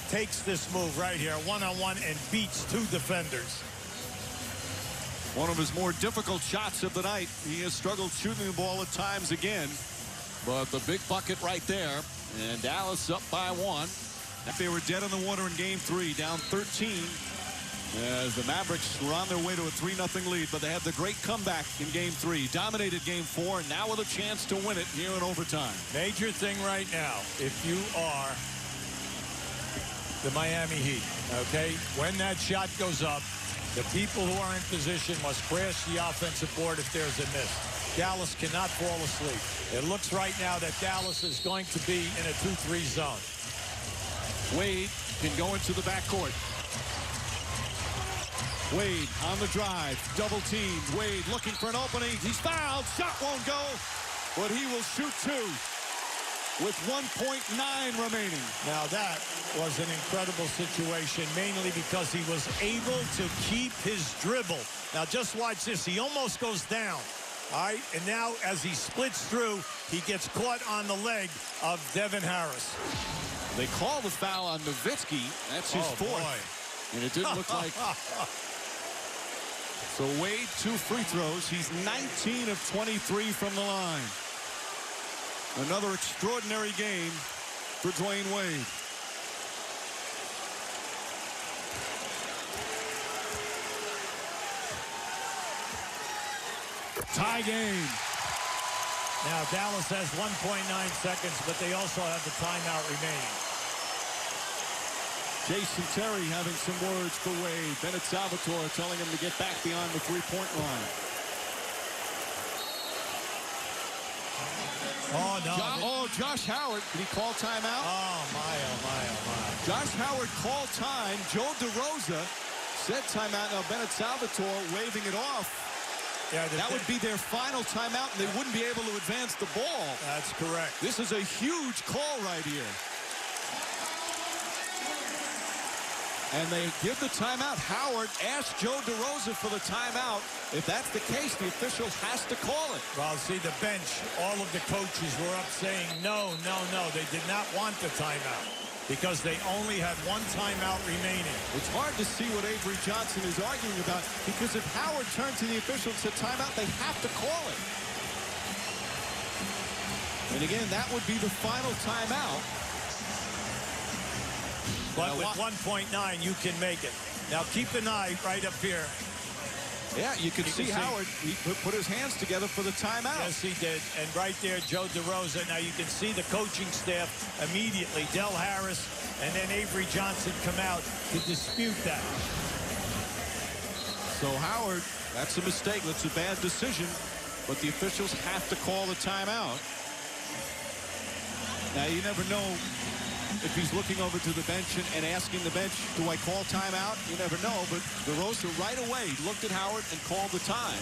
takes this move right here, one-on-one, and beats 2 defenders. One of his more difficult shots of the night. He has struggled shooting the ball at times again, but the big bucket right there, and Dallas up by 1. They were dead in the water in Game 3, down 13, as the Mavericks were on their way to a 3-0 lead, but they had the great comeback in Game 3, dominated Game 4, and now with a chance to win it here in overtime. Major thing right now, if you are the Miami Heat, okay, when that shot goes up, the people who are in position must crash the offensive board if there's a miss. Dallas cannot fall asleep. It looks right now that Dallas is going to be in a 2-3 zone. Wade can go into the backcourt. Wade on the drive, double teamed. Wade looking for an opening. He's fouled. Shot won't go, but he will shoot 2 with 1.9 remaining. Now that was an incredible situation, mainly because he was able to keep his dribble. Now just watch this. He almost goes down. All right, and now as he splits through, he gets caught on the leg of Devin Harris. They call the foul on Nowitzki. That's his fourth. Boy. And it didn't look like. So Wade, 2 free throws. He's 19 of 23 from the line. Another extraordinary game for Dwayne Wade. Tie game. Now Dallas has 1.9 seconds, but they also have the timeout remaining. Jason Terry having some words for Wade. Bennett Salvatore telling him to get back beyond the three-point line. Oh, no. Josh Howard. Did he call timeout? Oh, my, oh, my, oh, my. Josh Howard called time. Joe DeRosa said timeout. Now Bennett Salvatore waving it off. Yeah, that would be their final timeout, and they wouldn't be able to advance the ball. That's correct. This is a huge call right here. And they give the timeout. Howard asked Joe DeRosa for the timeout. If that's the case, the official has to call it. Well, see, the bench, all of the coaches were up saying, no, no, no. They did not want the timeout because they only had one timeout remaining. It's hard to see what Avery Johnson is arguing about, because if Howard turned to the official and said timeout, they have to call it. And again, that would be the final timeout. But with 1.9, you can make it. Now keep an eye right up here. Yeah, you can see Howard. He put his hands together for the timeout. Yes, he did. And right there, Joe DeRosa. Now you can see the coaching staff immediately. Del Harris and then Avery Johnson come out to dispute that. So Howard, that's a mistake. That's a bad decision. But the officials have to call the timeout. Now you never know if he's looking over to the bench and asking the bench, do I call timeout? You never know, but DeRosa right away looked at Howard and called the time.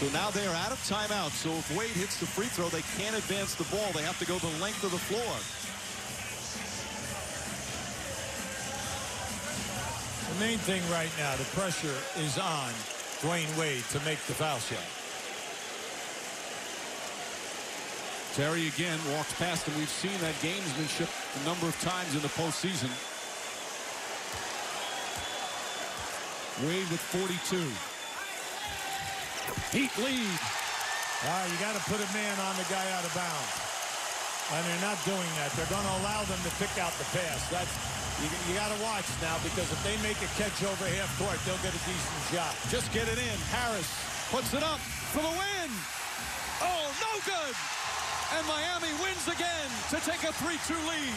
So now they're out of timeout. So if Wade hits the free throw, they can't advance the ball. They have to go the length of the floor. The main thing right now, the pressure is on Dwayne Wade to make the foul shot. Terry again walks past him. We've seen that gamesmanship a number of times in the postseason. Wade with 42. Heat lead. You got to put a man on the guy out of bounds. And they're not doing that. They're going to allow them to pick out the pass. That's you got to watch now, because if they make a catch over half court, they'll get a decent shot. Just get it in. Harris puts it up for the win. Oh, no good. And Miami wins again to take a 3-2 lead.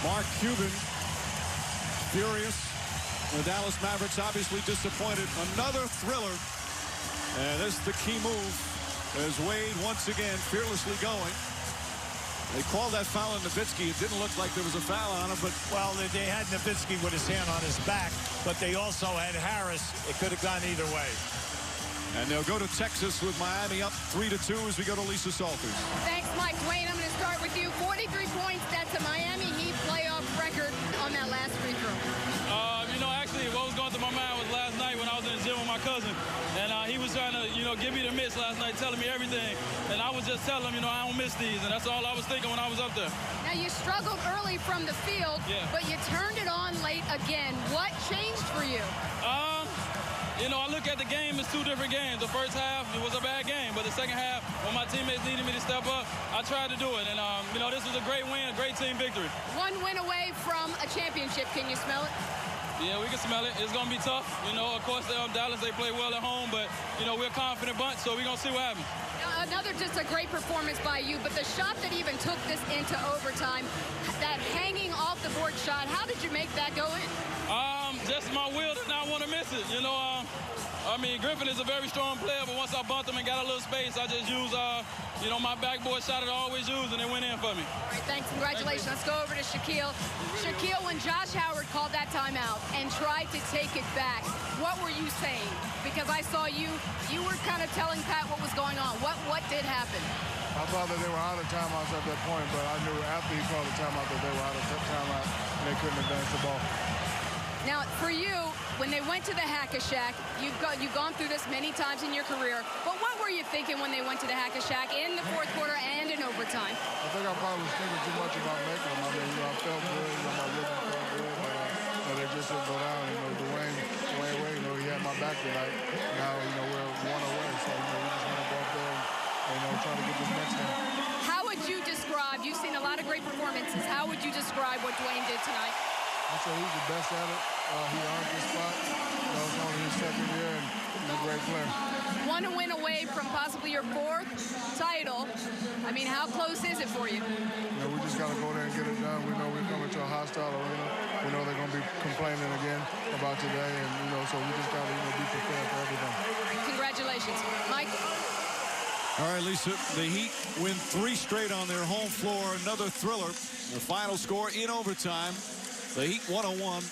Mark Cuban furious. The Dallas Mavericks obviously disappointed. Another thriller. And this is the key move as Wade once again fearlessly going. They called that foul on Nowitzki. It didn't look like there was a foul on him, but well, they had Nowitzki with his hand on his back, but they also had Harris. It could have gone either way. And they'll go to Texas with Miami up 3-2 as we go to Lisa Salters. Thanks, Mike. Wayne, I'm going to start with you. 43 points. That's a Miami Heat playoff record on that last free throw. Actually, what was going through my mind was last night when I was in the gym with my cousin. And he was trying to, give me the miss last night, telling me everything. And I was just telling him, I don't miss these. And that's all I was thinking when I was up there. Now, you struggled early from the field, but you turned it on late again. What changed for you? I look at the game as two different games. The first half, it was a bad game. But the second half, when my teammates needed me to step up, I tried to do it. And, this was a great win, a great team victory. One win away from a championship. Can you smell it? Yeah, we can smell it. It's going to be tough. Of course, Dallas, they play well at home. But, we're a confident bunch, so we're going to see what happens. Another just a great performance by you. But the shot that even took this into overtime, that hanging off the board shot, how did you make that go in? Just my will to not want to miss it. I mean, Griffin is a very strong player, but once I bumped him and got a little space, I just used, my backboard shot that I always use, and it went in for me. All right, thanks. Congratulations. Let's go over to Shaquille. Shaquille, when Josh Howard called that timeout and tried to take it back, what were you saying? Because I saw you were kind of telling Pat what was going on. What did happen? I thought that they were out of timeouts at that point, but I knew after he called the timeout that they were out of timeout and they couldn't advance the ball. Now, for you, when they went to the Hack-a-Shack, you've gone through this many times in your career, but what were you thinking when they went to the Hack-a-Shack in the fourth quarter and in overtime? I think I probably was thinking too much about making them. I mean, I felt good, my rhythm felt good, but they just didn't go down. Dwayne Wade, he had my back tonight. Now, we're one away, so, we just want to go up there and, try to get this next game. How would you describe, you've seen a lot of great performances, how would you describe what Dwayne did tonight? I say he's the best at it. He earned this spot. It's only his second year, and he's a great player. One win away from possibly your fourth title. I mean, how close is it for you? We just got to go there and get it done. We know we're coming to a hostile arena. We know they're going to be complaining again about today, and, so we just got to be prepared for everything. Congratulations. Mike? All right, Lisa, the Heat win 3 straight on their home floor. Another thriller. The final score in overtime. The Heat 101.